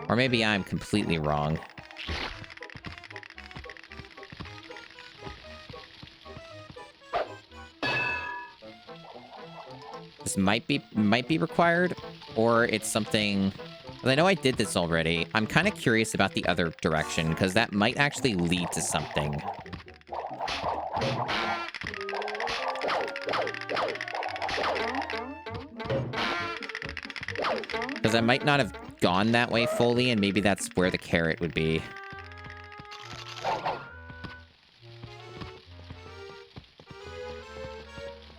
Or maybe I'm completely wrong. This might be required, or it's something... I know I did this already. I'm kind of curious about the other direction, because that might actually lead to something. Because I might not have gone that way fully, and maybe that's where the carrot would be.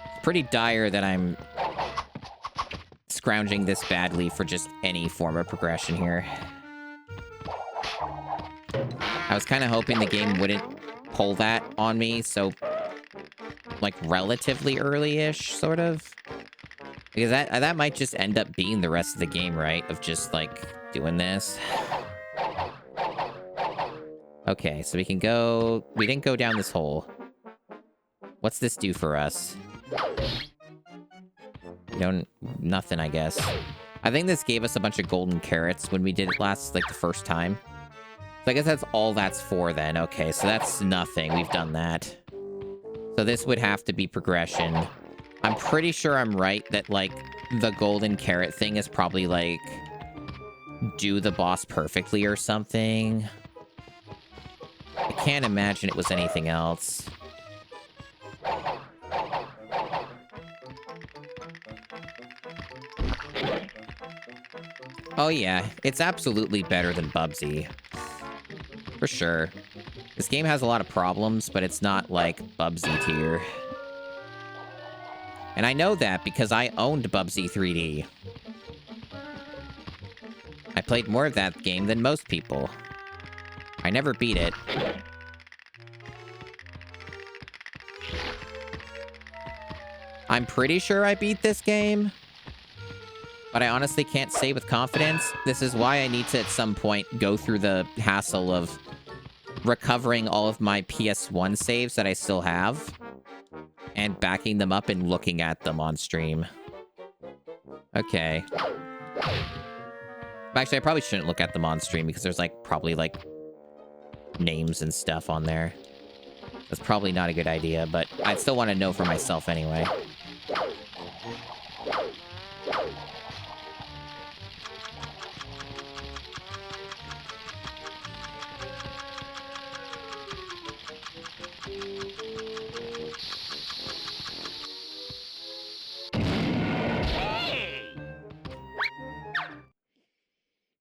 It's pretty dire that I'm scrounging this badly for just any form of progression here. I was kind of hoping the game wouldn't pull that on me, so, like, relatively early-ish, sort of. Because that might just end up being the rest of the game, right? Of just, like, doing this. Okay, so we can go... We didn't go down this hole. What's this do for us? Nothing, I guess. I think this gave us a bunch of golden carrots when we did it last, like, the first time. So I guess that's all that's for then. Okay, so that's nothing. We've done that. So this would have to be progression. I'm pretty sure I'm right that, like, the golden carrot thing is probably, like, do the boss perfectly or something. I can't imagine it was anything else. Oh yeah, it's absolutely better than Bubsy. For sure. This game has a lot of problems, but it's not like Bubsy tier. And I know that because I owned Bubsy 3D. I played more of that game than most people. I never beat it. I'm pretty sure I beat this game, but I honestly can't say with confidence. This is why I need to, at some point, go through the hassle of recovering all of my PS1 saves that I still have and backing them up and looking at them on stream. Okay. Actually, I probably shouldn't look at them on stream because there's, like, probably, like, names and stuff on there. That's probably not a good idea, but I'd still want to know for myself anyway.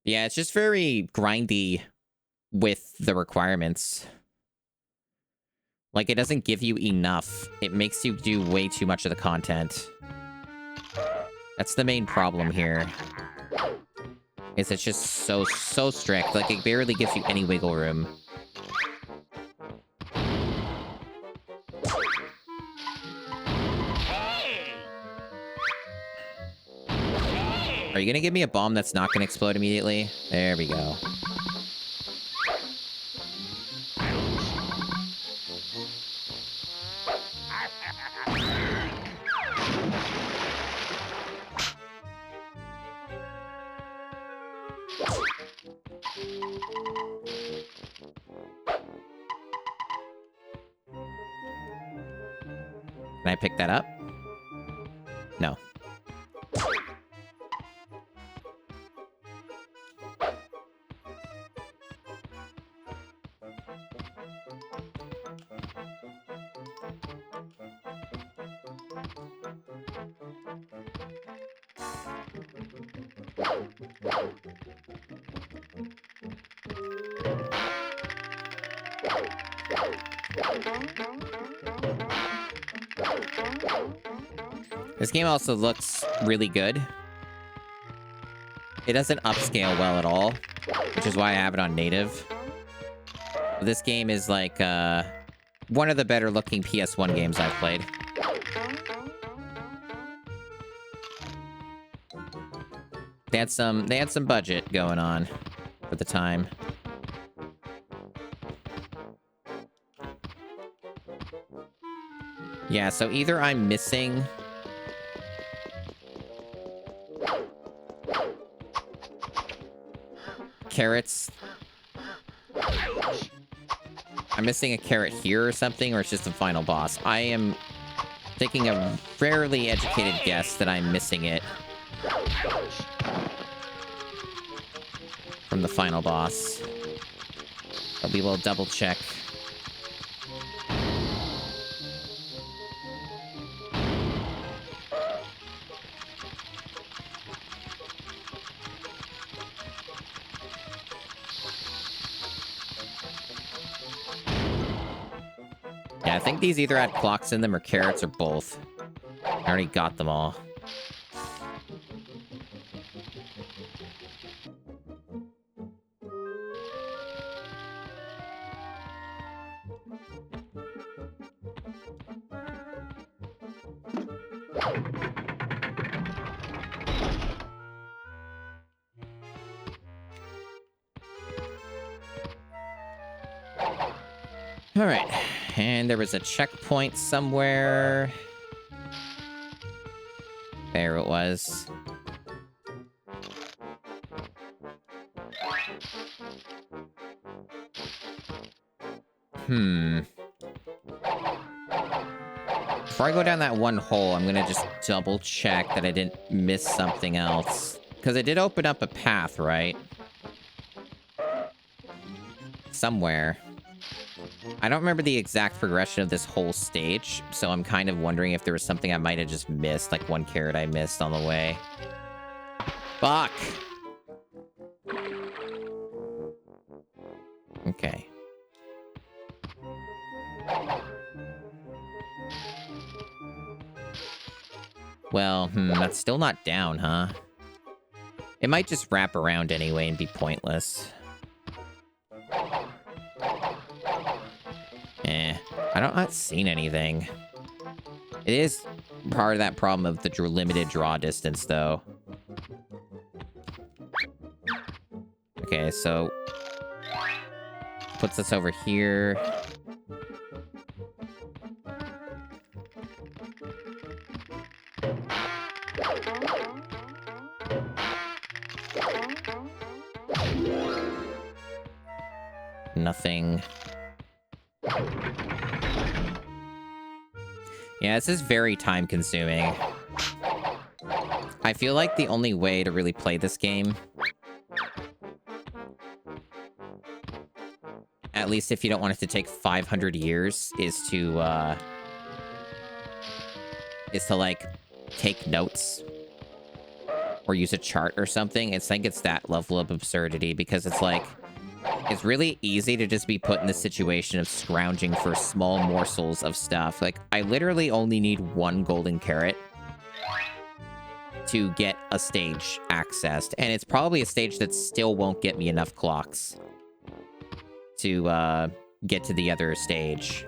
Yeah, it's just very grindy with the requirements. Like, it doesn't give you enough. It makes you do way too much of the content. That's the main problem here. Is it's just so strict. Like, it barely gives you any wiggle room. Are you gonna give me a bomb that's not gonna explode immediately? There we go. Can I pick that up? No. This game also looks really good. It doesn't upscale well at all, which is why I have it on native. This game is like one of the better looking PS1 games I've played. They had some budget going on for the time. Yeah, so either I'm missing carrots. I'm missing a carrot here or something, or it's just the final boss. I am taking a fairly educated guess that I'm missing it from the final boss. But we will double check. Yeah, I think these either had clocks in them or carrots or both. I already got them all. All right, and there was a checkpoint somewhere. There it was. Before I go down that one hole, I'm gonna just double check that I didn't miss something else. Because it did open up a path, right? Somewhere. I don't remember the exact progression of this whole stage, so I'm kind of wondering if there was something I might have just missed, like one carrot I missed on the way. Fuck! Okay. Well, that's still not down, huh? It might just wrap around anyway and be pointless. I'm not seeing anything. It is part of that problem of the limited draw distance, though. Okay, so puts us over here. Nothing. Yeah, this is very time-consuming. I feel like the only way to really play this game, at least if you don't want it to take 500 years, is to like take notes or use a chart or something. I think it's that level of absurdity, because it's like It's really easy to just be put in the situation of scrounging for small morsels of stuff. Like, I literally only need one golden carrot to get a stage accessed. And it's probably a stage that still won't get me enough clocks to get to the other stage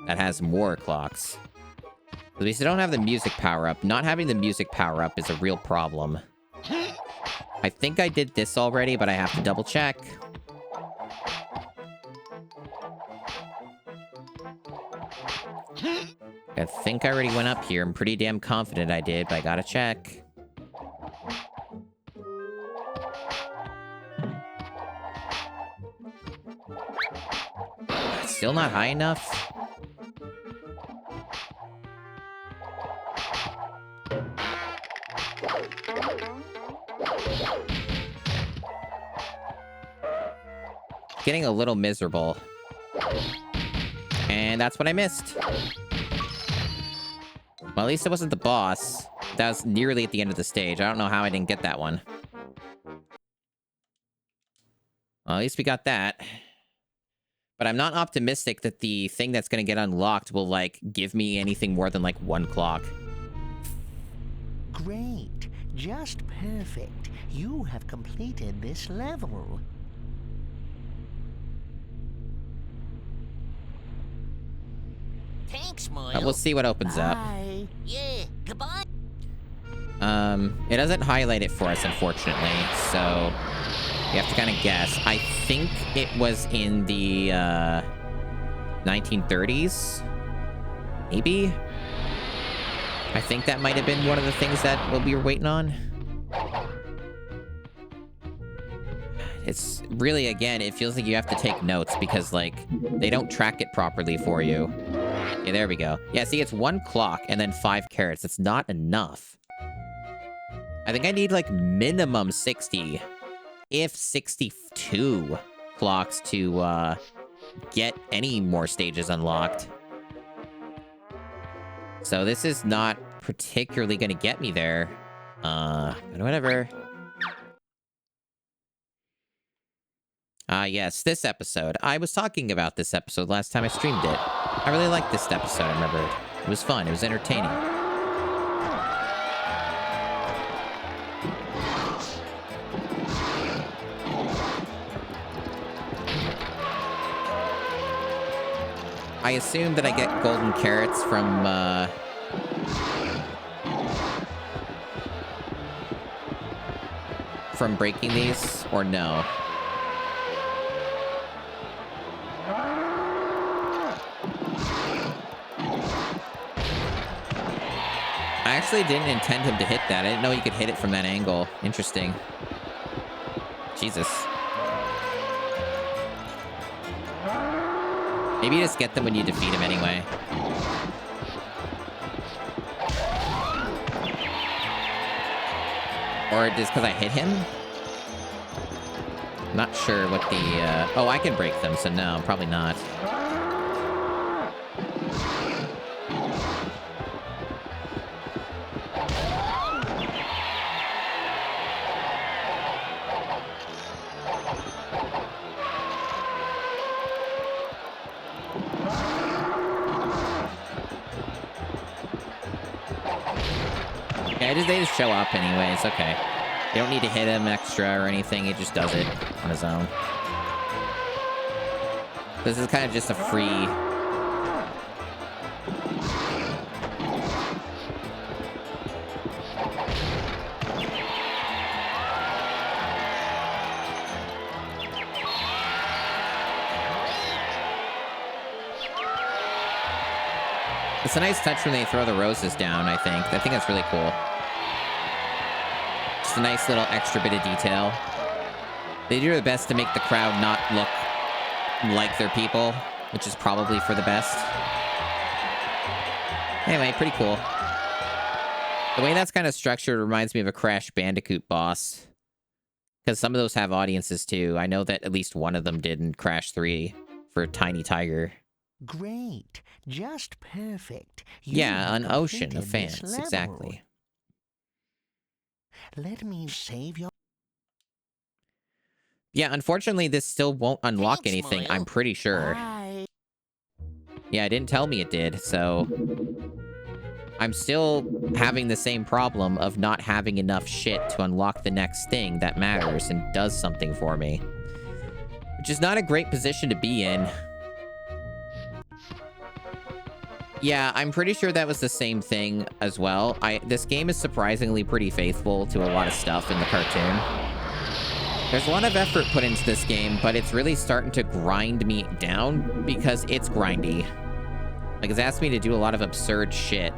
that has more clocks. At least I don't have the music power-up. Not having the music power-up is a real problem. I think I did this already, but I have to double-check. I think I already went up here. I'm pretty damn confident I did, but I gotta check. Still not high enough? Getting a little miserable. And that's what I missed. Well, at least it wasn't the boss. That was nearly at the end of the stage. I don't know how I didn't get that one. Well, at least we got that. But I'm not optimistic that the thing that's going to get unlocked will, like, give me anything more than, like, 1 clock. Great. Just perfect. You have completed this level. Thanks, Moyle. We'll see what opens up. Bye. Yeah, goodbye. It doesn't highlight it for us, unfortunately, so we have to kind of guess. I think it was in the 1930s, maybe. I think that might have been one of the things that we were waiting on. It's really, again, it feels like you have to take notes because, like, they don't track it properly for you. Yeah, there we go. Yeah, see, it's 1 clock and then 5 carrots. That's not enough. I think I need, like, minimum 60, if 62 clocks to, get any more stages unlocked. So this is not particularly gonna get me there. But whatever. Yes, this episode. I was talking about this episode last time I streamed it. I really liked this episode, I remember. It was fun, it was entertaining. I assume that I get golden carrots from breaking these, or no? I actually didn't intend him to hit that. I didn't know you could hit it from that angle. Interesting. Jesus. Maybe you just get them when you defeat him anyway. Or just because I hit him? Not sure what the... Oh, I can break them, so no, probably not. They just show up anyways, okay. You don't need to hit him extra or anything, he just does it on his own. This is kind of just a free... It's a nice touch when they throw the roses down, I think. I think that's really cool. Just a nice little extra bit of detail. They do their best to make the crowd not look like their people, which is probably for the best. Anyway, pretty cool. The way that's kind of structured reminds me of a Crash Bandicoot boss. Because some of those have audiences too. I know that at least one of them did in Crash 3 for Tiny Tiger. Great. Just perfect. Yeah, an ocean of fans, level. exactly. Let me save your... Yeah, unfortunately, this still won't unlock Thanks, anything, Moyle. I'm pretty sure. Bye. Yeah, it didn't tell me it did, so... I'm still having the same problem of not having enough shit to unlock the next thing that matters and does something for me. Which is not a great position to be in. Yeah, I'm pretty sure that was the same thing as well. This game is surprisingly pretty faithful to a lot of stuff in the cartoon. There's a lot of effort put into this game, but it's really starting to grind me down because it's grindy. Like, it's asked me to do a lot of absurd shit.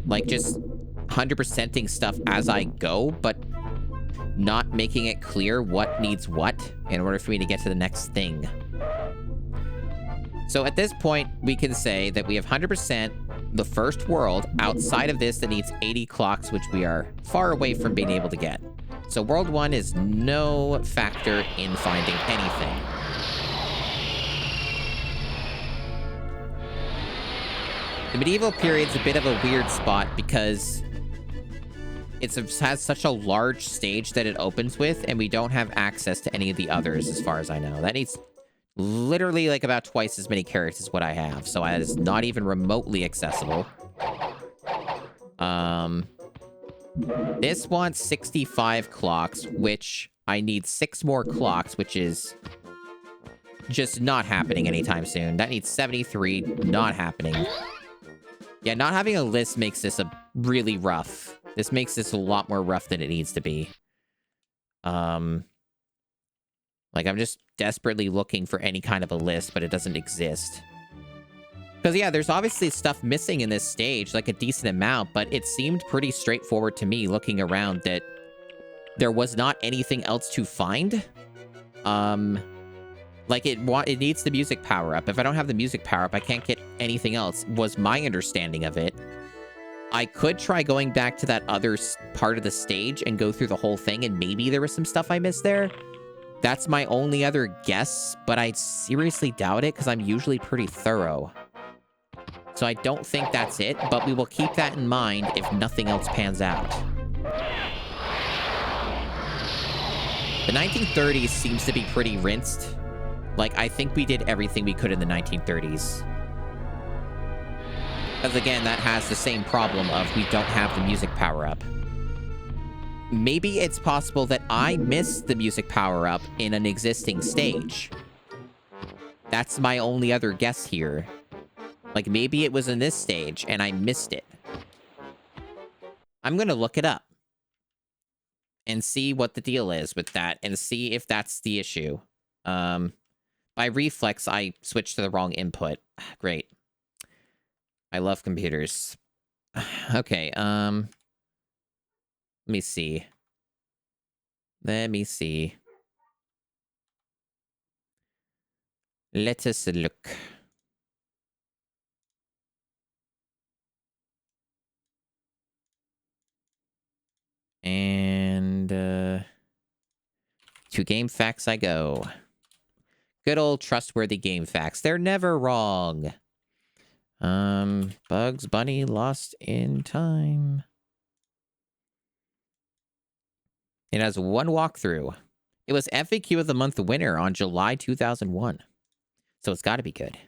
Like just 100%ing stuff as I go, but not making it clear what needs what in order for me to get to the next thing. So at this point, we can say that we have 100% the first world outside of this that needs 80 clocks, which we are far away from being able to get. So world 1 is no factor in finding anything. The medieval period's a bit of a weird spot because it has such a large stage that it opens with, and we don't have access to any of the others as far as I know. That needs literally like about twice as many characters as what I have, so that is not even remotely accessible. This wants 65 clocks, which I need 6 more clocks, which is just not happening anytime soon. That needs 73, not happening. Yeah, not having a list makes this really rough. This makes this a lot more rough than it needs to be. Like, I'm just desperately looking for any kind of a list, but it doesn't exist. Because, yeah, there's obviously stuff missing in this stage, like a decent amount, but it seemed pretty straightforward to me looking around that there was not anything else to find. Like, it needs the music power-up. If I don't have the music power-up, I can't get anything else, was my understanding of it. I could try going back to that other part of the stage and go through the whole thing, and maybe there was some stuff I missed there. That's my only other guess, but I seriously doubt it, because I'm usually pretty thorough. So I don't think that's it, but we will keep that in mind if nothing else pans out. The 1930s seems to be pretty rinsed. Like, I think we did everything we could in the 1930s. Because, again, that has the same problem of we don't have the music power-up. Maybe it's possible that I missed the music power-up in an existing stage. That's my only other guess here. Like, maybe it was in this stage, and I missed it. I'm gonna look it up. And see what the deal is with that, and see if that's the issue. By reflex, I switched to the wrong input. Great. I love computers. Okay, let me see. Let me see. Let us look. And, to Game Facts I go. Good old trustworthy Game Facts. They're never wrong. Bugs Bunny Lost in Time. It has one walkthrough. It was FAQ of the Month winner on July 2001. So it's got to be good.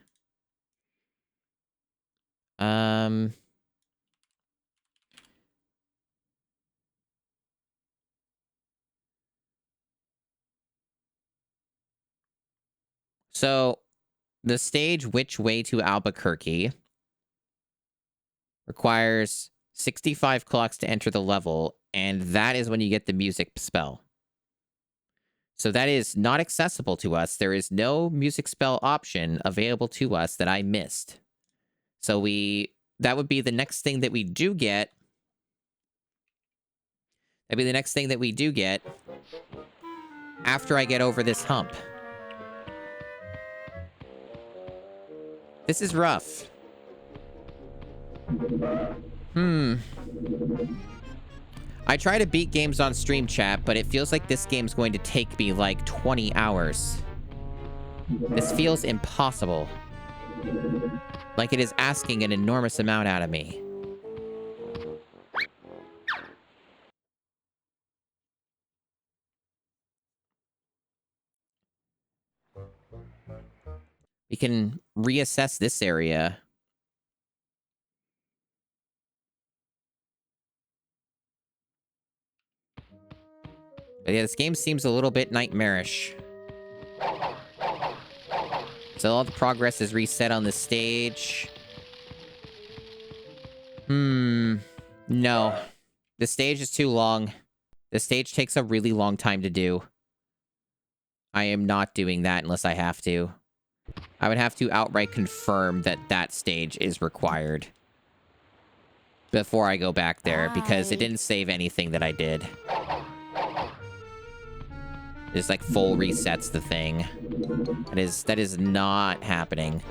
So, the stage Which Way to Albuquerque requires 65 clocks to enter the level, and that is when you get the music spell. So that is not accessible to us. There is no music spell option available to us that I missed. So that would be the next thing that we do get. That'd be the next thing that we do get after I get over this hump. This is rough. I try to beat games on stream chat, but it feels like this game's going to take me like 20 hours. This feels impossible. Like it is asking an enormous amount out of me. We can reassess this area. But yeah, this game seems a little bit nightmarish. So all the progress is reset on the stage. No. The stage is too long. The stage takes a really long time to do. I am not doing that unless I have to. I would have to outright confirm that that stage is required before I go back there, because it didn't save anything that I did. Just like full resets the thing. That is not happening.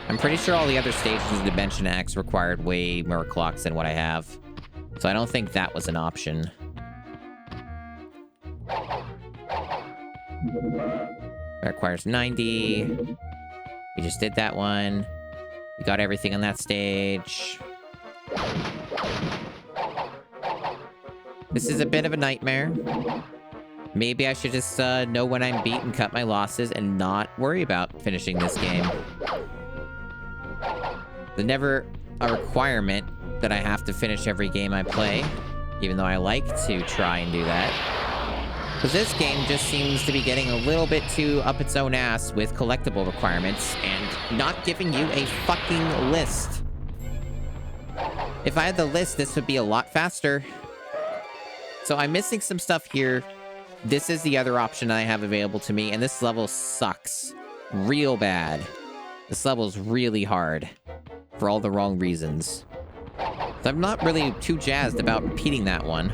I'm pretty sure all the other stages of Dimension X required way more clocks than what I have. So I don't think that was an option. That requires 90. We just did that one. We got everything on that stage. This is a bit of a nightmare. Maybe I should just know when I'm beat and cut my losses and not worry about finishing this game. There's never a requirement that I have to finish every game I play, even though I like to try and do that. Because this game just seems to be getting a little bit too up its own ass with collectible requirements and not giving you a fucking list. If I had the list, this would be a lot faster. So I'm missing some stuff here. This is the other option I have available to me, and this level sucks real bad. This level's really hard for all the wrong reasons. So I'm not really too jazzed about repeating that one.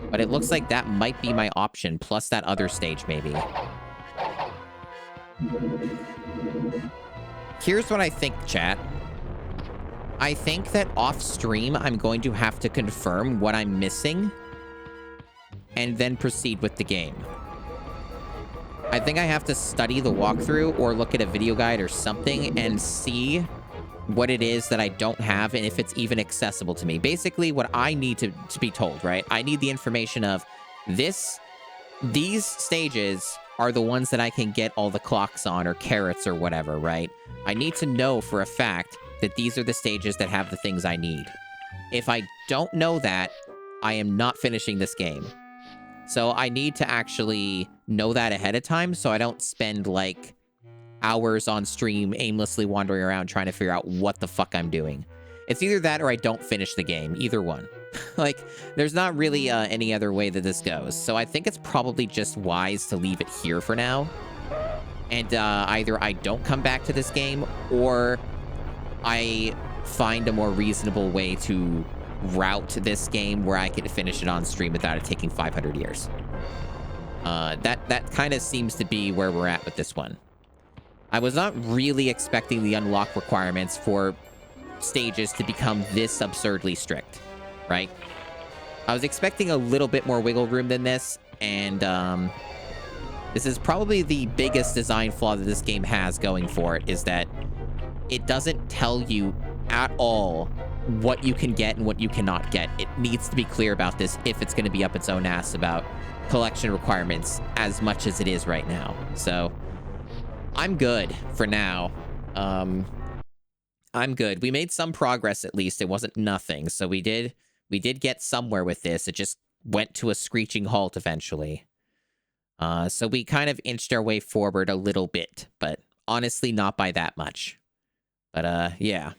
But it looks like that might be my option, plus that other stage, maybe. Here's what I think, chat. I think that off-stream, I'm going to have to confirm what I'm missing and then proceed with the game. I think I have to study the walkthrough or look at a video guide or something and see what it is that I don't have and if it's even accessible to me. Basically, what I need to be told, right? I need the information of these stages are the ones that I can get all the clocks on or carrots or whatever, right? I need to know for a fact that these are the stages that have the things I need. If I don't know that, I am not finishing this game. So I need to actually know that ahead of time so I don't spend, like, hours on stream aimlessly wandering around trying to figure out what the fuck I'm doing. It's either that or I don't finish the game. Either one. Like, there's not really any other way that this goes. So I think it's probably just wise to leave it here for now. And either I don't come back to this game or I find a more reasonable way to route this game where I can finish it on stream without it taking 500 years. That kind of seems to be where we're at with this one. I was not really expecting the unlock requirements for stages to become this absurdly strict, right? I was expecting a little bit more wiggle room than this, and this is probably the biggest design flaw that this game has going for it, is that it doesn't tell you at all what you can get and what you cannot get. It needs to be clear about this if it's going to be up its own ass about collection requirements as much as it is right now. So I'm good for now. I'm good. We made some progress, at least. It wasn't nothing. So we did get somewhere with this. It just went to a screeching halt eventually. So we kind of inched our way forward a little bit, but honestly not by that much. But yeah.